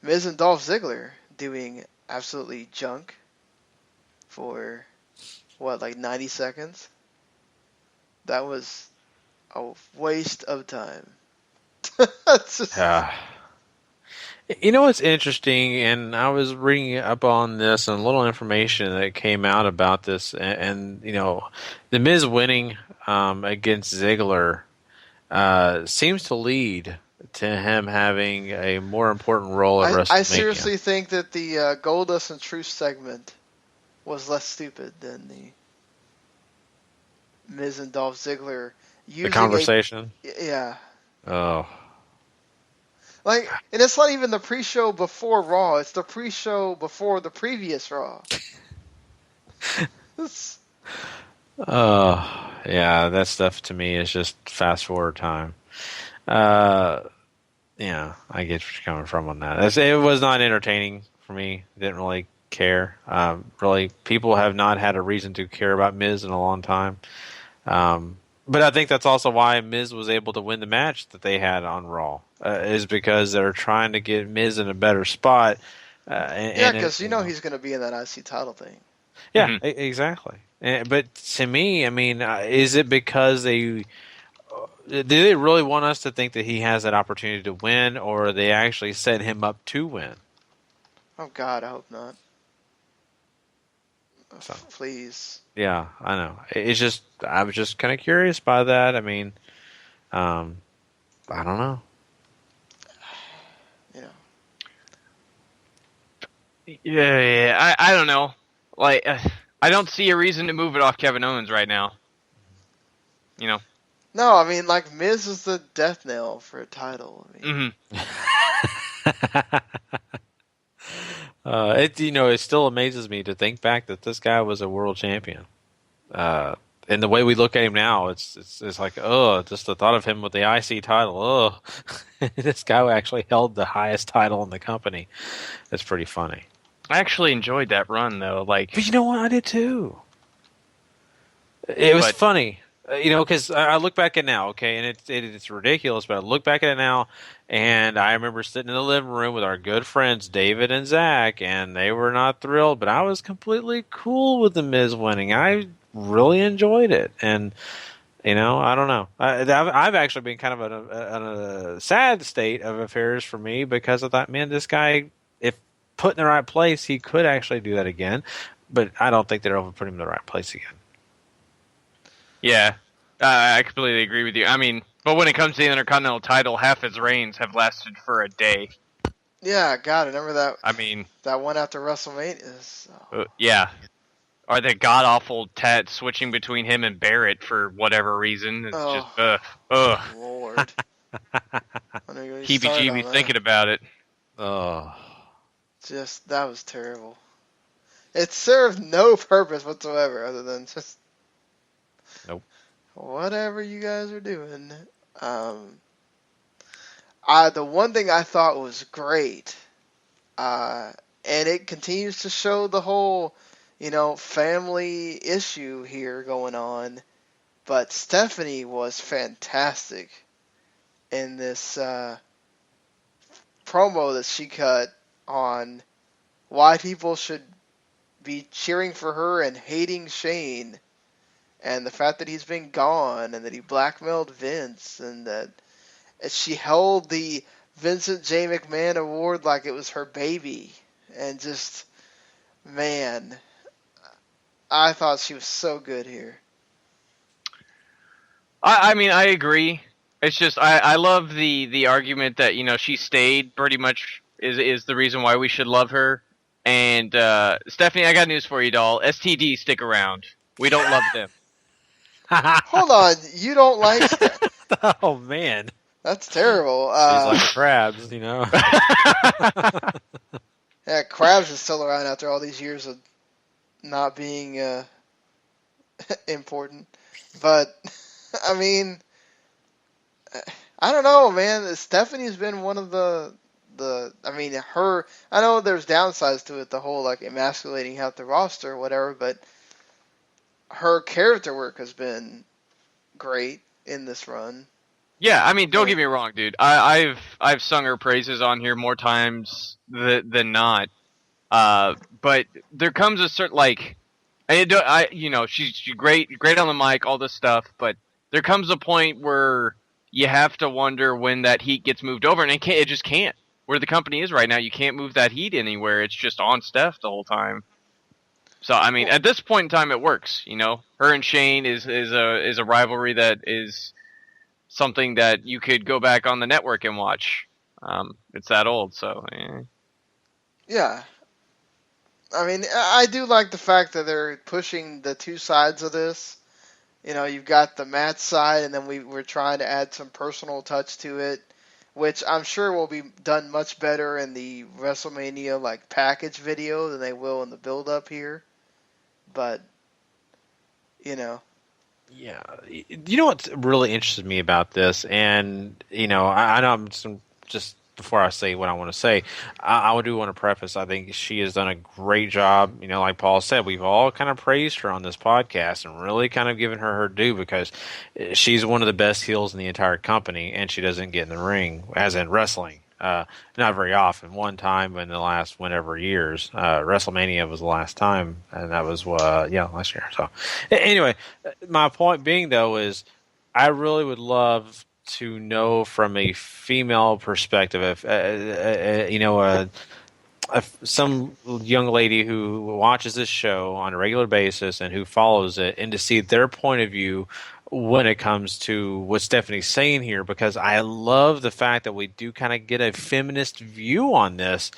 G: Miz and Dolph Ziggler doing absolutely junk for, 90 seconds? That was a waste of time.
C: You know what's interesting, and I was reading up on this and a little information that came out about this, and the Miz winning against Ziggler seems to lead to him having a more important role at WrestleMania.
G: I seriously think that the Goldust and Truth segment was less stupid than the Miz and Dolph Ziggler using
C: the conversation.
G: Yeah.
C: Oh.
G: And it's not even the pre-show before Raw. It's the pre-show before the previous Raw.
C: Yeah, that stuff to me is just fast forward time. Yeah, I get what you're coming from on that. It was not entertaining for me. Didn't really care. Really, people have not had a reason to care about Miz in a long time. But I think that's also why Miz was able to win the match that they had on Raw, is because they're trying to get Miz in a better spot.
G: Because he's going to be in that IC title thing.
C: Yeah, exactly. But to me, I mean, is it because do they really want us to think that he has that opportunity to win, or are they actually set him up to win?
G: Oh, God, I hope not.
C: So,
G: please.
C: Yeah, I know. I was just kind of curious by that. I mean, I don't know.
E: Yeah. I don't know. I don't see a reason to move it off Kevin Owens right now.
G: No, I mean, Miz is the death knell for a title. I mean.
C: It still amazes me to think back that this guy was a world champion. And the way we look at him now, it's like, just the thought of him with the IC title. This guy actually held the highest title in the company. That's pretty funny.
E: I actually enjoyed that run, though.
C: But you know what? I did too. It was funny. Because I look back at it now, okay, and it's ridiculous, but I look back at it now, and I remember sitting in the living room with our good friends David and Zach, and they were not thrilled, but I was completely cool with the Miz winning. I really enjoyed it, and I don't know. I've actually been kind of in a sad state of affairs for me, because I thought, man, this guy, if put in the right place, he could actually do that again, but I don't think they're ever put him in the right place again.
E: Yeah, I completely agree with you. I mean, but when it comes to the Intercontinental title, half his reigns have lasted for a day.
G: Yeah, God, remember that?
E: I mean,
G: that one after WrestleMania.
E: Yeah. Or the god-awful switching between him and Barrett for whatever reason. It's just,
G: Lord.
E: Heebie-jeebies thinking about it.
G: That was terrible. It served no purpose whatsoever other than just...
C: Nope.
G: Whatever you guys are doing. The one thing I thought was great, and it continues to show the whole, family issue here going on, but Stephanie was fantastic in this promo that she cut on why people should be cheering for her and hating Shane. And the fact that he's been gone, and that he blackmailed Vince, and that she held the Vincent J. McMahon Award like it was her baby. And just, man, I thought she was so good here.
E: I mean, I agree. It's just, I love the argument that, she stayed pretty much is the reason why we should love her. And, Stephanie, I got news for you, doll. STDs stick around. We don't love them.
G: Hold on, you don't like Stephanie?
C: Oh man,
G: that's terrible.
C: She's like Krabs, you know.
G: Yeah, Krabs is still around after all these years of not being important. But I mean, I don't know, man. Stephanie's been one of the. I mean, her. I know there's downsides to it, the whole like emasculating half the roster or whatever, but her character work has been great in this run.
E: Yeah, I mean, don't get me wrong, dude. I've sung her praises on here more times than not. But there comes a certain she's great on the mic, all this stuff. But there comes a point where you have to wonder when that heat gets moved over, and it just can't. Where the company is right now, you can't move that heat anywhere. It's just on Steph the whole time. So I mean, at this point in time, it works. You know, her and Shane is a rivalry that is something that you could go back on the network and watch. It's that old, so.
G: Yeah. I mean, I do like the fact that they're pushing the two sides of this. You know, you've got the match side, and then we're trying to add some personal touch to it, which I'm sure will be done much better in the WrestleMania like package video than they will in the build-up here. But, you know.
C: Yeah. You know what really interested me about this, and, you know, I know I'm just before I say what I want to say, I do want to preface, I think she has done a great job. You know, like Paul said, we've all kind of praised her on this podcast and really kind of given her due because she's one of the best heels in the entire company, and she doesn't get in the ring, as in wrestling. Not very often. One time in the last whenever years. WrestleMania was the last time, and that was, last year. So, anyway, my point being, though, is I really would love to know from a female perspective, if some young lady who watches this show on a regular basis and who follows it, and to see their point of view when it comes to what Stephanie's saying here, because I love the fact that we do kind of get a feminist view on this.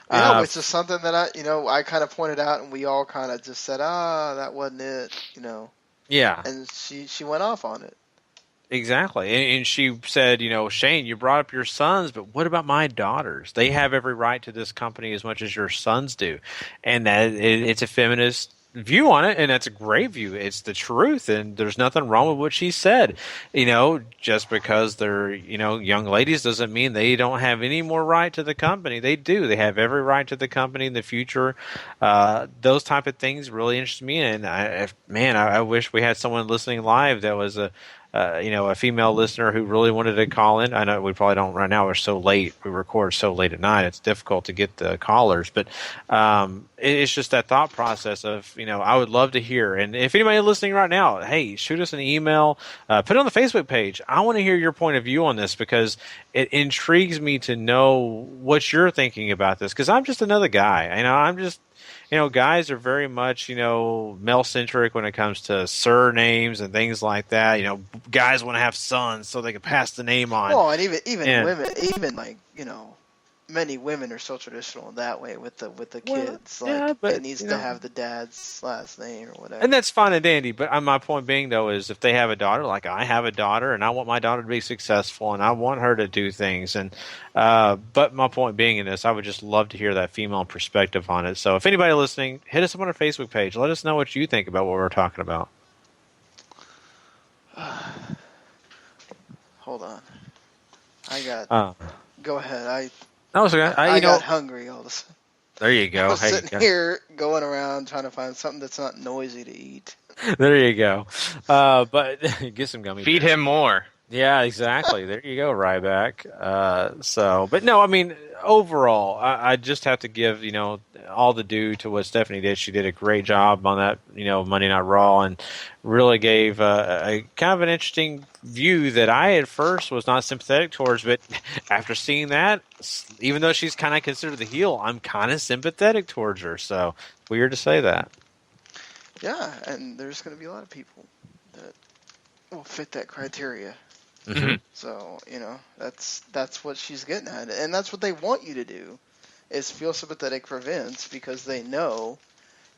G: Yeah, which is something that I kind of pointed out, and we all kind of just said, that wasn't it, you know.
C: Yeah.
G: And she went off on it.
C: Exactly. And she said, Shane, you brought up your sons, but what about my daughters? They have every right to this company as much as your sons do. And that it's a feminist view on it, and that's a great view. It's the truth, and there's nothing wrong with what she said. Just because they're, young ladies doesn't mean they don't have any more right to the company. They do. They have every right to the company in the future. Those type of things really interest me, and I wish we had someone listening live that was a female listener who really wanted to call in. I know we probably don't right now. We're so late. We record so late at night. It's difficult to get the callers. But it's just that thought process of, I would love to hear. And if anybody listening right now, hey, shoot us an email. Put it on the Facebook page. I want to hear your point of view on this because it intrigues me to know what you're thinking about this. Because I'm just another guy. I'm just... guys are very much, male-centric when it comes to surnames and things like that. Guys want to have sons so they can pass the name on.
G: Well, and even women, many women are so traditional in that way with the kids. But it needs to have the dad's last name or whatever.
C: And that's fine and dandy. But my point being, though, is if they have a daughter, like I have a daughter, and I want my daughter to be successful, and I want her to do things. And but my point being in this, I would just love to hear that female perspective on it. So if anybody listening, hit us up on our Facebook page. Let us know what you think about what we're talking about.
G: Hold on. Go ahead.
C: I
G: got hungry all of a sudden.
C: There you go.
G: I was sitting here going around trying to find something that's not noisy to eat.
C: There you go. But get some gummy.
E: Feed him more.
C: Yeah, exactly. There you go, Ryback. But no, I mean, overall, I just have to give, all the due to what Stephanie did. She did a great job on that, Monday Night Raw, and really gave a kind of an interesting view that I at first was not sympathetic towards, but after seeing that, even though she's kind of considered the heel, I'm kind of sympathetic towards her. So it's weird to say that.
G: Yeah, and there's going to be a lot of people that will fit that criteria.
C: Mm-hmm.
G: So, that's what she's getting at. And that's what they want you to do, is feel sympathetic for Vince, because they know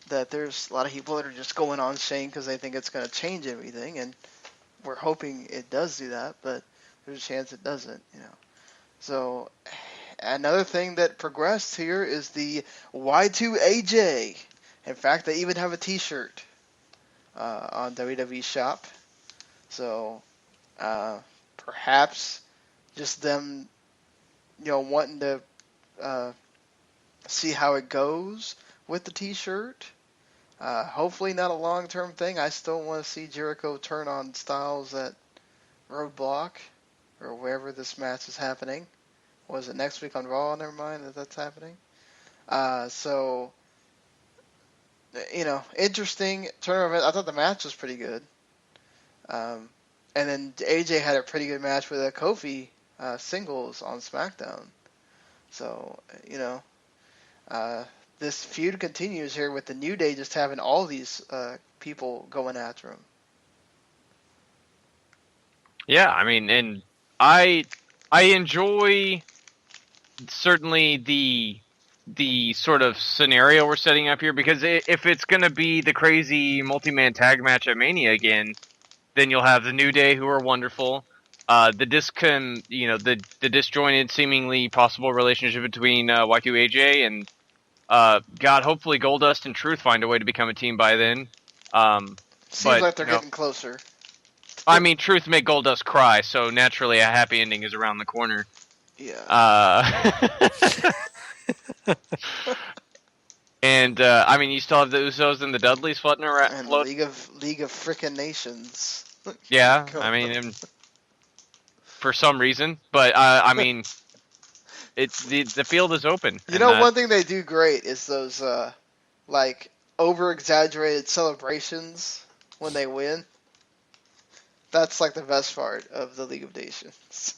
G: that there's a lot of people that are just going on Shane because they think it's going to change everything, and we're hoping it does do that, but there's a chance it doesn't, So, another thing that progressed here is the Y2AJ. In fact, they even have a T-shirt on WWE Shop. So, perhaps just them, wanting to see how it goes with the T-shirt. Hopefully not a long-term thing. I still want to see Jericho turn on Styles at Roadblock or wherever this match is happening. Was it next week on Raw? Never mind that's happening. So, interesting tournament. I thought the match was pretty good. And then AJ had a pretty good match with Kofi singles on SmackDown. So, this feud continues here with the New Day just having all these people going after him.
E: Yeah, I mean, and I enjoy certainly the sort of scenario we're setting up here, because if it's going to be the crazy multi-man tag match at Mania again, then you'll have the New Day, who are wonderful. The disjointed, seemingly possible relationship between Y2AJ and God, hopefully Goldust and Truth find a way to become a team by then.
G: Seems like they're getting closer.
E: I mean, Truth made Goldust cry, so naturally a happy ending is around the corner.
G: Yeah.
E: And I mean, you still have the Usos and the Dudleys floating around.
G: And League of Frickin' Nations.
E: Yeah, I mean, for some reason, but I mean, it's the field is open.
G: One thing they do great is those over-exaggerated celebrations when they win. That's like the best part of the League of Nations.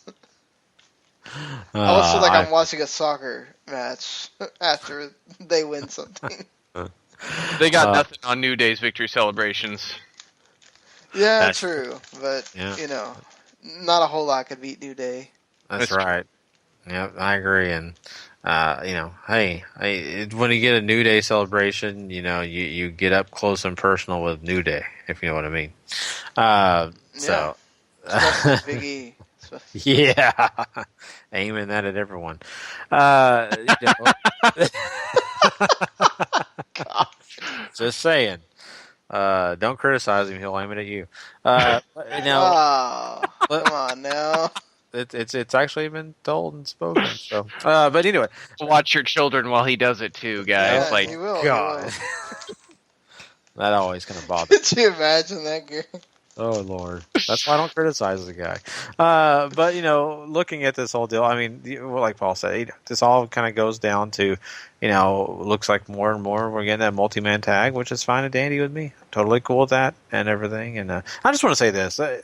G: I almost feel like I'm watching a soccer match after they win something.
E: They got nothing on New Day's victory celebrations.
G: Yeah, that's true. But, not a whole lot could beat New Day.
C: That's right. Yeah, I agree. And, hey, when you get a New Day celebration, you get up close and personal with New Day, if you know what I mean. So,
G: Big E.
C: Yeah, aiming that at everyone. Just saying. Don't criticize him; he'll aim it at you.
G: Come on now.
C: It's actually been told and spoken. So, but anyway,
E: watch your children while he does it too, guys.
G: Yeah, he will.
C: God, that always kind of bothers.
G: Could you imagine that, Gary?
C: Oh Lord, that's why I don't criticize the guy. But looking at this whole deal, I mean, like Paul said, this all kind of goes down to, looks like more and more we're getting that multi-man tag, which is fine and dandy with me. Totally cool with that and everything. And I just want to say this, I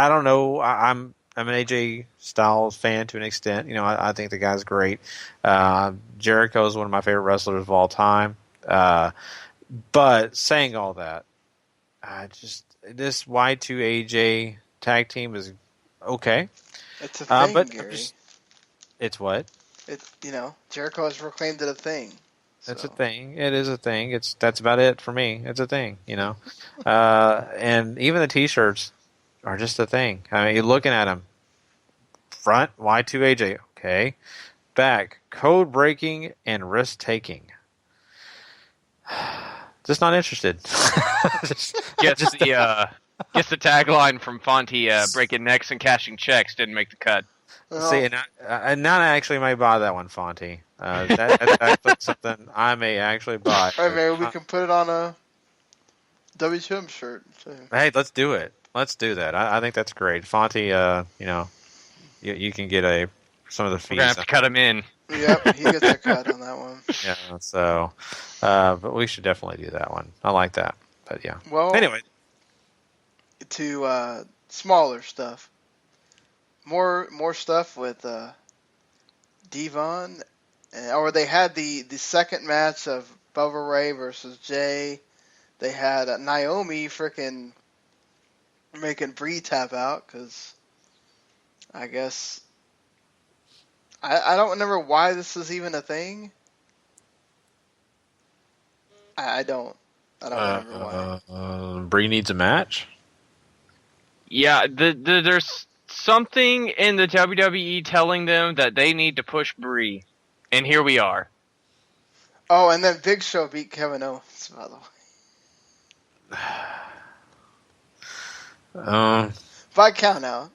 C: don't know, I'm an AJ Styles fan to an extent. I think the guy's great. Jericho is one of my favorite wrestlers of all time. But saying all that, this Y2AJ tag team is okay.
G: It's a thing,
C: but
G: Gary.
C: It's what?
G: Jericho has proclaimed it a thing.
C: It's a thing. It is a thing. That's about it for me. It's a thing, and even the T-shirts are just a thing. I mean, you're looking at them. Front, Y2AJ, okay. Back, code breaking and risk taking. Just not interested.
E: Guess the tagline from Fonte, breaking necks and cashing checks, didn't make the cut.
C: See, and now I actually may buy that one, Fonte. That's something I may actually buy.
G: All right, maybe we can put it on a WTM shirt. So.
C: Hey, let's do it. Let's do that. I think that's great. Fonte, you can get some of the fees.
E: We're going to have to cut him in.
G: Yep, he gets a cut on that one.
C: Yeah, so, but we should definitely do that one. I like that. But yeah.
G: Well,
C: anyway,
G: to smaller stuff, more stuff with Devon, or they had the second match of Bubba Ray versus Jay. They had Naomi freaking making Bree tap out because I guess. I don't remember why this is even a thing. I don't remember why.
C: Bree needs a match?
E: Yeah, there's something in the WWE telling them that they need to push Bree. And here we are.
G: Oh, and then Big Show beat Kevin Owens, by the way. By count out.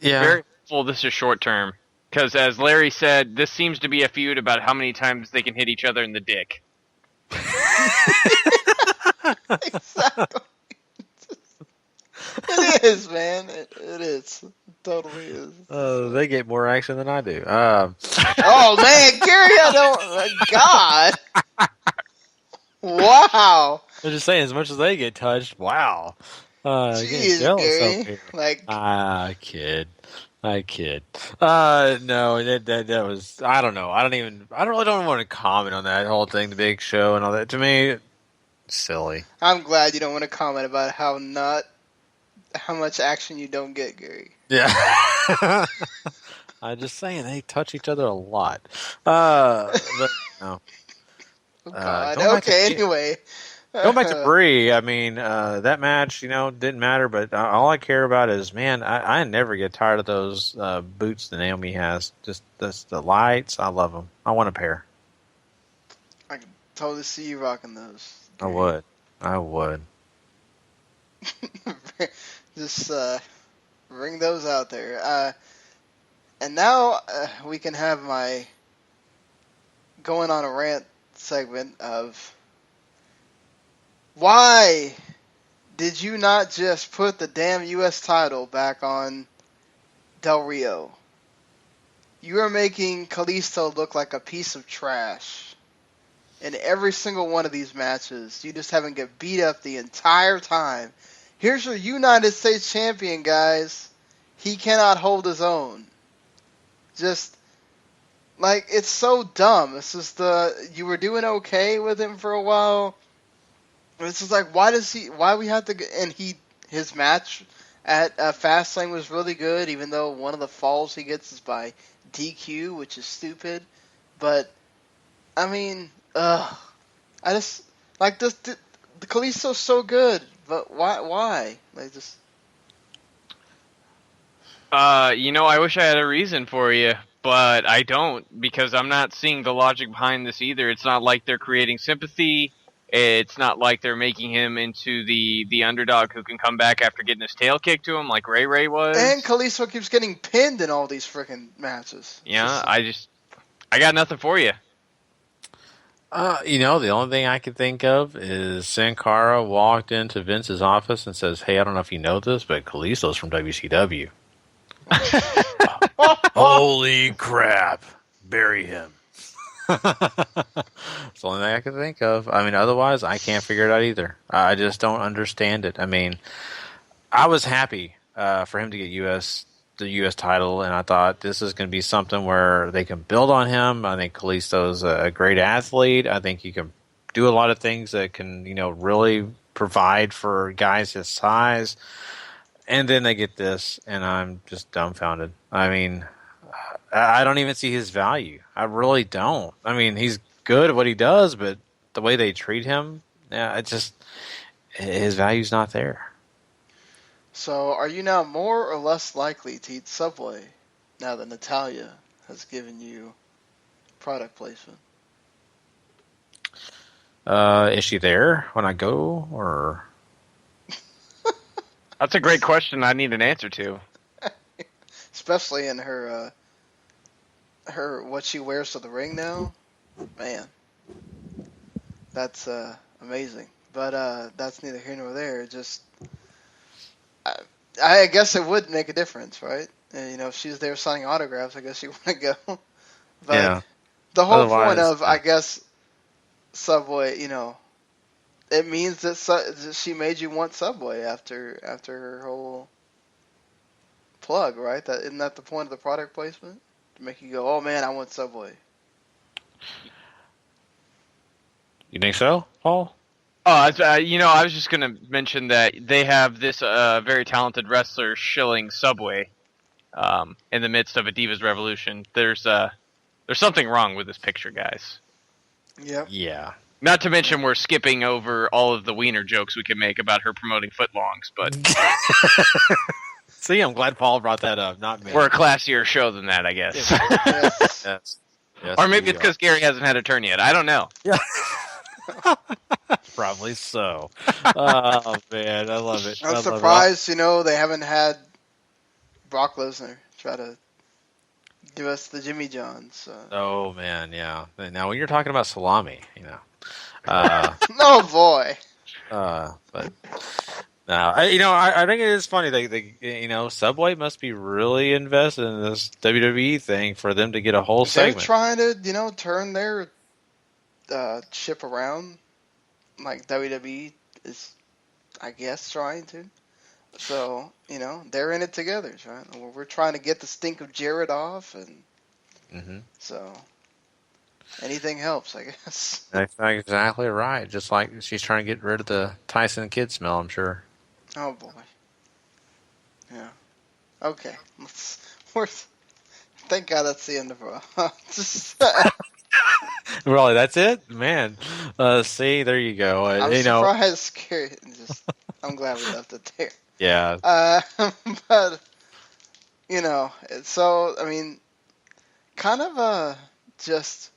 C: Yeah.
E: Very hopeful this is short term. Because as Larry said, this seems to be a feud about how many times they can hit each other in the dick.
G: Exactly. It is, man. It is. It totally is.
C: They get more action than I do.
G: Oh, man. Gary, God. Wow.
C: I'm just saying, as much as they get touched, wow.
G: Jeez, Gary.
C: I kid. No, that was. I don't know. I really don't want to comment on that whole thing, the Big Show and all that. To me, silly.
G: I'm glad you don't want to comment about how much action you don't get, Gary.
C: Yeah. I'm just saying they touch each other a lot. But no.
G: Oh, God. Okay, anyway.
C: Going back to Bree, I mean, that match, didn't matter, but all I care about is, man, I never get tired of those boots that Naomi has. Just the lights, I love them. I want a pair.
G: I can totally see you rocking those.
C: I would.
G: Just bring those out there. And now we can have my going on a rant segment of why did you not just put the damn U.S. title back on Del Rio? You are making Kalisto look like a piece of trash in every single one of these matches. You just haven't get beat up the entire time. Here's your United States champion, guys. He cannot hold his own. Just, it's so dumb. It's just you were doing okay with him for a while. It's just why we have to, and his match at Fastlane was really good, even though one of the falls he gets is by DQ, which is stupid. But, I mean, I just, the Kalisto's so good, but why?
E: I wish I had a reason for you, but I don't, because I'm not seeing the logic behind this either. It's not like they're creating sympathy. It's not like they're making him into the underdog who can come back after getting his tail kicked to him like Ray was.
G: And Kalisto keeps getting pinned in all these freaking matches.
E: Yeah, I got nothing for you.
C: The only thing I can think of is Sin Cara walked into Vince's office and says, "Hey, I don't know if you know this, but Kalisto's from WCW." Holy crap. Bury him. It's the only thing I can think of. I mean, otherwise, I can't figure it out either. I just don't understand it. I mean, I was happy for him to get the U.S. title, and I thought this is going to be something where they can build on him. I think Kalisto's a great athlete. I think he can do a lot of things that can, really provide for guys his size. And then they get this, and I'm just dumbfounded. I mean, I don't even see his value. I really don't. I mean, he's good at what he does, but the way they treat him, his value's not there.
G: So, are you now more or less likely to eat Subway now that Natalya has given you product placement?
C: Is she there when I go, or?
E: That's a great question I need an answer to.
G: Especially in her what she wears to the ring now. Man. That's amazing. But that's neither here nor there. Just I guess it would make a difference, right? If she's there signing autographs, I guess you want to go. But
C: yeah.
G: The whole point of, I guess, Subway, it means that she made you want Subway after her whole plug, right? Isn't that the point of the product placement? To make you go, oh man, I want Subway.
C: You think so, Paul?
E: Oh, I was just going to mention that they have this very talented wrestler shilling Subway in the midst of a Divas Revolution. There's something wrong with this picture, guys.
G: Yep.
C: Yeah.
E: Not to mention we're skipping over all of the wiener jokes we can make about her promoting footlongs, but
C: See, I'm glad Paul brought that up, not me.
E: we're a classier show than that, I guess.
G: Yes.
C: Yes,
E: Or maybe
C: we
E: it's because Gary hasn't had a turn yet. I don't know.
C: Probably so. Oh man, I love it. I
G: I'm
C: love it.
G: surprised, they haven't had Brock Lesnar try to give us the Jimmy Johns.
C: Oh man, yeah. Now when you're talking about salami,
G: Oh boy.
C: But no, I think it is funny. They Subway must be really invested in this WWE thing for them to get a whole
G: They're
C: segment.
G: trying to, turn their ship around, like WWE is, I guess, trying to. So, they're in it together. We're trying to get the stink of Jared off, and so anything helps, I guess.
C: That's exactly right. Just like she's trying to get rid of the Tyson Kidd smell, I'm sure.
G: Oh boy. Yeah. Okay. Thank God that's the end of Raw.
C: Really, that's it, man. See, there you go.
G: I'm surprised, scared. I'm glad we left it there.
C: Yeah.
G: But so I mean, kind of just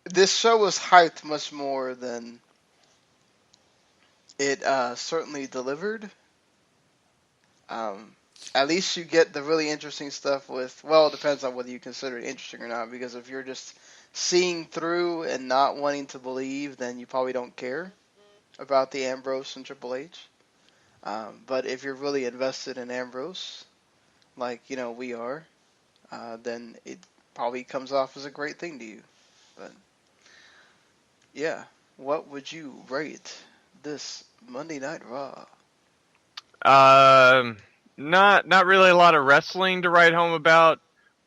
G: this show was hyped much more than it certainly delivered. At least you get the really interesting stuff with, well, it depends on whether you consider it interesting or not, because if you're just seeing through and not wanting to believe, then you probably don't care about the Ambrose and Triple H. But if you're really invested in Ambrose, like, we are, then it probably comes off as a great thing to you. But, yeah, what would you rate this Monday Night Raw?
E: Not really a lot of wrestling to write home about.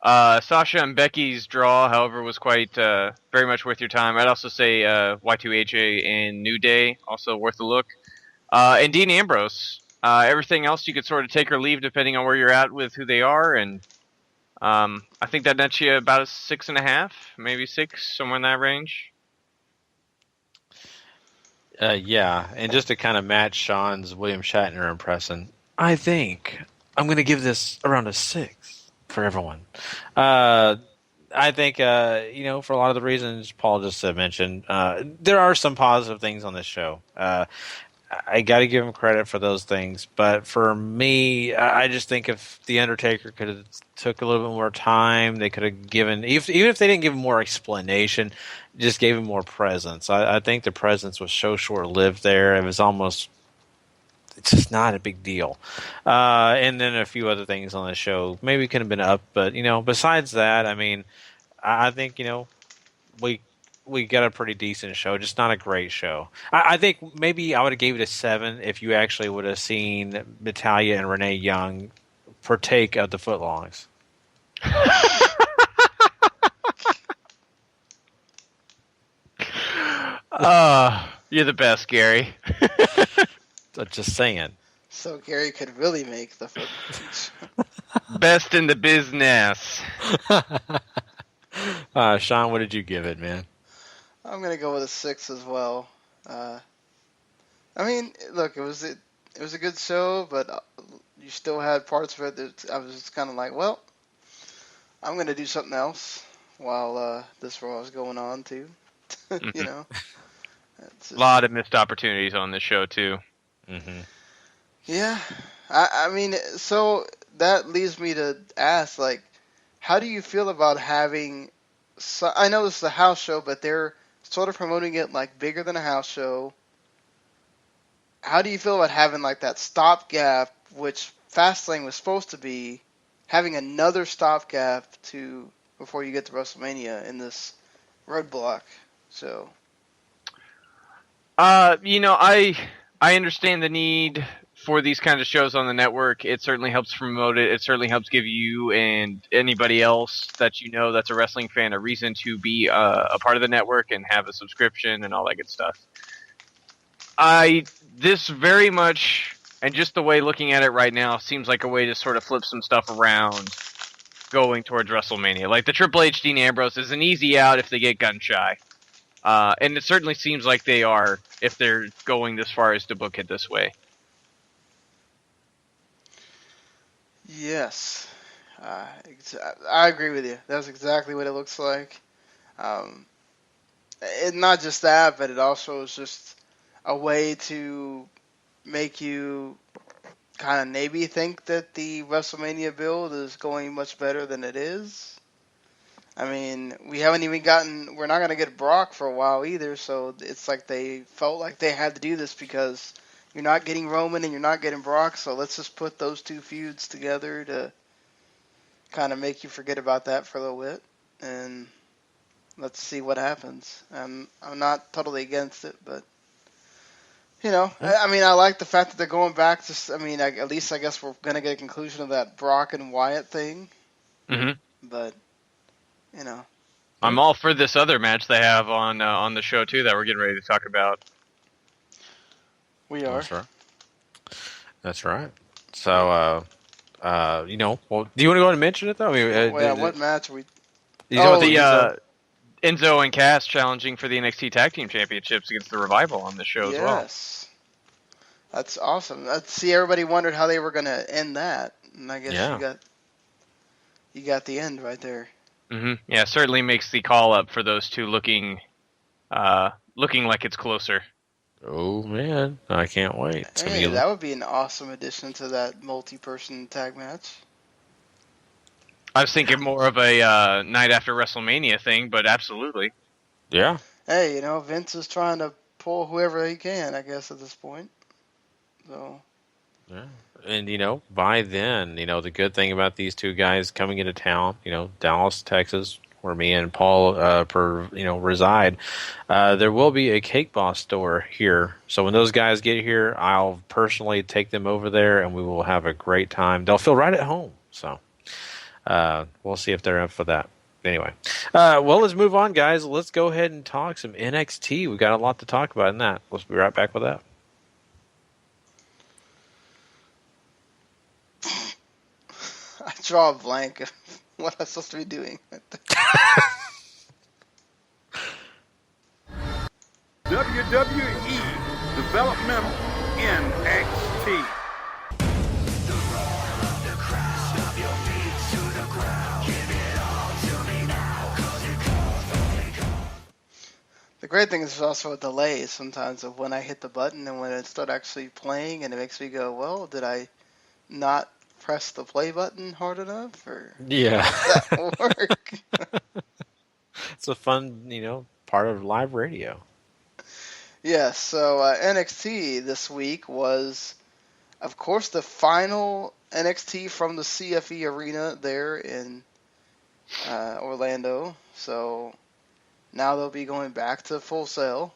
E: Sasha and Becky's draw, however, was quite very much worth your time. I'd also say Y2H and New Day, also worth a look. And Dean Ambrose. Everything else you could sort of take or leave depending on where you're at with who they are, and I think that nets you about a 6.5, maybe 6, somewhere in that range.
C: Yeah, and just to kind of match Sean's William Shatner impression, I think I'm going to give this around a 6 for everyone. I think, for a lot of the reasons Paul just mentioned, there are some positive things on this show. I got to give him credit for those things, but for me, I just think if The Undertaker could have took a little bit more time, they could have given, even if they didn't give him more explanation, just gave him more presence. I think the presence was so short-lived there. It was almost, it's just not a big deal. And then a few other things on the show maybe could have been up, but, besides that, I mean, I think, we got a pretty decent show, just not a great show. I think maybe I would have gave it a 7 if you actually would have seen Natalya and Renee Young partake of the footlongs.
E: You're the best, Gary.
C: Just saying.
G: So Gary could really make the footlongs.
E: Best in the business.
C: Sean, what did you give it, man?
G: I'm gonna go with a 6 as well. I mean, look, it was a good show, but you still had parts of it that I was just kind of like, well, I'm gonna do something else while this Raw is going on too. A
E: lot of missed opportunities on this show too.
C: Mm-hmm.
G: Yeah, I mean, so that leads me to ask, like, how do you feel about having? I know this is a house show, but they're sort of promoting it like bigger than a house show. How do you feel about having like that stopgap, which Fastlane was supposed to be, having another stopgap before you get to WrestleMania in this roadblock? So,
E: I understand the need for these kind of shows on the network. It certainly helps promote it. It certainly helps give you and anybody else that that's a wrestling fan a reason to be a part of the network and have a subscription and all that good stuff. This very much, and just the way looking at it right now, seems like a way to sort of flip some stuff around going towards WrestleMania. Like the Triple H Dean Ambrose is an easy out if they get gun shy. And it certainly seems like they are if they're going this far as to book it this way.
G: Yes. I agree with you. That's exactly what it looks like. It, not just that, but it also is just a way to make you kind of maybe think that the WrestleMania build is going much better than it is. I mean, we're not going to get Brock for a while either, so it's like they felt like they had to do this because you're not getting Roman and you're not getting Brock, so let's just put those two feuds together to kind of make you forget about that for a little bit, and let's see what happens. I'm not totally against it, but I mean, I like the fact that they're going back to. I mean, at least I guess we're gonna get a conclusion of that Brock and Wyatt thing.
E: Mm-hmm.
G: But
E: I'm all for this other match they have on the show too that we're getting ready to talk about.
G: We are.
C: That's right. So, well, do you want to go ahead and mention it though? I mean,
G: what match are we?
E: Enzo and Cass challenging for the NXT Tag Team Championships against the Revival on the show as well.
G: Yes, that's awesome. See, everybody wondered how they were going to end that, and I guess you got the end right there.
E: Mm-hmm. Yeah, certainly makes the call up for those two looking like it's closer.
C: Oh man, I can't wait.
G: Hey, that would be an awesome addition to that multi-person tag match.
E: I was thinking more of a night after WrestleMania thing, but absolutely.
C: Yeah.
G: Hey, Vince is trying to pull whoever he can, I guess, at this point. So.
C: Yeah. And, by then, the good thing about these two guys coming into town, Dallas, Texas, where me and Paul, reside, there will be a Cake Boss store here. So when those guys get here, I'll personally take them over there, and we will have a great time. They'll feel right at home, so. We'll see if they're up for that. Anyway, well, let's move on, guys. Let's go ahead and talk some NXT. We've got a lot to talk about in that. Let's be right back with that.
G: I draw a blank of what I'm supposed to be doing.
K: WWE Developmental NXT.
G: The great thing is there's also a delay sometimes of when I hit the button and when it starts actually playing, and it makes me go, well, did I not press the play button hard enough? Or
C: yeah.
G: does that work?
C: It's a fun, part of live radio.
G: Yes, so NXT this week was, of course, the final NXT from the CFE Arena there in Orlando. So now they'll be going back to Full Sail,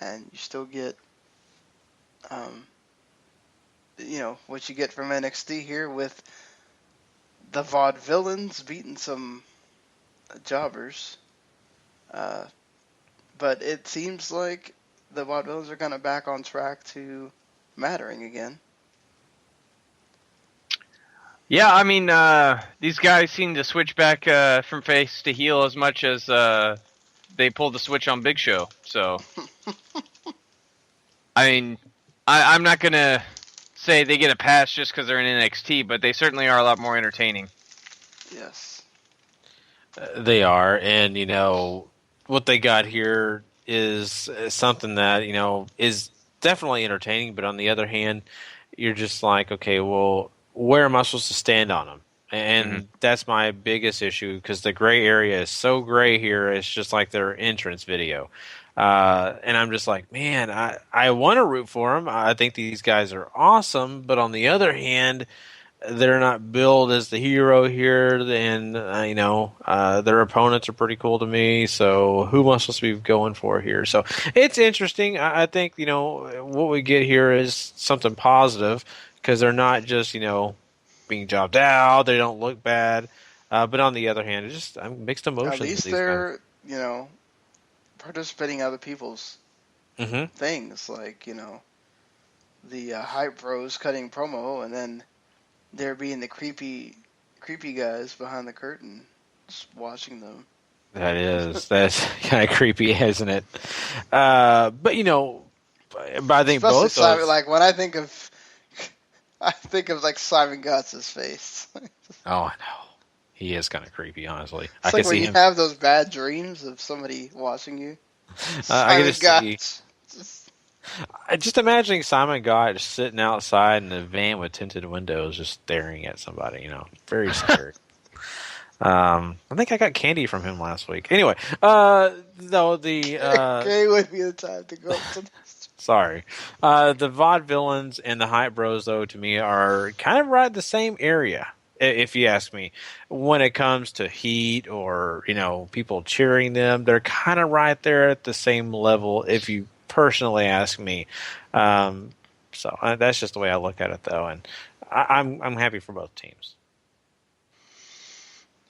G: and you still get, what you get from NXT here with the Vaudevillains beating some jobbers. But it seems like the Vaudevillains are kind of back on track to mattering again.
E: Yeah, I mean, these guys seem to switch back from face to heel as much as they pulled the switch on Big Show. So, I mean, I'm not going to say they get a pass just because they're in NXT, but they certainly are a lot more entertaining.
G: Yes.
C: They are, and, what they got here is something that, is definitely entertaining, but on the other hand, you're just like, okay, well, where am I supposed to stand on them? And that's my biggest issue, because the gray area is so gray here. It's just like their entrance video. And I'm just like, man, I want to root for them. I think these guys are awesome. But on the other hand, they're not billed as the hero here. And, their opponents are pretty cool to me. So who am I supposed to be going for here? So it's interesting. I think, what we get here is something positive, because they're not just, being jobbed out. They don't look bad. But on the other hand, it's just mixed emotions.
G: At least they're, participating in other people's things. Like, the Hype Bros cutting promo, and then there being the creepy guys behind the curtain just watching them.
C: That's kind of creepy, isn't it? But I think
G: Especially
C: both
G: Simon,
C: those.
G: like when I think of like Simon Gotts's face.
C: Oh, I know. He is kind of creepy, honestly.
G: It's like when you have those bad dreams of somebody watching you.
C: I can
G: Simon
C: just see. Just imagining Simon Gott just sitting outside in a van with tinted windows, just staring at somebody. Very scary. I think I got candy from him last week. Anyway, though the
G: okay would be the time to go up to this.
C: Sorry, the Vaudevillains and the Hype Bros, though, to me are kind of right in the same area. If you ask me, when it comes to heat or people cheering them, they're kind of right there at the same level. If you personally ask me, so that's just the way I look at it, though, and I'm happy for both teams.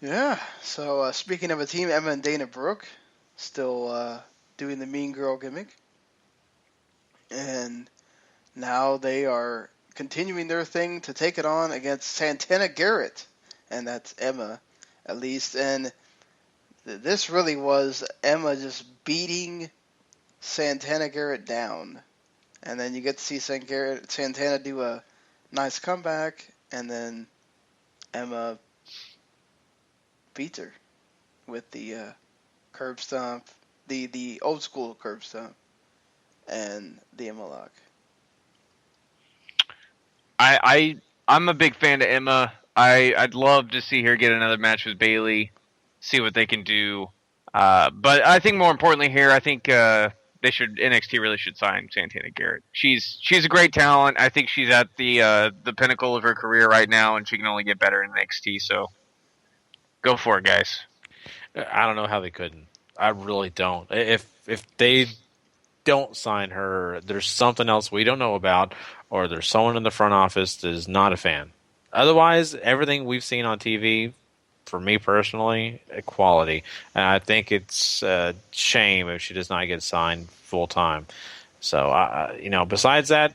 G: Yeah. So speaking of a team, Emma and Dana Brooke still doing the mean girl gimmick, and now they are continuing their thing to take it on against Santana Garrett, and that's Emma, at least. And this really was Emma just beating Santana Garrett down, and then you get to see Santana do a nice comeback, and then Emma beats her with the curb stomp, the old school curb stomp, and the Emma lock.
E: I'm a big fan of Emma. I'd love to see her get another match with Bayley, see what they can do. But I think more importantly here, I think NXT really should sign Santana Garrett. She's a great talent. I think she's at the pinnacle of her career right now, and she can only get better in NXT. So go for it, guys.
C: I don't know how they couldn't. I really don't. If they don't sign her, there's something else we don't know about, or there's someone in the front office that is not a fan. Otherwise, everything we've seen on TV, for me personally, quality. And I think it's a shame if she does not get signed full time. So, besides that,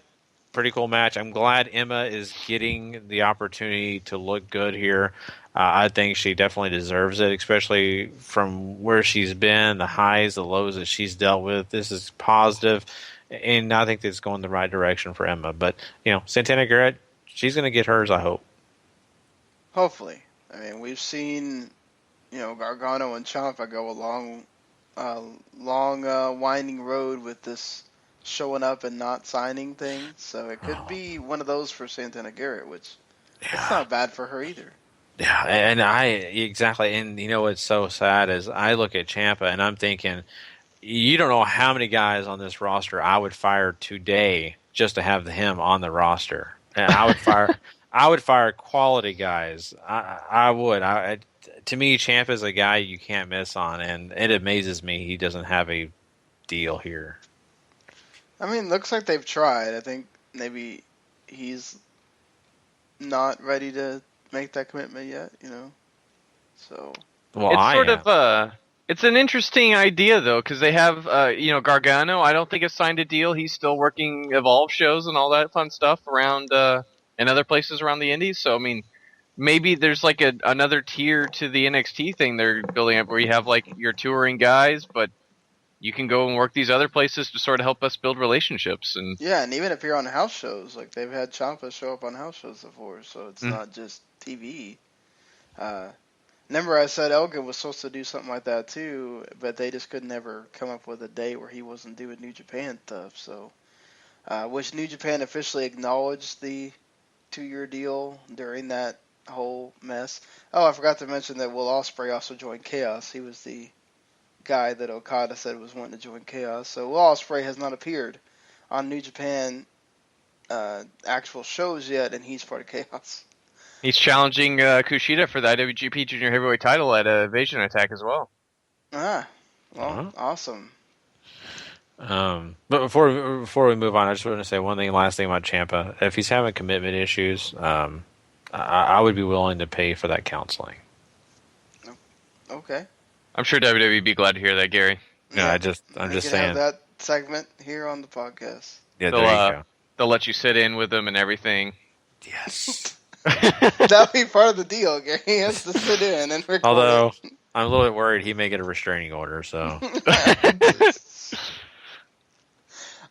C: pretty cool match. I'm glad Emma is getting the opportunity to look good here. I think she definitely deserves it, especially from where she's been, the highs, the lows that she's dealt with. This is positive, and I think it's going the right direction for Emma. But, Santana Garrett, she's going to get hers, I hope.
G: Hopefully. I mean, we've seen, Gargano and Ciampa go a long winding road with this showing up and not signing thing. So it could be one of those for Santana Garrett, which it's not bad for her either.
C: Yeah, and exactly. And what's so sad is I look at Ciampa and I'm thinking, you don't know how many guys on this roster I would fire today just to have him on the roster. And I would fire quality guys. I would. To me, Ciampa is a guy you can't miss on, and it amazes me he doesn't have a deal here.
G: I mean, looks like they've tried. I think maybe he's not ready to make that commitment yet, So.
C: Well,
E: it's an interesting idea though, because they have Gargano. I don't think has signed a deal. He's still working Evolve shows and all that fun stuff around in other places around the Indies. So I mean, maybe there's like another tier to the NXT thing they're building up, where you have like your touring guys, but you can go and work these other places to sort of help us build relationships. And
G: yeah, and even if you're on house shows, like they've had Ciampa show up on house shows before, so it's not just TV. Remember I said Elgin was supposed to do something like that too, but they just could never come up with a day where he wasn't doing New Japan stuff. So, which New Japan officially acknowledged the 2-year deal during that whole mess. Oh, I forgot to mention that Will Ospreay also joined Chaos. He was the guy that Okada said was wanting to join Chaos. So Will Ospreay has not appeared on New Japan actual shows yet, and he's part of Chaos.
E: He's challenging Kushida for the IWGP Junior Heavyweight title at Invasion Attack as well.
G: Awesome.
C: But before we move on, I just want to say last thing about Ciampa. If he's having commitment issues, I would be willing to pay for that counseling.
G: Okay.
E: I'm sure WWE would be glad to hear that, Gary.
C: Yeah, I'm just saying.
G: Have that segment here on the podcast.
C: Yeah, there you go.
E: They'll let you sit in with them and everything.
C: Yes.
G: That'll be part of the deal, Gary. He has to sit in and record.
C: Although I'm a little bit worried he may get a restraining order. So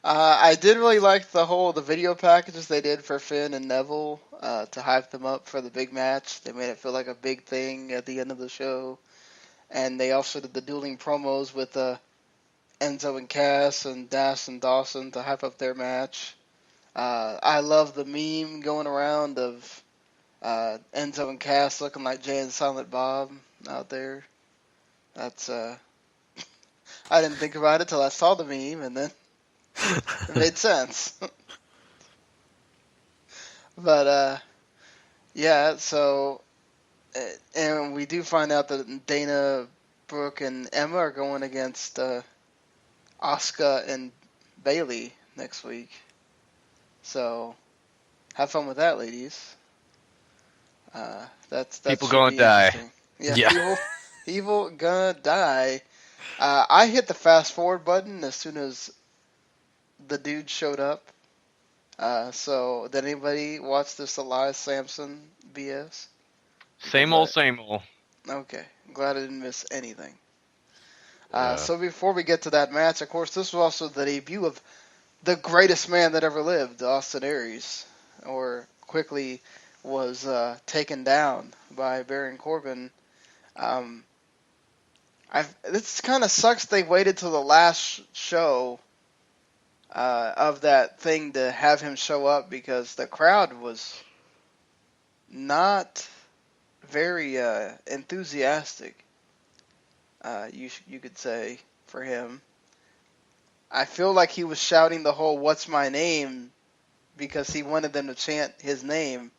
G: I did really like the video packages they did for Finn and Neville to hype them up for the big match. They made it feel like a big thing at the end of the show. And they also did the dueling promos with Enzo and Cass and Das and Dawson to hype up their match. I love the meme going around of Enzo and Cass looking like Jay and Silent Bob out there. That's I didn't think about it till I saw the meme, and then it made sense. But yeah, so and we do find out that Dana, Brooke, and Emma are going against Asuka and Bailey next week. So have fun with that, ladies. That's
E: people gonna die.
G: Yeah. People gonna die. I hit the fast forward button as soon as the dude showed up. So did anybody watch this Elias Sampson BS?
E: Same old.
G: Okay, I'm glad I didn't miss anything. So before we get to that match, of course, this was also the debut of the greatest man that ever lived, Austin Aries, or quickly was taken down by Baron Corbin. This kind of sucks they waited till the last show of that thing to have him show up, because the crowd was not very enthusiastic, you could say, for him. I feel like he was shouting the whole "What's my name?" because he wanted them to chant his name.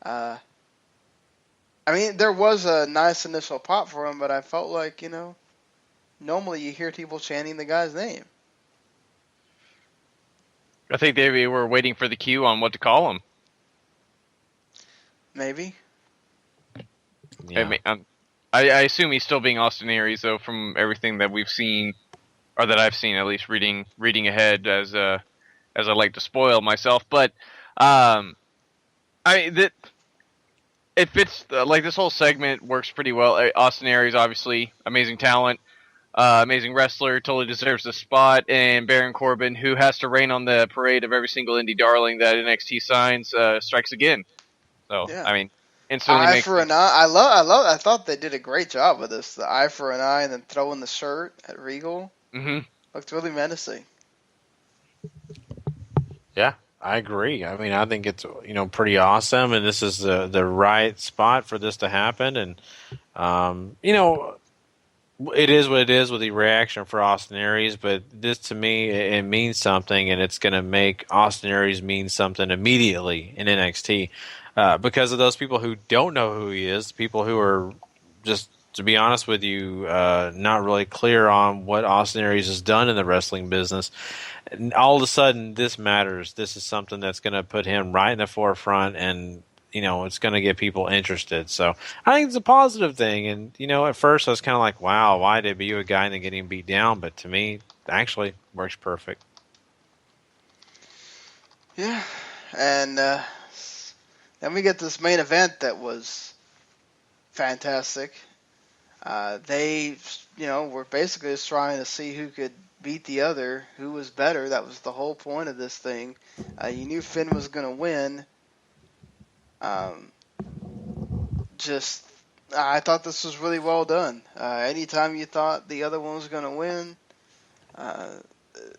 G: I mean, there was a nice initial pop for him, but I felt like, normally you hear people chanting the guy's name.
E: I think they were waiting for the cue on what to call him.
G: Maybe.
E: Yeah. I assume he's still being Austin Aries, though, from everything that we've seen, or that I've seen, at least reading ahead as I like to spoil myself. But it fits, like, this whole segment works pretty well. Austin Aries, obviously, amazing talent, amazing wrestler, totally deserves the spot. And Baron Corbin, who has to rain on the parade of every single indie darling that NXT signs, strikes again. So, yeah. I mean, instantly
G: eye for an eye. I thought they did a great job with this. The eye for an eye and then throwing the shirt at Regal.
E: Mm-hmm.
G: Looked really menacing.
C: Yeah. I agree. I mean, I think it's pretty awesome, and this is the right spot for this to happen. And it is what it is with the reaction for Austin Aries, but this to me it means something, and it's going to make Austin Aries mean something immediately in NXT because of those people who don't know who he is, people who are just, to be honest with you, not really clear on what Austin Aries has done in the wrestling business. And all of a sudden, this matters. This is something that's going to put him right in the forefront, and it's going to get people interested. So I think it's a positive thing. And at first I was kind of like, "Wow, why debut a guy and then get him beat down?" But to me, actually works perfect.
G: Yeah, and then we get this main event that was fantastic. They, were basically just trying to see who could beat the other, who was better. That was the whole point of this thing. You knew Finn was going to win. I thought this was really well done. Anytime you thought the other one was going to win,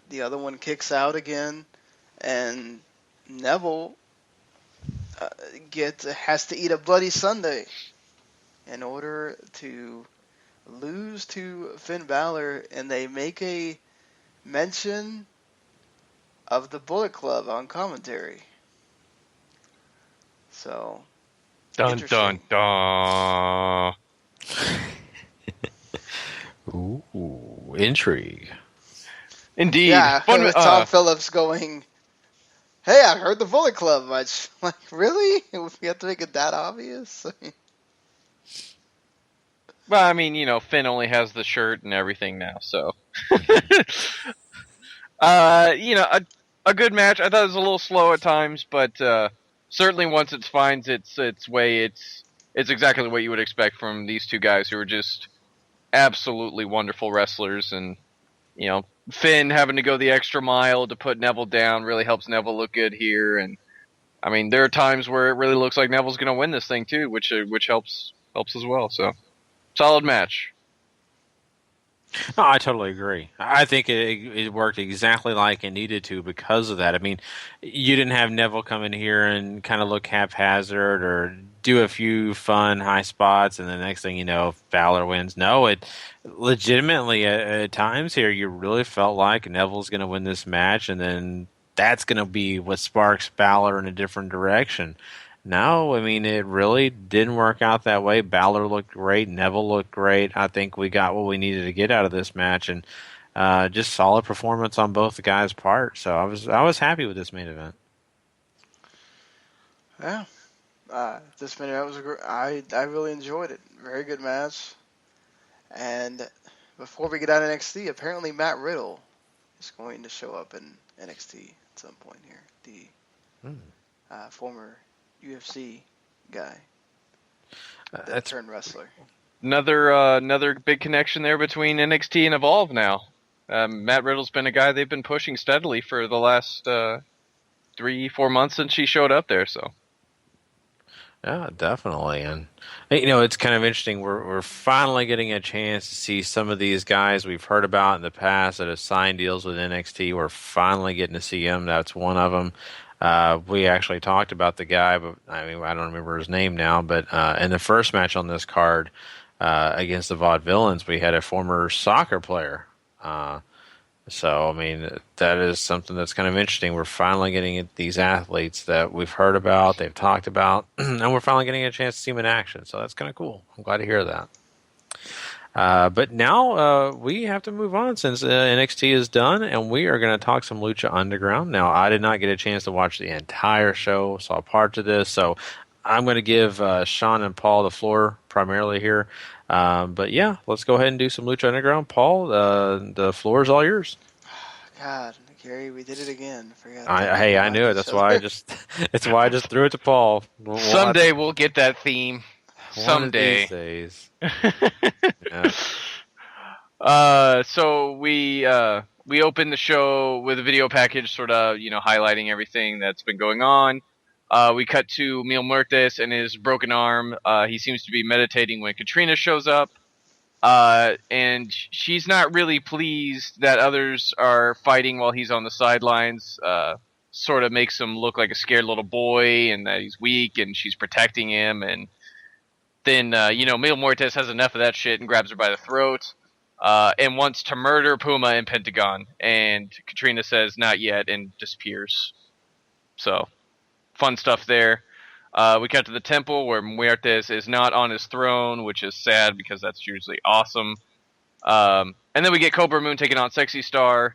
G: the other one kicks out again, and Neville has to eat a bloody sundae in order to lose to Finn Balor, and they make a mention of the Bullet Club on commentary. So,
E: dun dun dun.
C: Ooh, intrigue.
E: Indeed.
G: Yeah, with Tom Phillips going, "Hey, I heard the Bullet Club match." Like, really? We have to make it that obvious?
E: Well, I mean, Finn only has the shirt and everything now, so. A good match. I thought it was a little slow at times, but certainly once it finds its way, it's exactly what you would expect from these two guys who are just absolutely wonderful wrestlers. And, you know, Finn having to go the extra mile to put Neville down really helps Neville look good here. And, I mean, there are times where it really looks like Neville's going to win this thing too, which helps as well. So, solid match.
C: No, I totally agree. I think it worked exactly like it needed to because of that. I mean, you didn't have Neville come in here and kind of look haphazard or do a few fun high spots, and the next thing you know, Balor wins. No, it legitimately at times here, you really felt like Neville's going to win this match, and then that's going to be what sparks Balor in a different direction. No, I mean, it really didn't work out that way. Balor looked great. Neville looked great. I think we got what we needed to get out of this match, and just solid performance on both the guys' part. So I was happy with this main event.
G: Yeah, this main event was I really enjoyed it. Very good match. And before we get out of NXT, apparently Matt Riddle is going to show up in NXT at some point here. The former UFC guy, that turned wrestler.
E: Another big connection there between NXT and Evolve now. Matt Riddle's been a guy they've been pushing steadily for the last 3-4 months since he showed up there. So,
C: yeah, definitely. And you know, it's kind of interesting. We're finally getting a chance to see some of these guys we've heard about in the past that have signed deals with NXT. We're finally getting to see him. That's one of them. We actually talked about the guy, but I mean, I don't remember his name now. But in the first match on this card against the Vaudevillains, we had a former soccer player. So, I mean, that is something that's kind of interesting. We're finally getting at these athletes that we've heard about, they've talked about, and we're finally getting a chance to see them in action. So that's kind of cool. I'm glad to hear that. But now we have to move on since NXT is done, and we are going to talk some Lucha Underground. Now, I did not get a chance to watch the entire show, saw parts of this, so I'm going to give Sean and Paul the floor primarily here. But yeah, let's go ahead and do some Lucha Underground. Paul, the floor is all yours.
G: God, Gary, we did it again.
C: I knew it. That's why I just threw it to Paul.
E: Someday we'll get that theme. Someday.
C: One of these days.
E: Yeah. So we opened the show with a video package, sort of, you know, highlighting everything that's been going on. We cut to Mil Muertes and his broken arm. He seems to be meditating when Katrina shows up. And she's not really pleased that others are fighting while he's on the sidelines. Sort of makes him look like a scared little boy and that he's weak and she's protecting him. And then, Mil Muertes has enough of that shit and grabs her by the throat. And wants to murder Puma and Pentagon. And Katrina says, not yet, and disappears. So, fun stuff there. We cut to the temple where Muertes is not on his throne, which is sad because that's usually awesome. And then we get Cobra Moon taking on Sexy Star.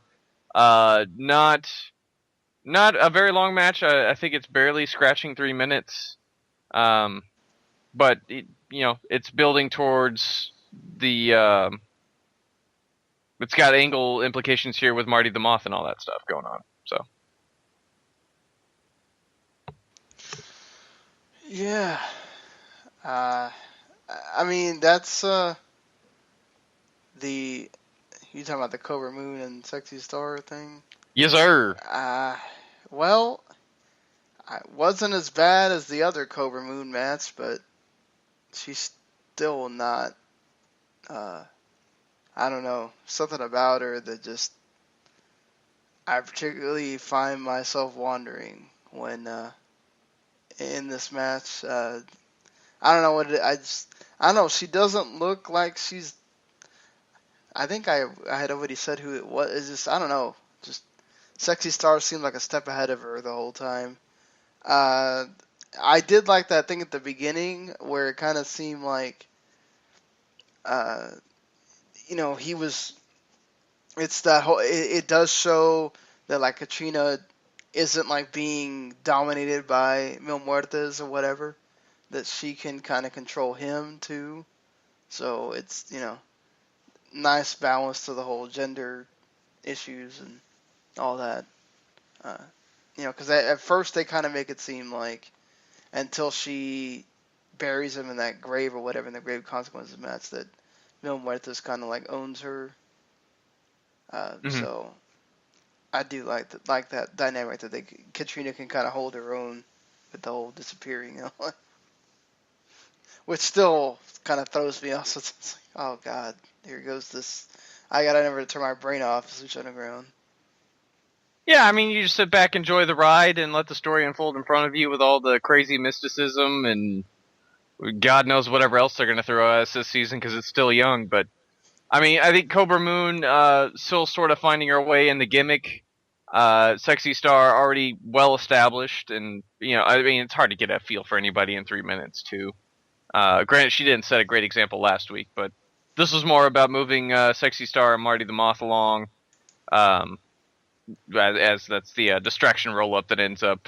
E: Not a very long match. I think it's barely scratching 3 minutes. But it's building towards the. It's got angle implications here with Marty the Moth and all that stuff going on. So.
G: Yeah. I mean, that's you talking about the Cobra Moon and Sexy Star thing?
E: Yes, sir.
G: Well, it wasn't as bad as the other Cobra Moon match, but she's still not, I don't know, something about her that just, I particularly find myself wondering when, in this match. I don't know what I don't know. She doesn't look like she's. I think I had already said who it was. It's just, I don't know. Just Sexy Star seemed like a step ahead of her the whole time. I did like that thing at the beginning where it kind of seemed like, he was. It's that whole. It does show that like Katrina isn't like being dominated by Mil Muertes or whatever, that she can kind of control him too. So it's, nice balance to the whole gender issues and all that. Because at first they kind of make it seem like until she buries him in that grave or whatever in the Grave Consequences match, that Mil Muertes kind of like owns her. So I do like that dynamic that Katrina can kind of hold her own with the whole disappearing, which still kind of throws me off. So it's like, oh god, here goes this. I gotta never turn my brain off. Lucha Underground.
E: Yeah, I mean, you just sit back, enjoy the ride, and let the story unfold in front of you with all the crazy mysticism and God knows whatever else they're going to throw at us this season because it's still young. But, I mean, I think Cobra Moon still sort of finding her way in the gimmick. Sexy Star already well established, and, I mean, it's hard to get a feel for anybody in 3 minutes, too. Granted, she didn't set a great example last week, but this was more about moving Sexy Star and Marty the Moth along. As that's the distraction roll up that ends up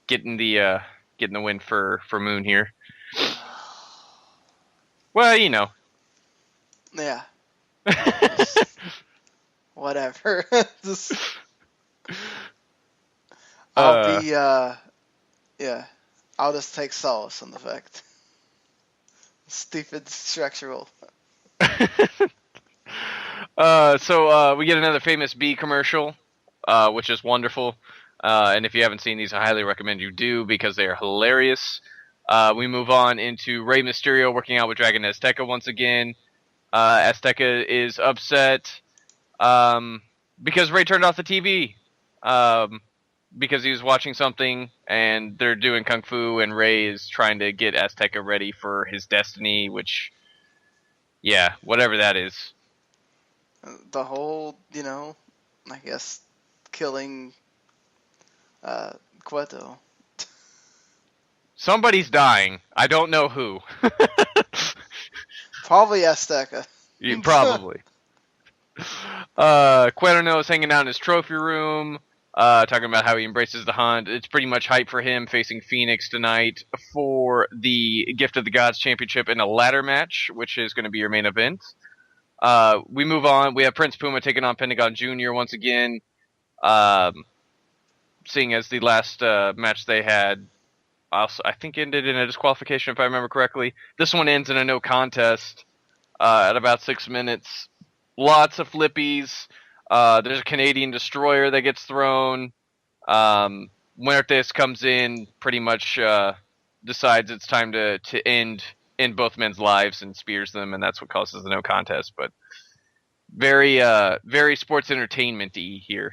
E: getting the win for Moon here. Well,
G: Yeah. Whatever. I'll be I'll just take solace in the fact. Stupid structural.
E: So we get another Famous B commercial, which is wonderful. And if you haven't seen these, I highly recommend you do because they are hilarious. We move on into Rey Mysterio working out with Dragon Azteca once again. Azteca is upset because Rey turned off the TV because he was watching something, and they're doing Kung Fu, and Rey is trying to get Azteca ready for his destiny, which, yeah, whatever that is.
G: The whole, I guess, killing Cueto.
E: Somebody's dying. I don't know who.
G: Probably Azteca.
E: Yeah, probably. Cueto is hanging out in his trophy room, talking about how he embraces the hunt. It's pretty much hype for him facing Phoenix tonight for the Gift of the Gods Championship in a ladder match, which is going to be your main event. We move on. We have Prince Puma taking on Pentagon Jr. once again, seeing as the last match they had I think ended in a disqualification, if I remember correctly. This one ends in a no contest at about 6 minutes. Lots of flippies. There's a Canadian destroyer that gets thrown. Muertes comes in, pretty much decides it's time to end both men's lives and spears them, and that's what causes the no contest. But very sports entertainment-y here.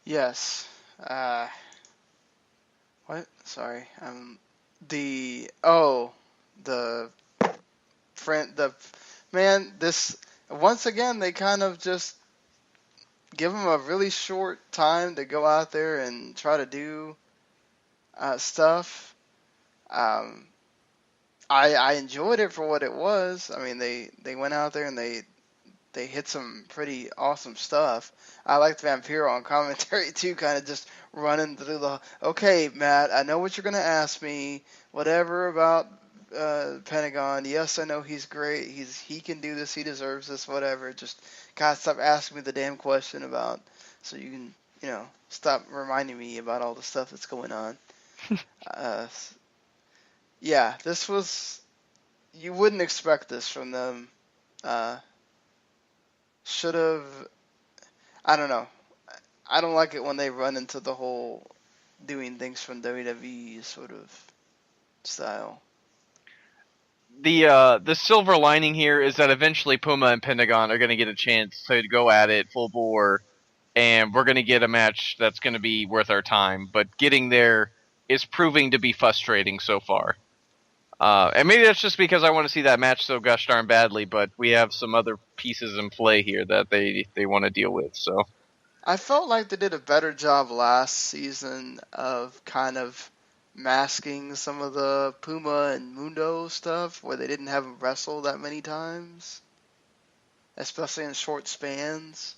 G: Yes. What? Sorry. This once again they kind of just give him a really short time to go out there and try to do stuff. I enjoyed it for what it was. I mean, they went out there and they hit some pretty awesome stuff. I liked Vampiro on commentary too, kind of just running through okay, Matt, I know what you're going to ask me, whatever about Pentagon. Yes, I know he's great. He can do this. He deserves this, whatever. Just, God, stop asking me the damn question about, so you can, stop reminding me about all the stuff that's going on. Yeah, this was, you wouldn't expect this from them. Should have, I don't know. I don't like it when they run into the whole doing things from WWE sort of style.
E: The silver lining here is that eventually Puma and Pentagon are going to get a chance to go at it full bore, and we're going to get a match that's going to be worth our time. But getting there is proving to be frustrating so far. And maybe that's just because I want to see that match so gosh darn badly, but we have some other pieces in play here that they want to deal with. So
G: I felt like they did a better job last season of kind of masking some of the Puma and Mundo stuff where they didn't have them wrestle that many times, especially in short spans.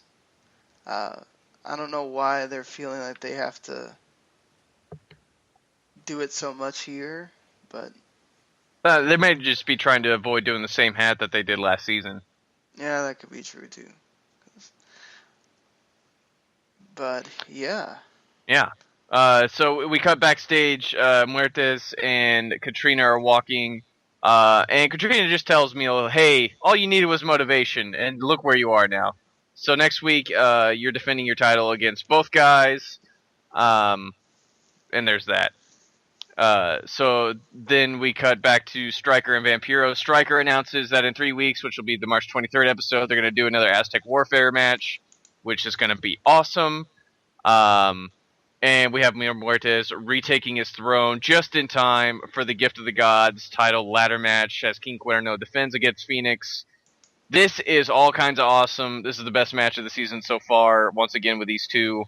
G: I don't know why they're feeling like they have to do it so much here, but
E: they may just be trying to avoid doing the same hat that they did last season.
G: Yeah, that could be true too. But yeah.
E: Yeah. So we cut backstage. Muertes and Katrina are walking, and Katrina just tells Milo, "Hey, all you needed was motivation, and look where you are now." So next week, you're defending your title against both guys, and there's that. So then we cut back to Stryker and Vampiro. Stryker announces that in 3 weeks, which will be the March 23rd episode, they're going to do another Aztec Warfare match, which is going to be awesome. And we have Mil Muertes retaking his throne just in time for the Gift of the Gods title ladder match as King Cuerno defends against Phoenix. This is all kinds of awesome. This is the best match of the season so far, once again with these two.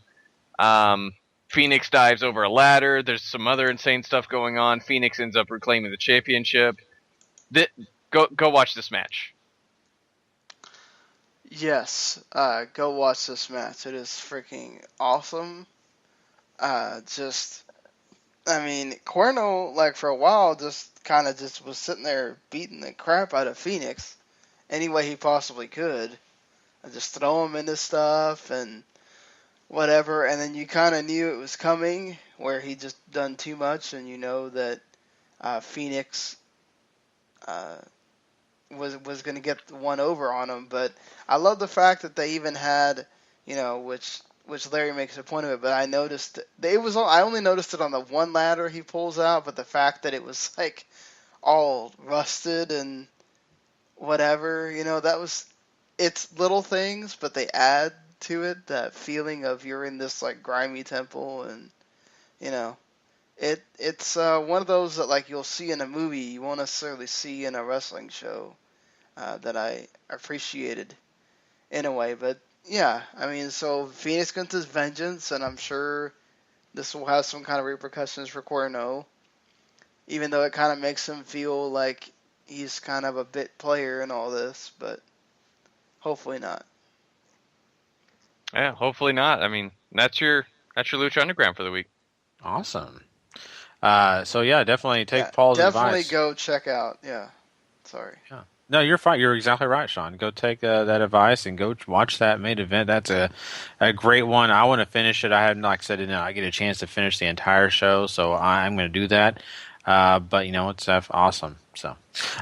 E: Phoenix dives over a ladder. There's some other insane stuff going on. Phoenix ends up reclaiming the championship. Go watch this match.
G: Yes, go watch this match. It is freaking awesome. Cuerno, like, for a while, just kind of just was sitting there beating the crap out of Phoenix any way he possibly could. And just throw him into stuff and whatever, and then you kind of knew it was coming, where he just done too much, and you know that Phoenix was going to get the one over on him. But I love the fact that they even had, which Larry makes a point of it, but I noticed I only noticed it on the one ladder he pulls out, but the fact that it was like all rusted and whatever, it's little things, but they add to it, that feeling of you're in this like grimy temple, and it's one of those that like you'll see in a movie, you won't necessarily see in a wrestling show, that I appreciated in a way. But yeah, so Phoenix gets his vengeance, and I'm sure this will have some kind of repercussions for Cuerno, even though it kind of makes him feel like he's kind of a bit player in all this, but hopefully not.
E: Yeah, hopefully not. That's your Lucha Underground for the week.
C: Awesome. So yeah, definitely take Paul's advice.
G: Definitely go check out. Yeah. Sorry.
C: Yeah. No, you're fine. You're exactly right, Sean. Go take that advice and go watch that main event. That's a great one. I want to finish it. I haven't, like I said, I get a chance to finish the entire show, so I'm going to do that. But it's awesome. So,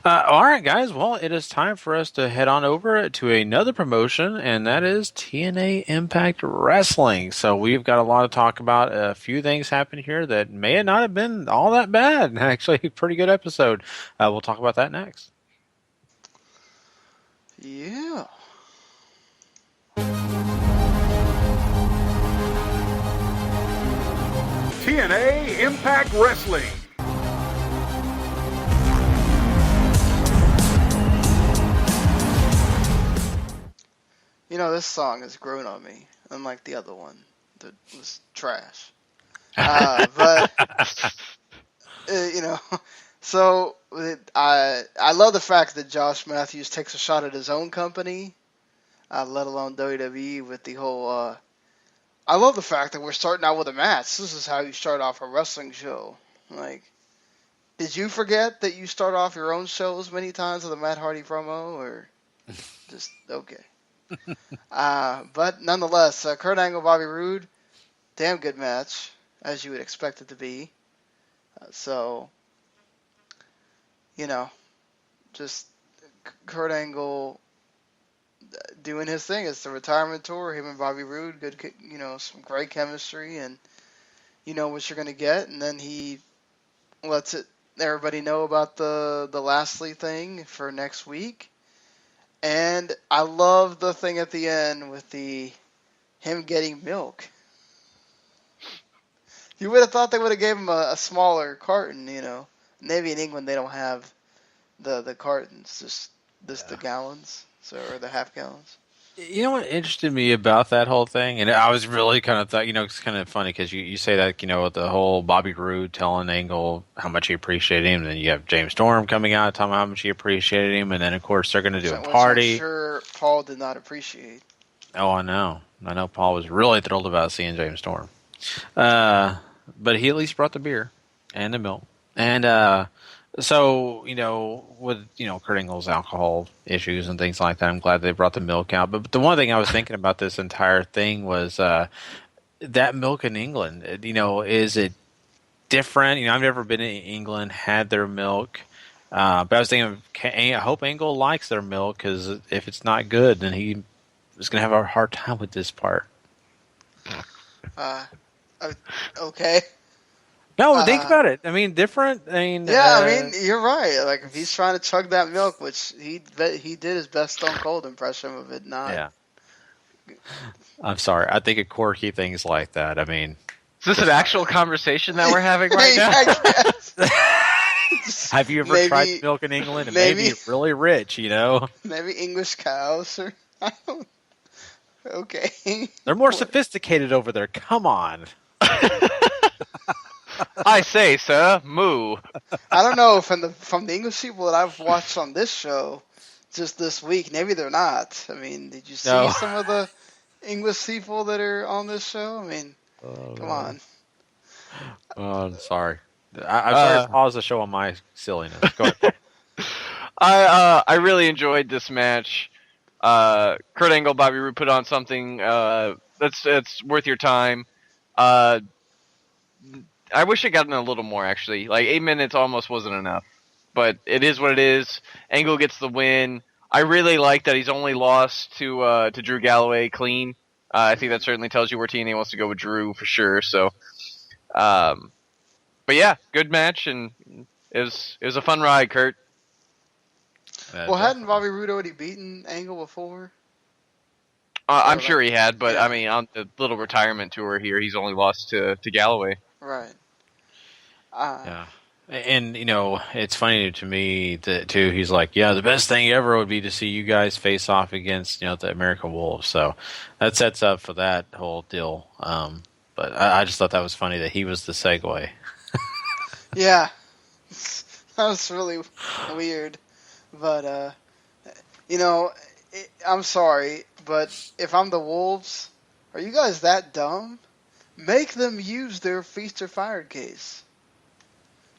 C: all right, guys. Well, it is time for us to head on over to another promotion, and that is TNA Impact Wrestling. So we've got a lot to talk about. A few things happened here that may not have been all that bad. Actually, a pretty good episode. We'll talk about that next.
G: Yeah.
K: TNA Impact Wrestling.
G: This song has grown on me, unlike the other one that was trash. But so I love the fact that Josh Matthews takes a shot at his own company, let alone WWE, with the whole. I love the fact that we're starting out with a match. This is how you start off a wrestling show. Like, did you forget that you start off your own shows many times with a Matt Hardy promo, or just okay? But nonetheless, Kurt Angle, Bobby Roode, damn good match, as you would expect it to be. Just Kurt Angle doing his thing. It's the retirement tour. Him and Bobby Roode, good, some great chemistry, and you know what you're gonna get. And then he lets everybody know about the Lashley thing for next week. And I love the thing at the end with him getting milk. You would have thought they would have gave him a smaller carton, Maybe in England they don't have the cartons, just the gallons, or the half gallons.
C: You know what interested me about that whole thing, and I was really kind of thought, it's kind of funny because you say that, with the whole Bobby Roode telling Angle how much he appreciated him, and then you have James Storm coming out telling him how much he appreciated him, and then of course they're going to do a party.
G: I'm sure Paul did not appreciate.
C: Oh, I know Paul was really thrilled about seeing James Storm, but he at least brought the beer and the milk, and so, with, Kurt Angle's alcohol issues and things like that, I'm glad they brought the milk out. But the one thing I was thinking about this entire thing was, that milk in England, is it different? I've never been in England, had their milk. But I was thinking, I hope Angle likes their milk, because if it's not good, then he is going to have a hard time with this part.
G: Okay.
C: No, think about it. Different.
G: You're right. Like, if he's trying to chug that milk, which he did his best Stone Cold impression of it, not.
C: Yeah. I'm sorry. I think of quirky things like that.
E: Is this an actual conversation that we're having right now?
C: Have you ever tried milk in England? It may be really rich,
G: Maybe English cows or. Okay.
C: They're more sophisticated over there. Come on.
E: I say, sir, moo.
G: I don't know from the English people that I've watched on this show just this week. Maybe they're not. Did you see some of the English people that are on this show? Come on.
C: Oh, I'm sorry. I'm sorry to pause the show on my silliness. Go ahead.
E: I really enjoyed this match. Kurt Angle, Bobby Roode put on something that's worth your time. I wish it got in a little more, actually. Like, 8 minutes almost wasn't enough. But it is what it is. Angle gets the win. I really like that he's only lost to Drew Galloway clean. I think that certainly tells you where TNA wants to go with Drew for sure. So, but yeah, good match, and it was a fun ride, Kurt.
G: Hadn't Bobby Roode already beaten Angle before?
E: I'm sure he had, but on the little retirement tour here, he's only lost to Galloway.
G: Right.
C: Yeah. And, it's funny to me, too, he's like, the best thing ever would be to see you guys face off against, the American Wolves. So that sets up for that whole deal. But I just thought that was funny that he was the segue.
G: Yeah. That was really weird. But, I'm sorry, but if I'm the Wolves, are you guys that dumb? Make them use their Feast or Fired case.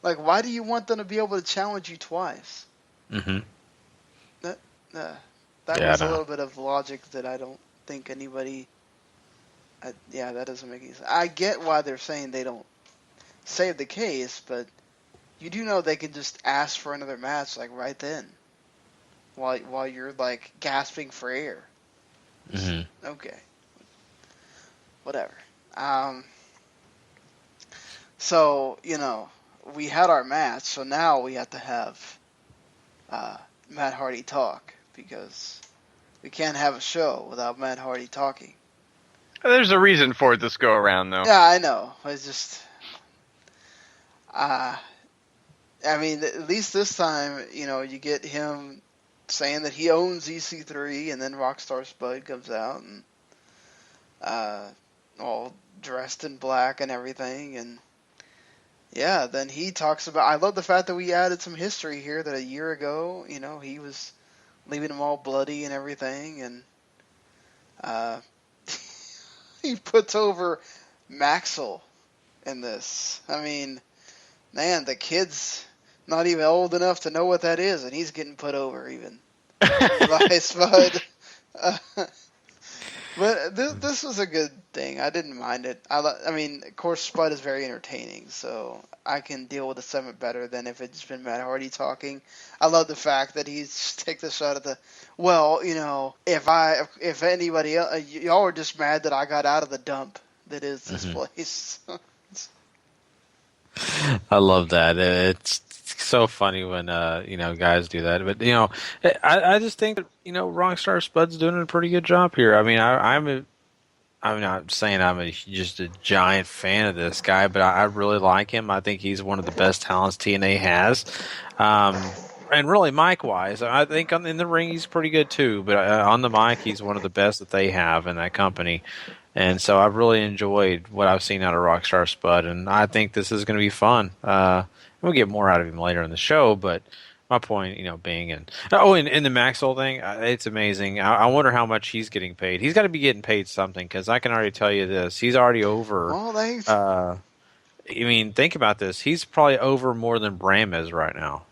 G: Like, why do you want them to be able to challenge you twice?
C: Mm-hmm.
G: That was a little bit of logic that I don't think anybody... that doesn't make any sense. I get why they're saying they don't save the case, but you do know they can just ask for another match, like, right then. While you're, like, gasping for air.
C: Mm-hmm.
G: Okay. Whatever. So, we had our match, so now we have to have Matt Hardy talk, because we can't have a show without Matt Hardy talking.
E: There's a reason for it this go around, though.
G: Yeah, I know. It's just... at least this time, you get him saying that he owns EC3, and then Rockstar Spud comes out, and all dressed in black and everything, and then he talks about... I love the fact that we added some history here, that a year ago, he was leaving them all bloody and everything, and he puts over Maxwell in this. Man, the kid's not even old enough to know what that is, and he's getting put over even by Spud. But this was a good thing. I didn't mind it. Of course, Spud is very entertaining, so I can deal with the segment better than if it's been Matt Hardy talking. I love the fact that he's take the shot at the... Well, if anybody else... Y'all are just mad that I got out of the dump that is this place.
C: I love that. It's so funny when guys do that. But I just think that Rockstar Spud's doing a pretty good job here. I'm not saying I'm just a giant fan of this guy, but I really like him. I think he's one of the best talents TNA has. And really, mic-wise, I think in the ring he's pretty good too. But on the mic, he's one of the best that they have in that company. And so I've really enjoyed what I've seen out of Rockstar Spud, and I think this is going to be fun. We'll get more out of him later in the show, but my point, being in the Maxwell thing, it's amazing. I wonder how much he's getting paid. He's got to be getting paid something, because I can already tell you this: he's already over.
G: Well, thanks.
C: Think about this. He's probably over more than Bram is right now.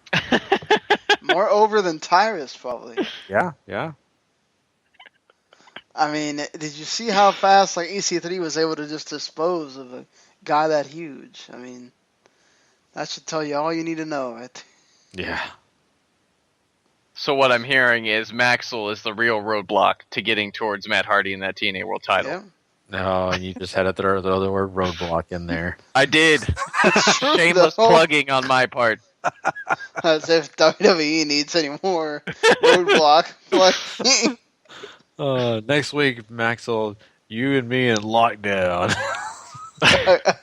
G: More over than Tyrus, probably.
C: Yeah.
G: I mean, did you see how fast like EC3 was able to just dispose of a guy that huge? I mean, that should tell you all you need to know, right?
C: Yeah.
E: So what I'm hearing is Maxwell is the real roadblock to getting towards Matt Hardy in that TNA World Title.
G: Yeah.
C: No, and you just had to throw the other word roadblock in there.
E: I did. Shameless plugging on my part.
G: As if WWE needs any more roadblock plugging.
C: Next week, Maxwell, you and me in lockdown.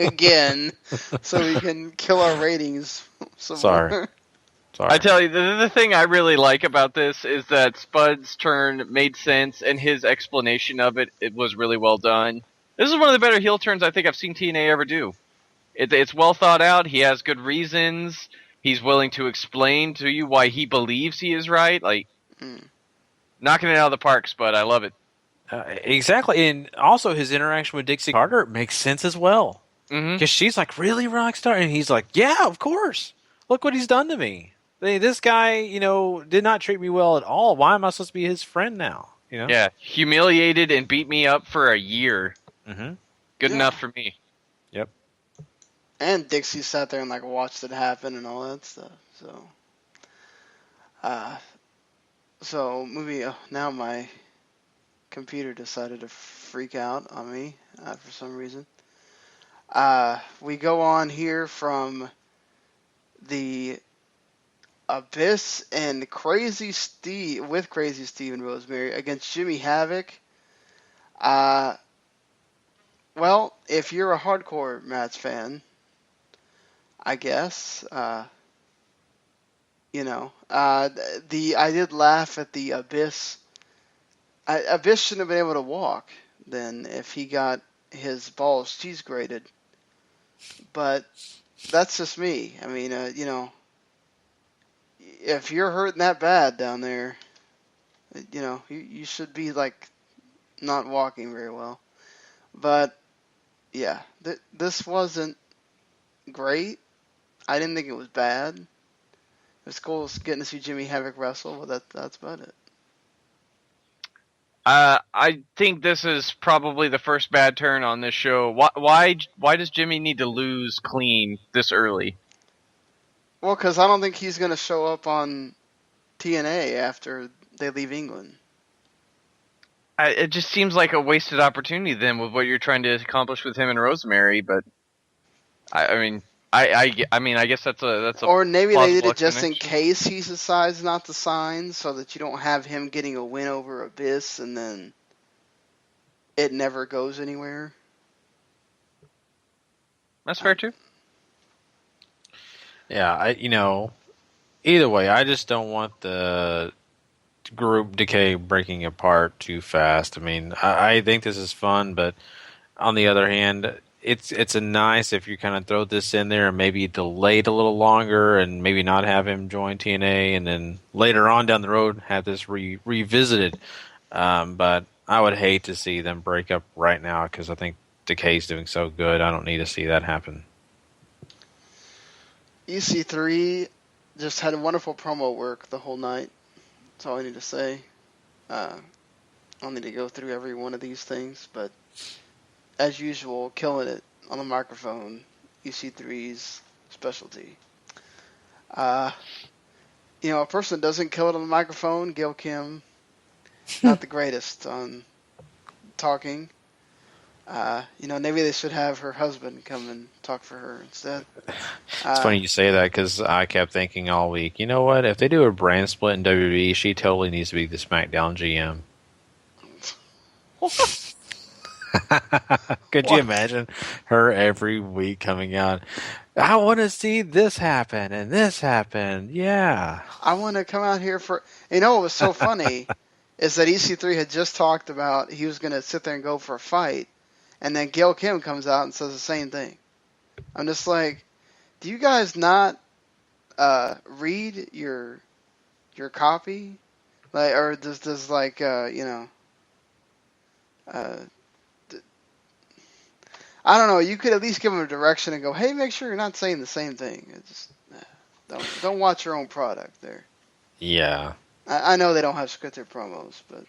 G: Again, so we can kill our ratings some
C: Sorry.
G: more.
E: I tell you, the thing I really like about this is that Spud's turn made sense, and his explanation of it was really well done. This is one of the better heel turns I think I've seen TNA ever do. It's well thought out. He has good reasons. He's willing to explain to you why he believes he is right. Like, knocking it out of the park, Spud. I love it.
C: Exactly, and also his interaction with Dixie Carter makes sense as well. Because she's like, really, Rockstar? And he's like, yeah, of course. Look what he's done to me. This guy, did not treat me well at all. Why am I supposed to be his friend now?
E: Yeah, humiliated and beat me up for a year. Good enough for me.
C: Yep.
G: And Dixie sat there and like watched it happen and all that stuff. So now my computer decided to freak out on me for some reason. We go on here from the Abyss and Crazy Steve and Rosemary against Jimmy Havoc. Well, if you're a hardcore match fan, I guess, I did laugh at the Abyss. Abyss shouldn't have been able to walk then if he got his balls cheese grated. But that's just me. I mean, if you're hurting that bad down there, you should be like not walking very well. But yeah, this wasn't great. I didn't think it was bad. It was cool getting to see Jimmy Havoc wrestle, but that's about it.
E: I think this is probably the first bad turn on this show. Why does Jimmy need to lose clean this early?
G: Well, because I don't think he's going to show up on TNA after they leave England.
E: It just seems like a wasted opportunity then with what you're trying to accomplish with him and Rosemary. But I guess that's a
G: or maybe they did it just in case he decides not to sign, so that you don't have him getting a win over Abyss and then it never goes anywhere.
E: That's fair too.
C: Yeah, either way, I just don't want the group decay breaking apart too fast. I mean, I think this is fun, but on the other hand, it's a nice if you kind of throw this in there and maybe delay it a little longer and maybe not have him join TNA and then later on down the road have this revisited. But I would hate to see them break up right now because I think Decay's doing so good. I don't need to see that happen.
G: EC3 just had wonderful promo work the whole night. That's all I need to say. I don't need to go through every one of these things, but as usual, killing it on the microphone. EC3's specialty. A person that doesn't kill it on the microphone, Gail Kim, not the greatest on talking. Maybe they should have her husband come and talk for her instead.
C: It's funny you say that because I kept thinking all week, you know what? If they do a brand split in WWE, she totally needs to be the SmackDown GM. Could you imagine her every week coming out? I want to see this happen and this happen. Yeah.
G: I want to come out here for... what was so funny is that EC3 had just talked about he was going to sit there and go for a fight. And then Gail Kim comes out and says the same thing. I'm just like, do you guys not read your copy? Like, or does like I don't know. You could at least give them a direction and go, hey, make sure you're not saying the same thing. It's just don't watch your own product there.
C: Yeah.
G: I know they don't have scripted promos, but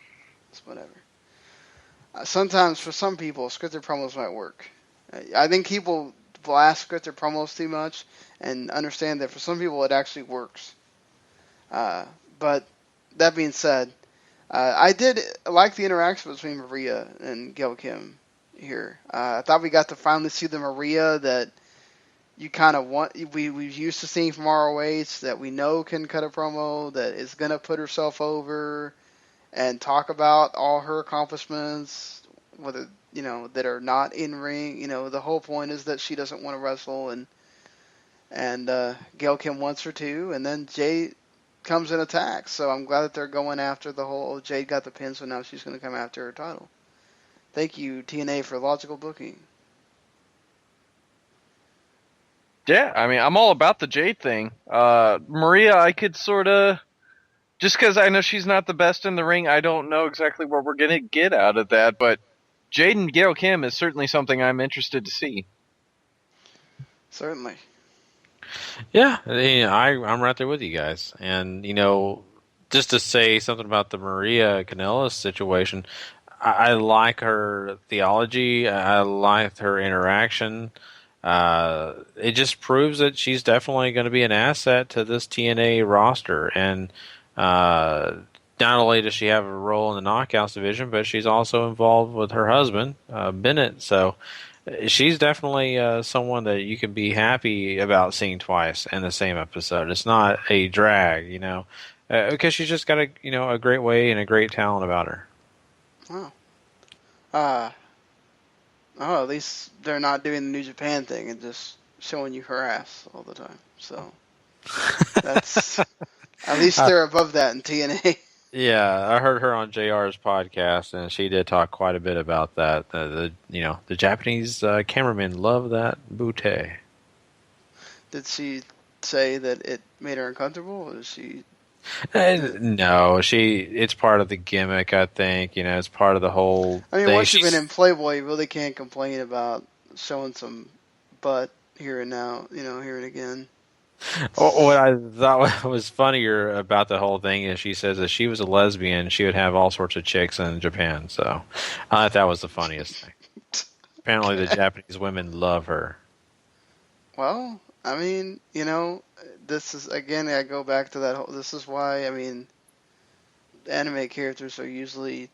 G: it's whatever. sometimes for some people, scripted promos might work. I think people blast scripted promos too much and understand that for some people it actually works. But that being said, I did like the interaction between Maria and Gail Kim here. I thought we got to finally see the Maria that you kind of want. We've used to seeing from ROH, that we know can cut a promo, that is going to put herself over and talk about all her accomplishments, whether, that are not in ring. The whole point is that she doesn't want to wrestle, and Gail Kim wants her to, and then Jade comes and attacks. So I'm glad that they're going after the whole, Jade got the pin, so now she's going to come after her title. Thank you, TNA, for logical booking.
E: Yeah, I mean, I'm all about the Jade thing. Maria, I could sort of, just because I know she's not the best in the ring, I don't know exactly what we're going to get out of that, but Jade and Gail Kim is certainly something I'm interested to see.
G: Certainly.
C: Yeah, I'm right there with you guys. And, just to say something about the Maria Kanellis situation, I like her theology. I like her interaction. It just proves that she's definitely going to be an asset to this TNA roster. And not only does she have a role in the Knockouts division, but she's also involved with her husband, Bennett. So she's definitely someone that you can be happy about seeing twice in the same episode. It's not a drag, because she's just got a great way and a great talent about her.
G: Wow. At least they're not doing the New Japan thing and just showing you her ass all the time. So that's at least they're above that in TNA.
C: Yeah, I heard her on JR's podcast, and she did talk quite a bit about that. The Japanese cameramen love that bootay.
G: Did she say that it made her uncomfortable? Or is she?
C: No, it's part of the gimmick, I think. It's part of the whole thing.
G: Once you've been in Playboy, you really can't complain about showing some butt here and now, here and again.
C: What I thought was funnier about the whole thing is she says if she was a lesbian, she would have all sorts of chicks in Japan. So I thought that was the funniest thing. Apparently the Japanese women love her.
G: Well, this is, again, I go back to that whole, this is why, anime characters are usually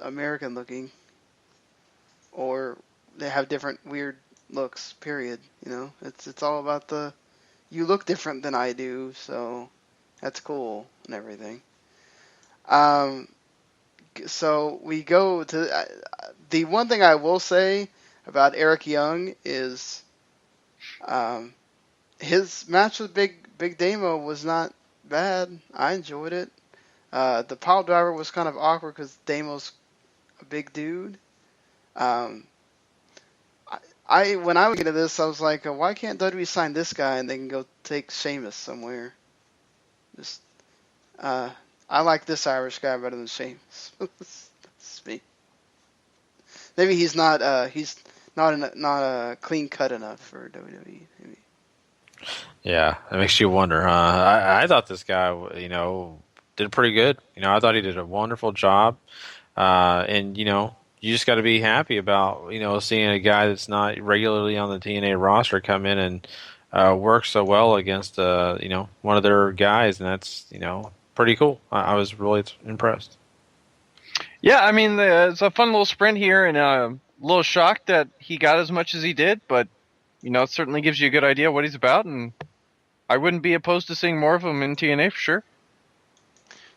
G: American looking, or they have different weird looks, period. It's all about you look different than I do, so that's cool and everything. So we go to, the one thing I will say about Eric Young is, his match with Big Damo was not bad. I enjoyed it. The pile driver was kind of awkward because Damo's a big dude. When I was looking at this, I was like, why can't WWE sign this guy and they can go take Sheamus somewhere? I like this Irish guy better than Sheamus. That's me. Maybe he's not clean cut enough for WWE. Maybe.
C: Yeah, that makes you wonder, huh? I thought this guy, did pretty good. I thought he did a wonderful job. And, you just got to be happy about, seeing a guy that's not regularly on the TNA roster come in and work so well against, one of their guys. And that's, pretty cool. I was really impressed.
E: Yeah, it's a fun little sprint here, and a little shocked that he got as much as he did, but, it certainly gives you a good idea what he's about, and I wouldn't be opposed to seeing more of him in TNA for sure.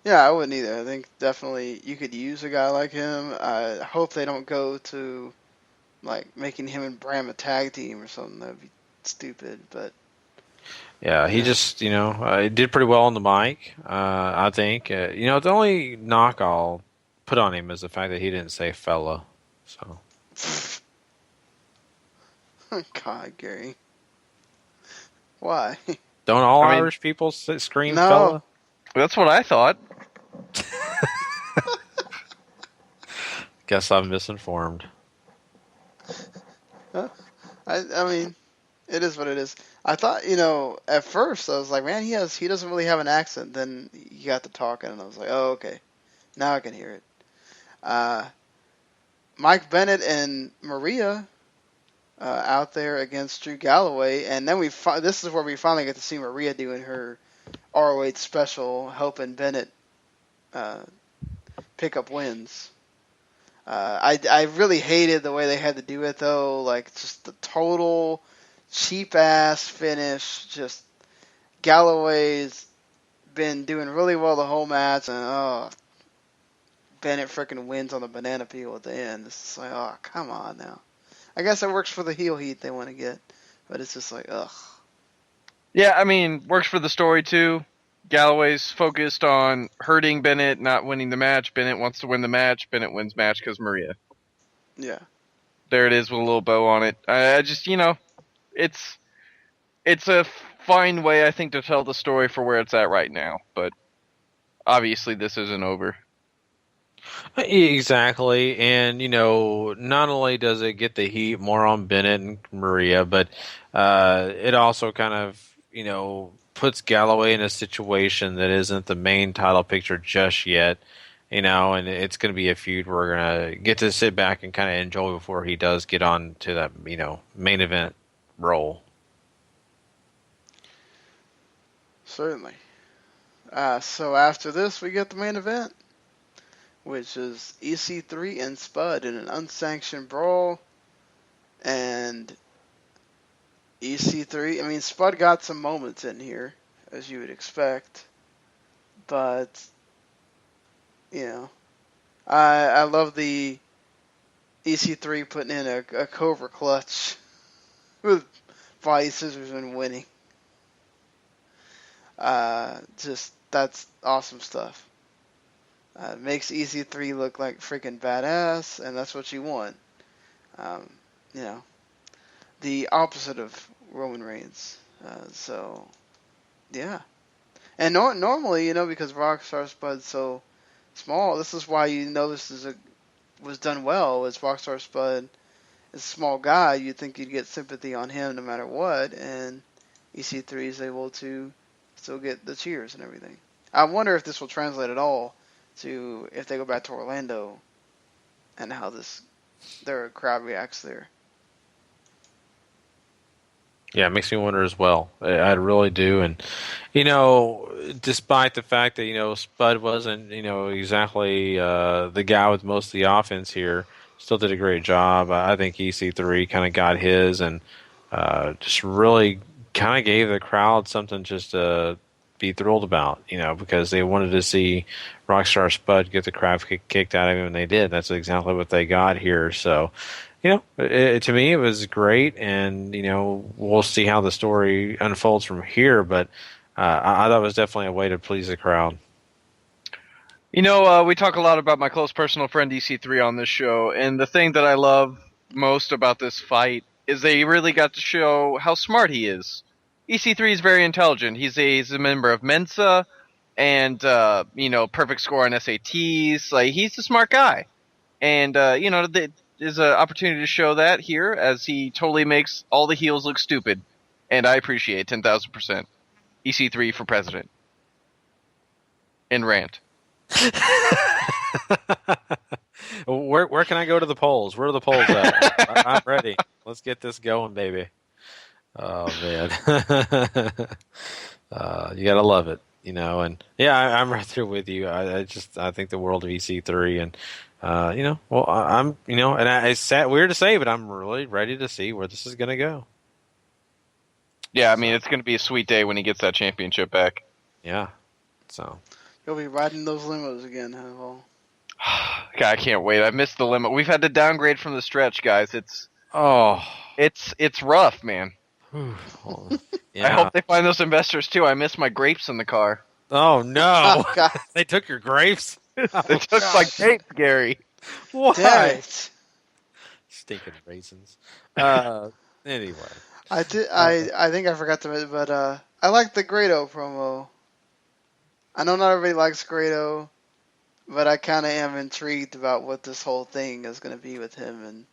G: Yeah, I wouldn't either. I think definitely you could use a guy like him. I hope they don't go to, making him and Bram a tag team or something. That would be stupid, but...
C: Yeah, he just, he did pretty well on the mic, I think. The only knock I'll put on him is the fact that he didn't say fella, so...
G: God, Gary. Why?
C: Don't all Irish people scream
G: no.
C: fella?
E: That's what I thought.
C: Guess I'm misinformed.
G: It is what it is. I thought, at first I was like, man, he doesn't really have an accent. Then he got to talking, and I was like, oh, okay, now I can hear it. Mike Bennett and Maria out there against Drew Galloway, and then this is where we finally get to see Maria doing her ROH special, helping Bennett pick up wins. I really hated the way they had to do it, though. Like, just the total cheap-ass finish. Just Galloway's been doing really well the whole match, and Bennett freaking wins on the banana peel at the end. It's just like, oh, come on now. I guess it works for the heel heat they want to get, but it's just like, ugh.
E: Yeah, I mean, works for the story, too. Galloway's focused on hurting Bennett, not winning the match. Bennett wants to win the match. Bennett wins match because Maria.
G: Yeah.
E: There it is with a little bow on it. I just, it's a fine way, I think, to tell the story for where it's at right now. But obviously this isn't over.
C: Exactly. And, not only does it get the heat more on Bennett and Maria, but it also kind of, puts Galloway in a situation that isn't the main title picture just yet. And it's going to be a feud we're going to get to sit back and kind of enjoy before he does get on to that, main event role.
G: Certainly. So after this, we get the main event, which is EC3 and Spud in an unsanctioned brawl. And EC3, Spud got some moments in here, as you would expect. But, I love the EC3 putting in a Cobra clutch with body scissors and winning. That's awesome stuff. Makes EC3 look like freaking badass, and that's what you want. The opposite of Roman Reigns. Yeah. And normally, because Rockstar Spud's so small, this is why this was done well. As Rockstar Spud is a small guy, you'd think you'd get sympathy on him no matter what, and EC3 is able to still get the cheers and everything. I wonder if this will translate at all to if they go back to Orlando and how their crowd reacts there.
C: Yeah, it makes me wonder as well. I really do. And, despite the fact that, Spud wasn't, exactly the guy with most of the offense here, still did a great job. I think EC3 kind of got his and just really kind of gave the crowd something just to be thrilled about, because they wanted to see Rockstar Spud get the crap kicked out of him, and they did. That's exactly what they got here. So, to me, it was great, and, we'll see how the story unfolds from here, but I thought it was definitely a way to please the crowd.
E: We talk a lot about my close personal friend EC3 on this show, and the thing that I love most about this fight is they really got to show how smart he is. EC3 is very intelligent. He's a member of Mensa, and, perfect score on SATs. Like, he's a smart guy. And, there's an opportunity to show that here, as he totally makes all the heels look stupid. And I appreciate 10,000%. EC3 for president. And rant.
C: Where can I go to the polls? Where are the polls at? I'm ready. Let's get this going, baby. Oh, man. You gotta love it, and yeah, I'm right there with you. I think the world of EC3, and I'm, and it's weird to say, but I'm really ready to see where this is gonna go.
E: Yeah, it's gonna be a sweet day when he gets that championship back.
C: Yeah, so
G: you'll be riding those limos again, huh? Well,
E: God, I can't wait. I missed the limo. We've had to downgrade from the stretch, guys. It's rough, man. Yeah. I hope they find those investors too. I miss my grapes in the car.
C: Oh no! Oh, they took your grapes.
E: They took my grapes, Gary.
C: Why? Stinking raisins. Anyway,
G: I think I forgot to mention, but I like the Grado promo. I know not everybody likes Grado, but I kind of am intrigued about what this whole thing is going to be with him and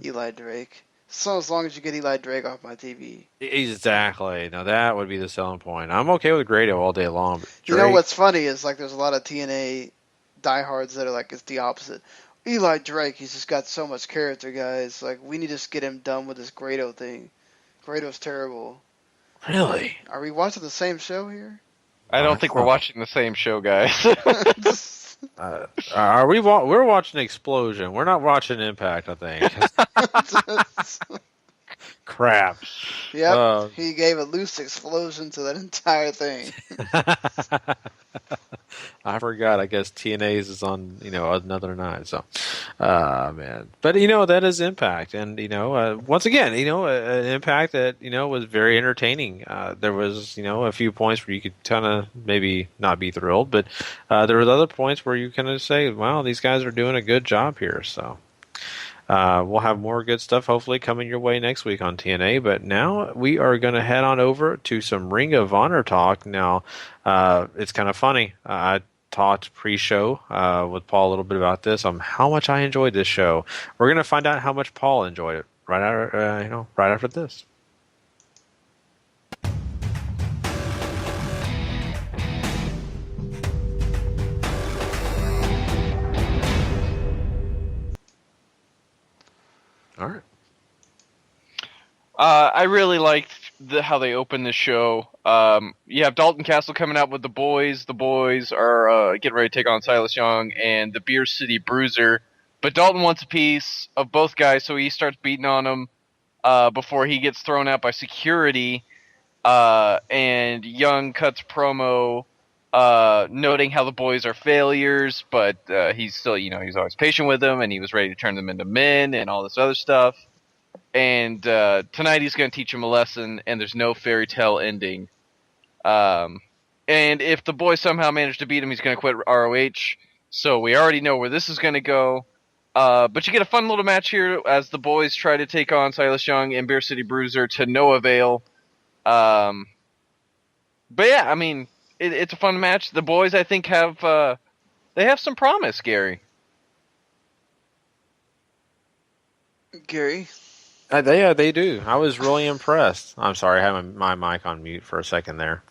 G: Eli Drake. So as long as you get Eli Drake off my TV.
C: Exactly. Now that would be the selling point. I'm okay with Grado all day long. But
G: Drake, what's funny is there's a lot of TNA diehards that are like it's the opposite. Eli Drake, he's just got so much character, guys. Like, we need to just get him done with this Grado thing. Grado's terrible.
C: Really?
G: Are we watching the same show here?
E: I don't think we're watching the same show, guys.
C: Are we? We're watching Explosion. We're not watching Impact, I think. Crap.
G: Yep. He gave a loose explosion to that entire thing.
C: I forgot. I guess TNA's is on, another night. So, man. But, that is Impact. And, once again, an Impact that, was very entertaining. There was, a few points where you could kind of maybe not be thrilled. But there was other points where you kind of say, wow, these guys are doing a good job here. So, we'll have more good stuff hopefully coming your way next week on TNA. But now we are going to head on over to some Ring of Honor talk. Now, it's kind of funny. I talked pre-show with Paul a little bit about this, how much I enjoyed this show. We're going to find out how much Paul enjoyed it right after this. All right.
E: I really liked how they opened the show. You have Dalton Castle coming out with the boys. The boys are getting ready to take on Silas Young and the Beer City Bruiser. But Dalton wants a piece of both guys, so he starts beating on them before he gets thrown out by security. And Young cuts promo noting how the boys are failures, but he's still, he's always patient with them, and he was ready to turn them into men and all this other stuff. And tonight he's going to teach him a lesson, and there's no fairy tale ending. And if the boys somehow manage to beat him, he's going to quit ROH. So we already know where this is going to go. But you get a fun little match here as the boys try to take on Silas Young and Beer City Bruiser to no avail. But yeah, I mean, it's a fun match. The boys, I think, have some promise, Gary.
G: Gary?
C: They do. I was really impressed. I'm sorry, I had my mic on mute for a second there.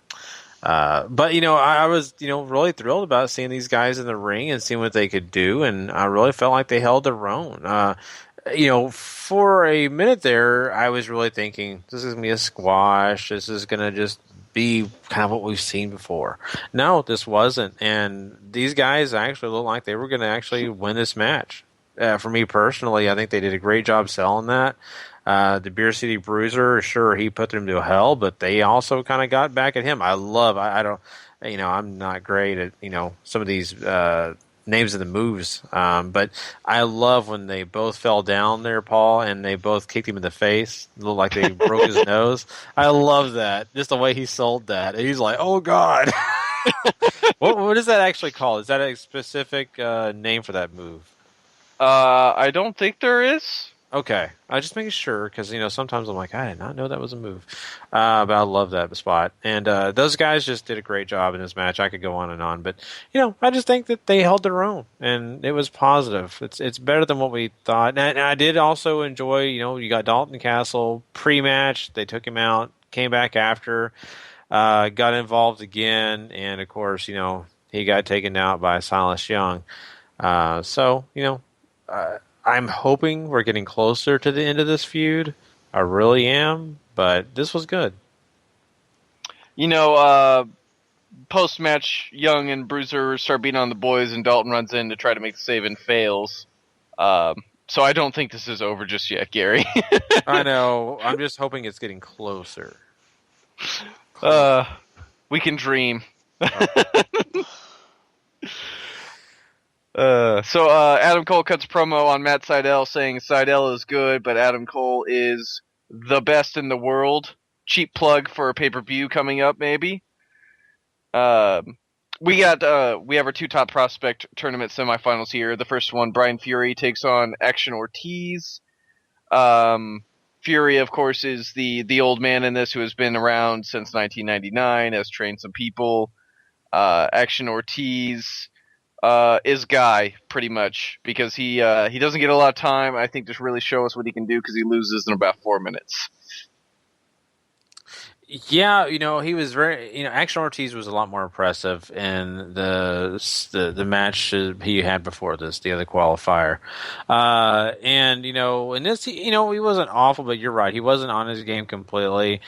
C: But, I was, really thrilled about seeing these guys in the ring and seeing what they could do, and I really felt like they held their own. For a minute there, I was really thinking, this is going to be a squash. This is going to just be kind of what we've seen before. No, this wasn't. And these guys actually looked like they were going to actually win this match. For me personally, I think they did a great job selling that. The Beer City Bruiser, sure, he put them to hell, but they also kind of got back at him. I don't, I'm not great at, some of these names of the moves, but I love when they both fell down there, Paul, and they both kicked him in the face. It looked like they broke his nose. I love that. Just the way he sold that. He's like, oh, God. What is that actually called? Is that a specific name for that move?
E: I don't think there is.
C: Okay. I just making sure because, sometimes I'm like, I did not know that was a move. But I love that spot. And those guys just did a great job in this match. I could go on and on. But, I just think that they held their own. And it was positive. It's better than what we thought. And I did also enjoy, you got Dalton Castle pre-match. They took him out, came back after, got involved again. And, of course, he got taken out by Silas Young. I'm hoping we're getting closer to the end of this feud. I really am, but this was good.
E: Post-match, Young and Bruiser start beating on the boys, and Dalton runs in to try to make the save and fails. So I don't think this is over just yet, Gary.
C: I know. I'm just hoping it's getting closer.
E: We can dream. Adam Cole cuts promo on Matt Sydal saying Sydal is good, but Adam Cole is the best in the world. Cheap plug for a pay-per-view coming up, maybe. We have our two top prospect tournament semifinals here. The first one, Brian Fury takes on Action Ortiz. Fury, of course, is the old man in this who has been around since 1999, has trained some people. Action Ortiz is Guy, pretty much, because he doesn't get a lot of time. I think just really show us what he can do because he loses in about 4 minutes.
C: Yeah, he was very. Action Ortiz was a lot more impressive in the match he had before this, the other qualifier, and in this, he wasn't awful, but you're right, he wasn't on his game completely.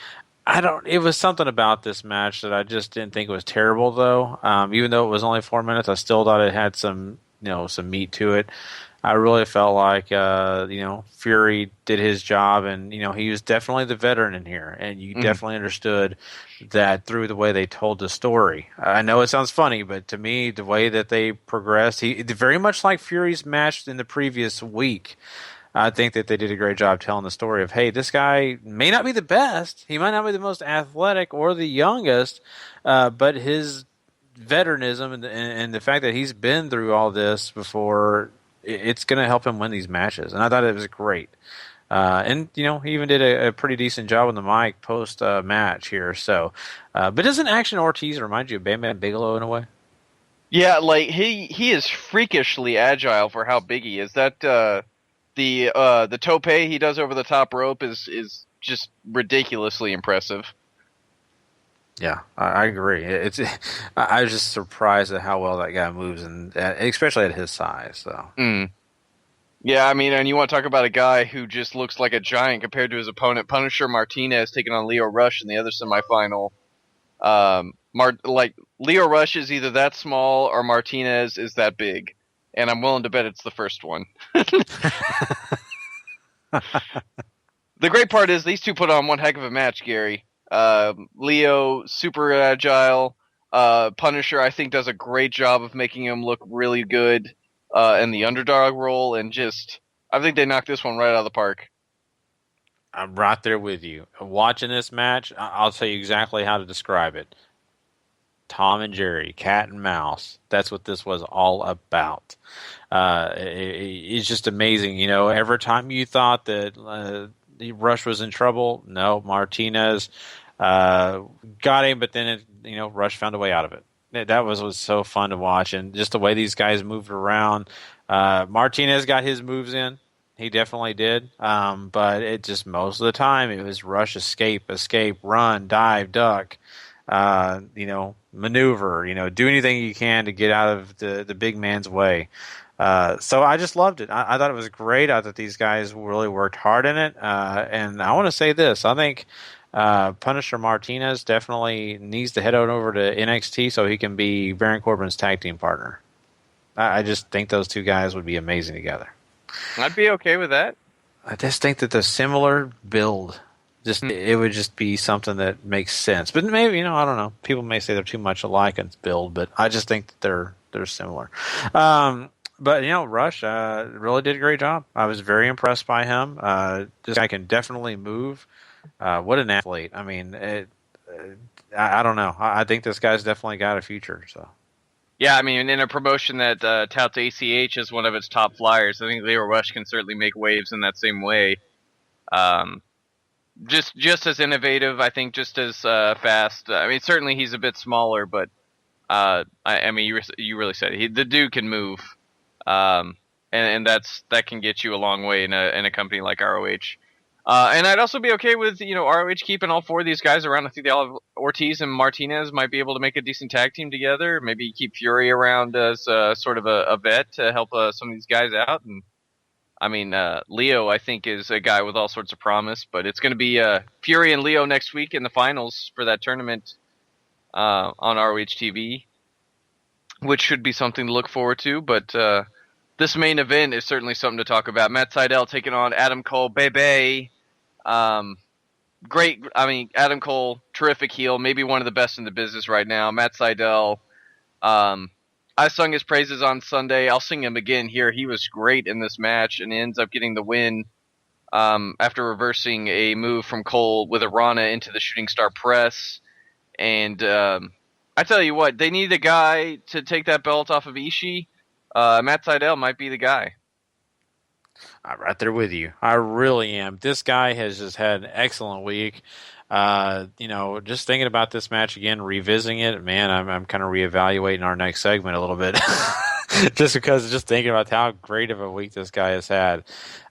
C: It was something about this match that I just didn't think was terrible, though. Even though it was only 4 minutes, I still thought it had some meat to it. I really felt like, Fury did his job, and, he was definitely the veteran in here, and you definitely understood that through the way they told the story. I know it sounds funny, but to me, the way that they progressed, very much like Fury's match in the previous week. I think that they did a great job telling the story of, hey, this guy may not be the best, he might not be the most athletic or the youngest, but his veteranism and the fact that he's been through all this before, it's going to help him win these matches. And I thought it was great. And, he even did a pretty decent job on the mic post-match here. So, but doesn't Action Ortiz remind you of Bam Bam Bigelow in a way?
L: Yeah, like, he is freakishly agile for how big he is. That, the tope he does over the top rope is just ridiculously impressive.
C: Yeah, I agree. I was just surprised at how well that guy moves, and especially at his size. So,
L: yeah, I mean, and you want to talk about a guy who just looks like a giant compared to his opponent, Punisher Martinez, taking on Lio Rush in the other semifinal. Lio Rush is either that small or Martinez is that big, and I'm willing to bet it's the first one. The great part is these two put on one heck of a match, Gary. Leo, super agile. Punisher, I think, does a great job of making him look really good in the underdog role, and I think they knocked this one right out of the park.
C: I'm right there with you. Watching this match, I'll tell you exactly how to describe it. Tom and Jerry, cat and mouse. That's what this was all about. It's just amazing. Every time you thought that Rush was in trouble, no, Martinez got him, but then Rush found a way out of it. That was so fun to watch, and just the way these guys moved around. Martinez got his moves in. He definitely did. But it just most of the time it was Rush, escape, run, dive, duck, maneuver, do anything you can to get out of the big man's way. So I just loved it. I thought it was great. I thought these guys really worked hard in it. And I want to say this. I think Punisher Martinez definitely needs to head on over to NXT so he can be Baron Corbin's tag team partner. I just think those two guys would be amazing together.
L: I'd be okay with that.
C: I just think that the similar build, it would just be something that makes sense. But maybe, I don't know. People may say they're too much alike in build, but I just think that they're similar. But, Rush really did a great job. I was very impressed by him. This guy can definitely move. What an athlete. I mean, I don't know. I think this guy's definitely got a future. So.
L: Yeah, I mean, in a promotion that touts ACH as one of its top flyers, I think Lio Rush can certainly make waves in that same way. Just as innovative, I think, just as fast. I mean, certainly he's a bit smaller, but I mean, you really said it. The dude can move, and that can get you a long way in a company like ROH. And I'd also be okay with ROH keeping all four of these guys around. I think Ortiz and Martinez might be able to make a decent tag team together. Maybe keep Fury around as sort of a vet to help some of these guys out. And I mean, Leo, I think, is a guy with all sorts of promise. But it's going to be Fury and Leo next week in the finals for that tournament on ROH TV, which should be something to look forward to. But this main event is certainly something to talk about. Matt Sydal taking on Adam Cole, baby. Great. I mean, Adam Cole, terrific heel, maybe one of the best in the business right now. Matt Sydal, I sung his praises on Sunday. I'll sing him again here. He was great in this match and ends up getting the win after reversing a move from Cole with a Rana into the shooting star press. And I tell you what, they need a guy to take that belt off of Ishii. Matt Sydal might be the guy.
C: I'm right there with you. I really am. This guy has just had an excellent week. Just thinking about this match again, revisiting it, man, I'm kind of reevaluating our next segment a little bit. just thinking about how great of a week this guy has had.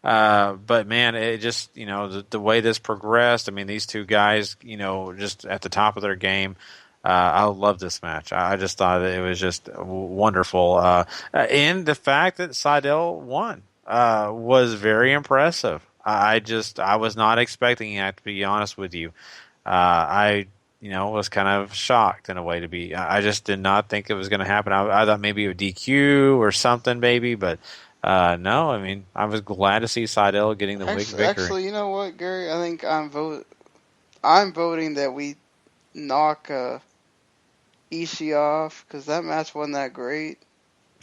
C: But man, it just, the way this progressed, I mean, these two guys, just at the top of their game. I love this match. I just thought that it was just wonderful. And the fact that Seidel won was very impressive. I was not expecting that, to be honest with you. I was kind of shocked in a way to be. I just did not think it was going to happen. I thought maybe a DQ or something, maybe, but no. I mean, I was glad to see Seidel getting the victory.
G: Actually, you know what, Gary? I think I'm voting that we knock Ishii off, because that match wasn't that great.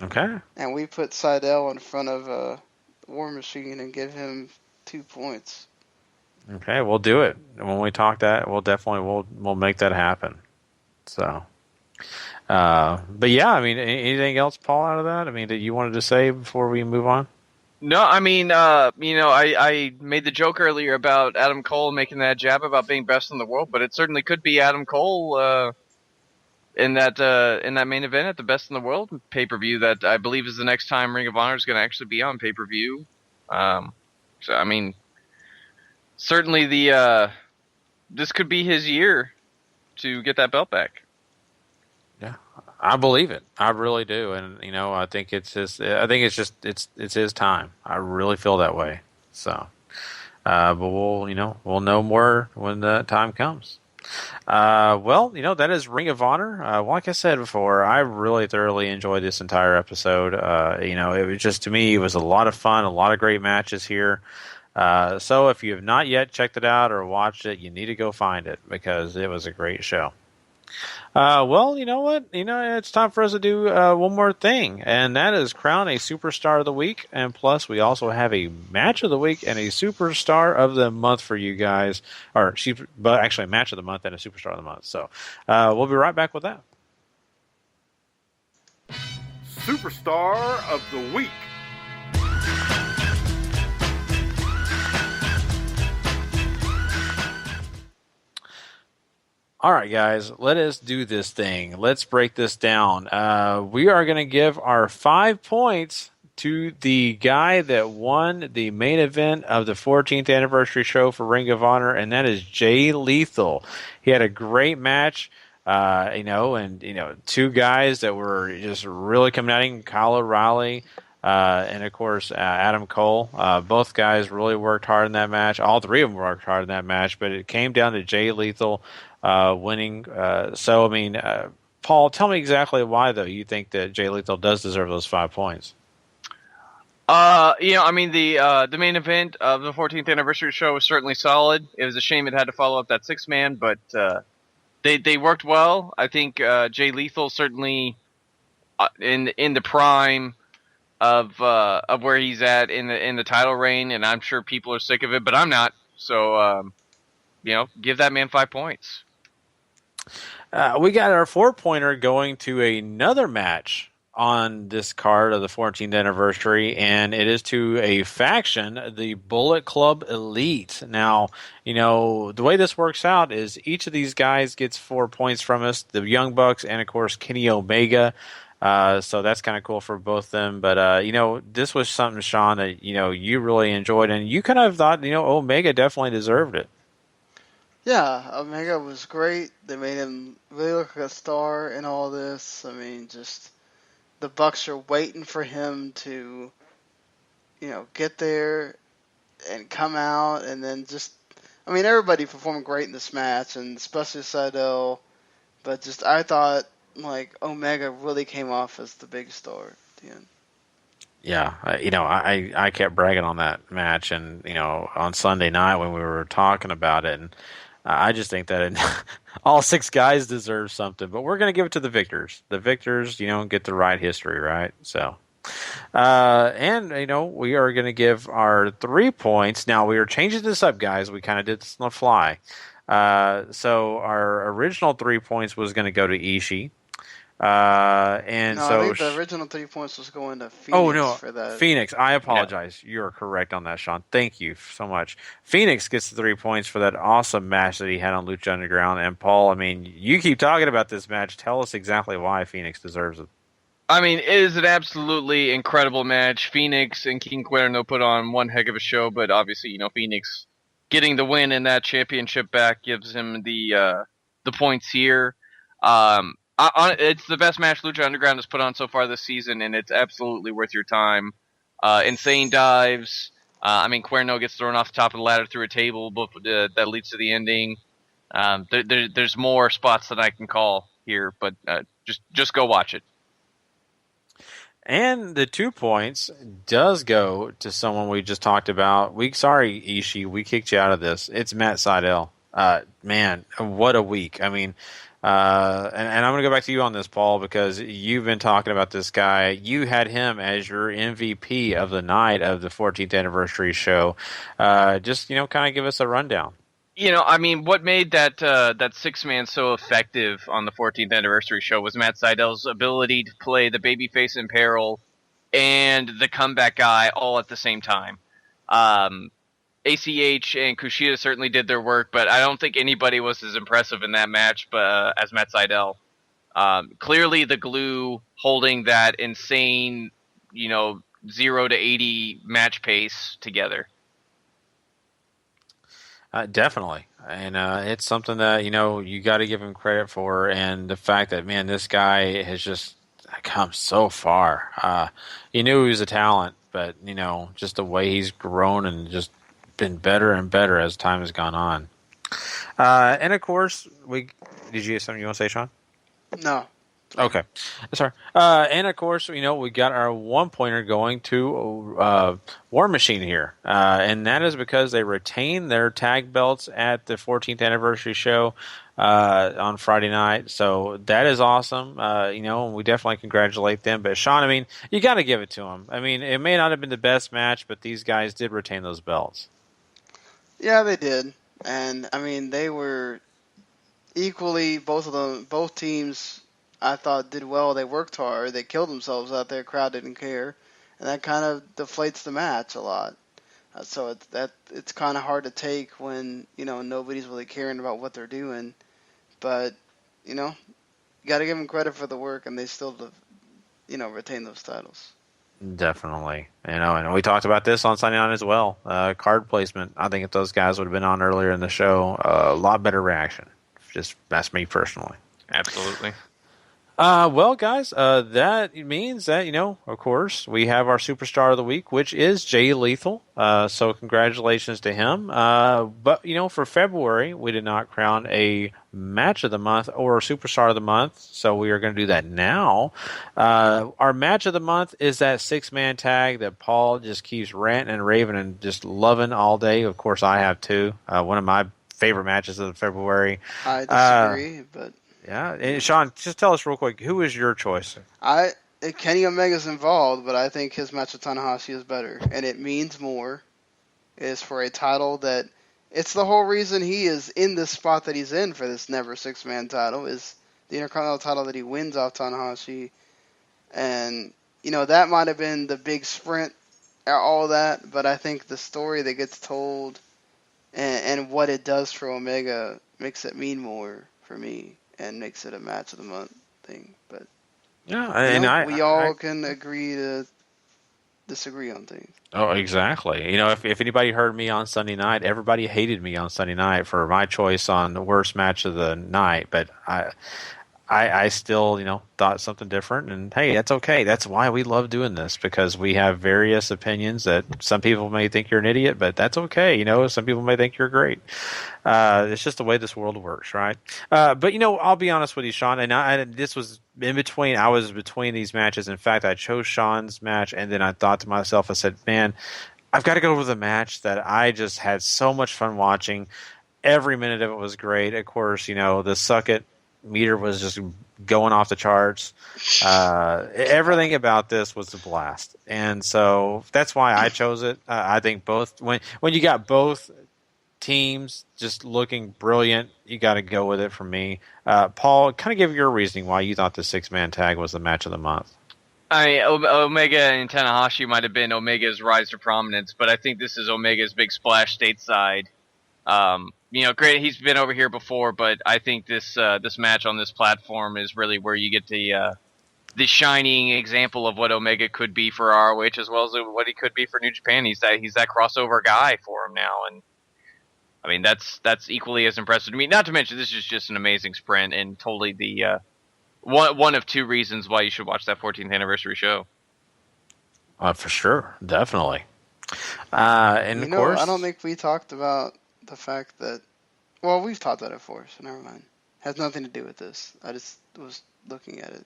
C: Okay.
G: And we put Seidel in front of War Machine and give him 2 points.
C: Okay, we'll do it. When we talk that, we'll make that happen. So, but yeah, I mean, anything else, Paul, out of that? I mean, that you wanted to say before we move on?
L: No, I mean, I made the joke earlier about Adam Cole making that jab about being best in the world, but it certainly could be Adam Cole in that main event at the Best in the World pay-per-view that I believe is the next time Ring of Honor is going to actually be on pay-per-view. So I mean, certainly this could be his year to get that belt back.
C: Yeah, I believe it. I really do, and I think it's his his time. I really feel that way. So, but we'll know more when the time comes. Well, that is Ring of Honor. Like I said before, I really thoroughly enjoyed this entire episode. It was just, to me, it was a lot of fun, a lot of great matches here. So if you have not yet checked it out or watched it, you need to go find it, because it was a great show. Well, you know what? It's time for us to do one more thing, and that is crown a Superstar of the Week. And plus, we also have a Match of the Week and a Superstar of the Month for you guys. But actually, a Match of the Month and a Superstar of the Month. So we'll be right back with that.
K: Superstar of the Week.
C: All right, guys, let us do this thing. Let's break this down. We are going to give our 5 points to the guy that won the main event of the 14th anniversary show for Ring of Honor, and that is Jay Lethal. He had a great match, and two guys that were just really coming at him, Kyle O'Reilly, and of course Adam Cole. Both guys really worked hard in that match. All three of them worked hard in that match, but it came down to Jay Lethal winning. So, I mean, Paul, tell me exactly why, though, you think that Jay Lethal does deserve those 5 points.
L: I mean, the main event of the 14th anniversary show was certainly solid. It was a shame it had to follow up that 6-man, but they worked well. I think Jay Lethal certainly in the prime of where he's at in the title reign, and I'm sure people are sick of it, but I'm not. So give that man 5 points.
C: We got our 4-pointer going to another match on this card of the 14th anniversary, and it is to a faction, the Bullet Club Elite. Now, the way this works out is each of these guys gets 4 points from us, the Young Bucks and, of course, Kenny Omega. So that's kind of cool for both of them. But, this was something, Sean, that, you really enjoyed, and you kind of thought, Omega definitely deserved it.
G: Yeah, Omega was great. They made him really look like a star in all this. I mean, just the Bucks are waiting for him to, get there and come out, and then everybody performed great in this match, and especially Seidel. But I thought, Omega really came off as the big star at the end.
C: Yeah, I kept bragging on that match, and on Sunday night when we were talking about it, and I just think that all 6 guys deserve something, but we're going to give it to the victors. The victors, get the right history, right? So, and we are going to give our 3 points. Now we are changing this up, guys. We kind of did this on the fly. So our original 3 points was going to go to Ishii. I think
G: the original 3 points was going to Phoenix for that.
C: Phoenix. I apologize. Yeah. You're correct on that, Sean. Thank you so much. Phoenix gets the 3 points for that awesome match that he had on Lucha Underground. And Paul, I mean, you keep talking about this match. Tell us exactly why Phoenix deserves it.
E: I mean, it is an absolutely incredible match. Phoenix and King Cuerno put on one heck of a show, but obviously, Phoenix getting the win and that championship back gives him the points here. It's the best match Lucha Underground has put on so far this season, and it's absolutely worth your time. Insane dives. Cuerno gets thrown off the top of the ladder through a table, but that leads to the ending. There's more spots that I can call here, but just go watch it.
C: And the 2 points does go to someone we just talked about. Sorry, Ishii, we kicked you out of this. It's Matt Sydal. Man, what a week. And I'm going to go back to you on this, Paul, because you've been talking about this guy. You had him as your MVP of the night of the 14th anniversary show. Just, kind of give us a rundown.
E: What made that 6-man so effective on the 14th anniversary show was Matt Sydal's ability to play the babyface in peril and the comeback guy all at the same time. ACH and Kushida certainly did their work, but I don't think anybody was as impressive in that match as Matt Sydal. Clearly the glue holding that insane, 0 to 80 match pace together.
C: Definitely. And it's something that, you got to give him credit for. And the fact that, man, this guy has just come so far. You knew he was a talent, but, just the way he's grown and just been better and better as time has gone on. And, of course, did you have something you want to say, Sean?
G: No.
C: Okay. Sorry. And, of course, we got our 1-pointer going to War Machine here. And that is because they retained their tag belts at the 14th anniversary show on Friday night. So that is awesome. And we definitely congratulate them. But, Sean, you got to give it to them. It may not have been the best match, but these guys did retain those belts.
G: Yeah, they did. And, they were equally, both teams, I thought, did well. They worked hard. They killed themselves out there. Crowd didn't care, and that kind of deflates the match a lot. So it's kind of hard to take when nobody's really caring about what they're doing. But you got to give them credit for the work, and they still retain those titles.
C: Definitely, and we talked about this on Sunday night as well. Card placement. I think if those guys would have been on earlier in the show, a lot better reaction. That's me personally.
E: Absolutely.
C: Well, guys, that means that, of course, we have our Superstar of the Week, which is Jay Lethal. So congratulations to him. But, for February, we did not crown a Match of the Month or Superstar of the Month. So we are going to do that now. Our Match of the Month is that 6-man tag that Paul just keeps ranting and raving and just loving all day. Of course, I have too. One of my favorite matches of February.
G: I disagree, but...
C: Yeah, and Sean, just tell us real quick, who is your choice?
G: Kenny Omega's involved, but I think his match with Tanahashi is better, and it means more. It is for a title that it's the whole reason he is in this spot that he's in for this never 6-man title is the Intercontinental title that he wins off Tanahashi, and that might have been the big sprint, all that, but I think the story that gets told and what it does for Omega makes it mean more for me. And makes it a Match of the Month thing, but
C: yeah,
G: we all can agree to disagree on things.
C: Oh, exactly. If anybody heard me on Sunday night, everybody hated me on Sunday night for my choice on the worst match of the night, but I still, thought something different, and hey, that's okay. That's why we love doing this, because we have various opinions that some people may think you're an idiot, but that's okay. Some people may think you're great. It's just the way this world works, right? But, I'll be honest with you, Sean, and this was in between. I was between these matches. In fact, I chose Sean's match, and then I thought to myself, I said, man, I've got to go with a match that I just had so much fun watching. Every minute of it was great. Of course, the Suck It meter was just going off the charts. Everything about this was a blast, and so that's why I chose it. I think both when you got both teams just looking brilliant, you got to go with it for me. Paul, kind of give your reasoning why you thought the 6-man tag was the Match of the Month.
E: Omega and Tanahashi might have been Omega's rise to prominence, but I think this is Omega's big splash stateside. Great, he's been over here before, but I think this match on this platform is really where you get the shining example of what Omega could be for ROH as well as what he could be for New Japan. He's that crossover guy for him now, and I mean that's equally as impressive to me. Not to mention this is just an amazing sprint and totally the one of two reasons why you should watch that 14th anniversary show.
C: For sure, definitely. And of course,
G: I don't think we talked about the fact that. Well, we've talked about it before, so never mind. Has nothing to do with this. I just was looking at it.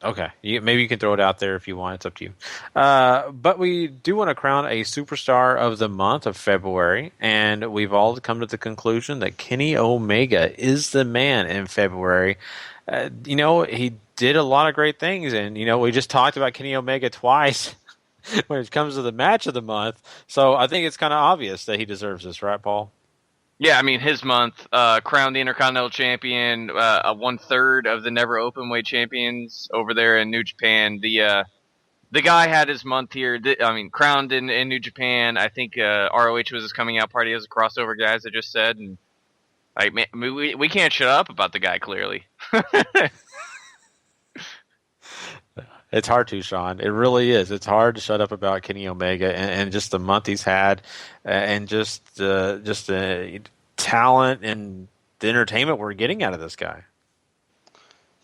C: Okay, maybe you can throw it out there if you want. It's up to you. But we do want to crown a superstar of the month of February, and we've all come to the conclusion that Kenny Omega is the man in February. He did a lot of great things, and we just talked about Kenny Omega twice when it comes to the match of the month. So I think it's kind of obvious that he deserves this, right, Paul?
E: Yeah, I mean, his month, crowned the Intercontinental Champion, 1/3 of the Never Openweight champions over there in New Japan. The guy had his month here. Crowned in New Japan. I think ROH was his coming out party as a crossover guy, as I just said. And like, man, we can't shut up about the guy, clearly.
C: It's hard to, Sean. It really is. It's hard to shut up about Kenny Omega and just the month he's had, and just the talent and the entertainment we're getting out of this guy.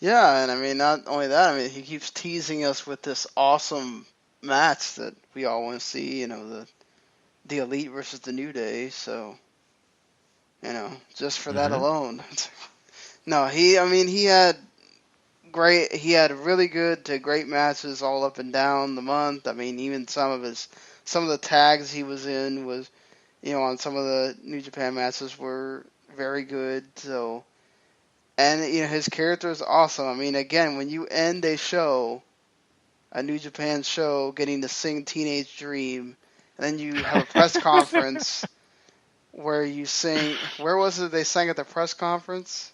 G: Yeah, and I mean, not only that, I mean, he keeps teasing us with this awesome match that we all want to see. The Elite versus the New Day. So, just for that alone. No, he had really good to great matches all up and down the month. I mean, even some of the tags he was in was, on some of the New Japan matches were very good. So, and his character is awesome. I mean, again, when you end a New Japan show, getting to sing Teenage Dream, and then you have a press conference where you sing. Where was it they sang at the press conference?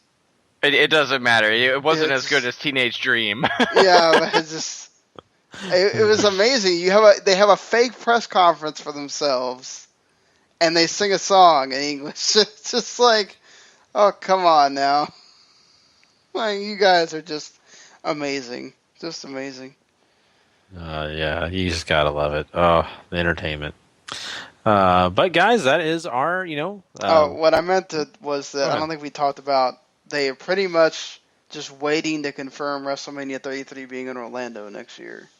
E: It doesn't matter. It wasn't as good as Teenage Dream.
G: Yeah, but it was amazing. They have a fake press conference for themselves, and they sing a song in English. It's just like, oh, come on now. Like, you guys are just amazing. Just amazing.
C: Yeah, you just gotta love it. Oh, the entertainment. But guys, that is our,
G: what I meant was that I don't think we talked about. They are pretty much just waiting to confirm WrestleMania 33 being in Orlando next year.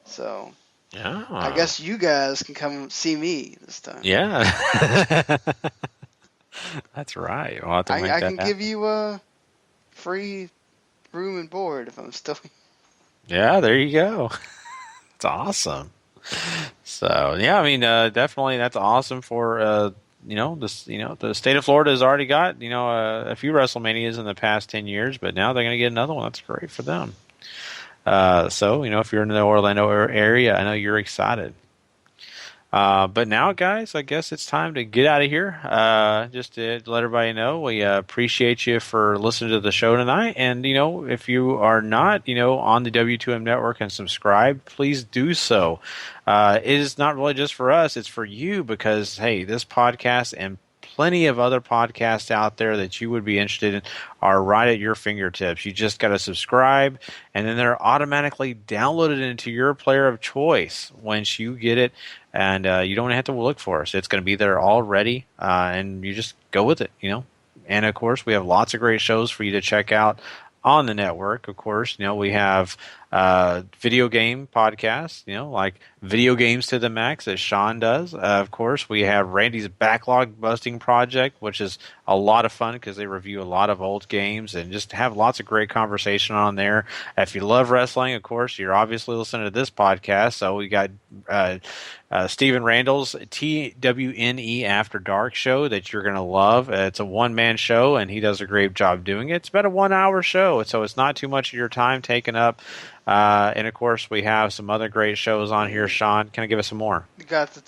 G: So,
C: yeah,
G: I guess you guys can come see me this time.
C: Yeah, that's right. We'll have to
G: I can give you a free room and board if I'm still.
C: Yeah, there you go. It's awesome. So yeah, I mean, definitely that's awesome for. The state of Florida has already got, a few WrestleManias in the past 10 years, but now they're going to get another one. That's great for them. So, if you're in the Orlando area, I know you're excited. But now, guys, I guess it's time to get out of here. Just to let everybody know, we appreciate you for listening to the show tonight. And, if you are not, on the W2M network and subscribed, please do so. It is not really just for us. It's for you because, hey, this podcast and plenty of other podcasts out there that you would be interested in are right at your fingertips. You just got to subscribe, and then they're automatically downloaded into your player of choice once you get it, and you don't have to look for us. It's going to be there already, and you just go with it, And, of course, we have lots of great shows for you to check out on the network. Of course, we have video game podcasts, like Video Games to the Max, as Sean does. Of course, we have Randy's Backlog Busting Project, which is a lot of fun because they review a lot of old games and just have lots of great conversation on there. If you love wrestling, of course, you're obviously listening to this podcast. So we got Steven Randall's TWNE After Dark show that you're going to love. It's a one-man show, and he does a great job doing it. It's about a 1-hour show, so it's not too much of your time taken up. And, of course, we have some other great shows on here. Sean, can I give us some more?
G: You got the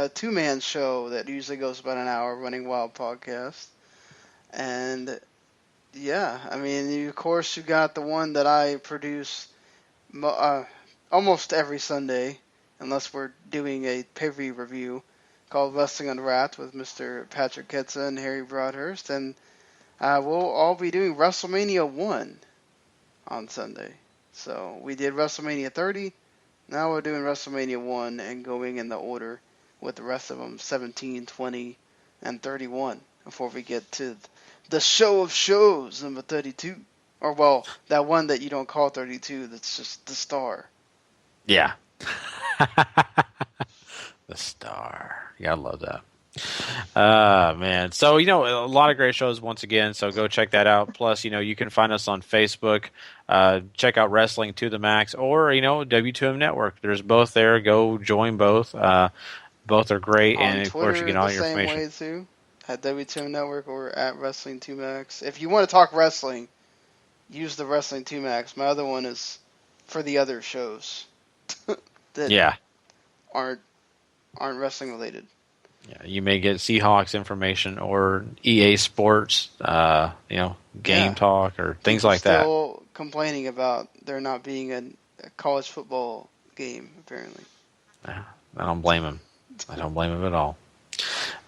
G: two-man show that usually goes about an hour, Running Wild podcast. And, yeah, I mean, of course, you got the one that I produce almost every Sunday, unless we're doing a pay-per-view review, called Wrestling Unwrapped with Mr. Patrick Ketza and Harry Broadhurst. And We'll all be doing WrestleMania 1 on Sunday. So we did WrestleMania 30. Now we're doing WrestleMania 1 and going in the order with the rest of them, 17, 20, and 31, before we get to the show of shows, number 32. Or, well, that one that you don't call 32, that's just the star.
C: Yeah. The star. Yeah, I love that. Man. So, a lot of great shows once again, so go check that out. Plus, you can find us on Facebook. Check out Wrestling to the Max or, W2M Network. There's both there. Go join both. Both are great.
G: On
C: And, of
G: Twitter,
C: course, you get all your
G: same
C: information.
G: way, too. At W2M Network or at Wrestling 2 Max. If you want to talk wrestling, use the Wrestling 2 Max. My other one is for the other shows that aren't wrestling related.
C: Yeah, you may get Seahawks information or EA Sports, game talk or things like that.
G: Still complaining about there not being a college football game, apparently.
C: I don't blame him. I don't blame him at all.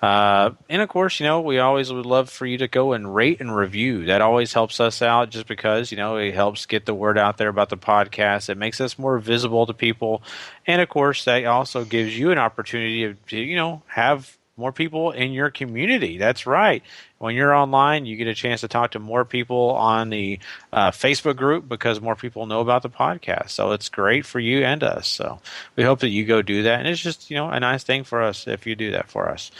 C: And of course, we always would love for you to go and rate and review. That always helps us out just because, it helps get the word out there about the podcast. It makes us more visible to people. And of course, that also gives you an opportunity to, have more people in your community. That's right. When you're online, you get a chance to talk to more people on the Facebook group because more people know about the podcast. So it's great for you and us. So we hope that you go do that. And it's just, a nice thing for us if you do that for us.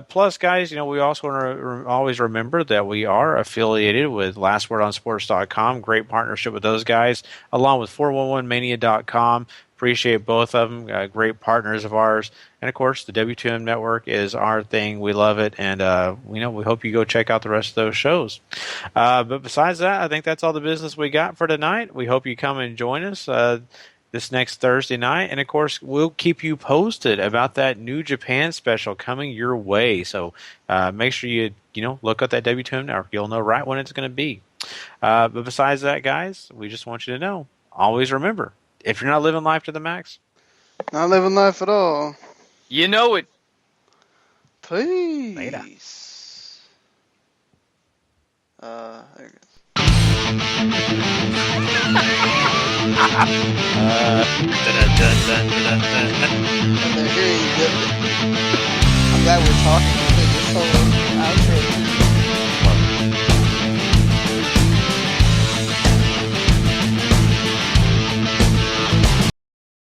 C: Plus, guys, we also want to always remember that we are affiliated with LastWordOnSports.com. Great partnership with those guys, along with 411mania.com. Appreciate both of them. Great partners of ours. And, of course, the W2M Network is our thing. We love it. And, we hope you go check out the rest of those shows. But besides that, I think that's all the business we got for tonight. We hope you come and join us this next Thursday night. And, of course, we'll keep you posted about that New Japan special coming your way. So make sure you look at that W2M Network. You'll know right when it's going to be. But besides that, guys, we just want you to know, always remember, if you're not living life to the max,
G: not living life at all.
E: You know it.
G: Peace.
C: Later.
G: There it goes. I'm glad we're talking. This whole outro.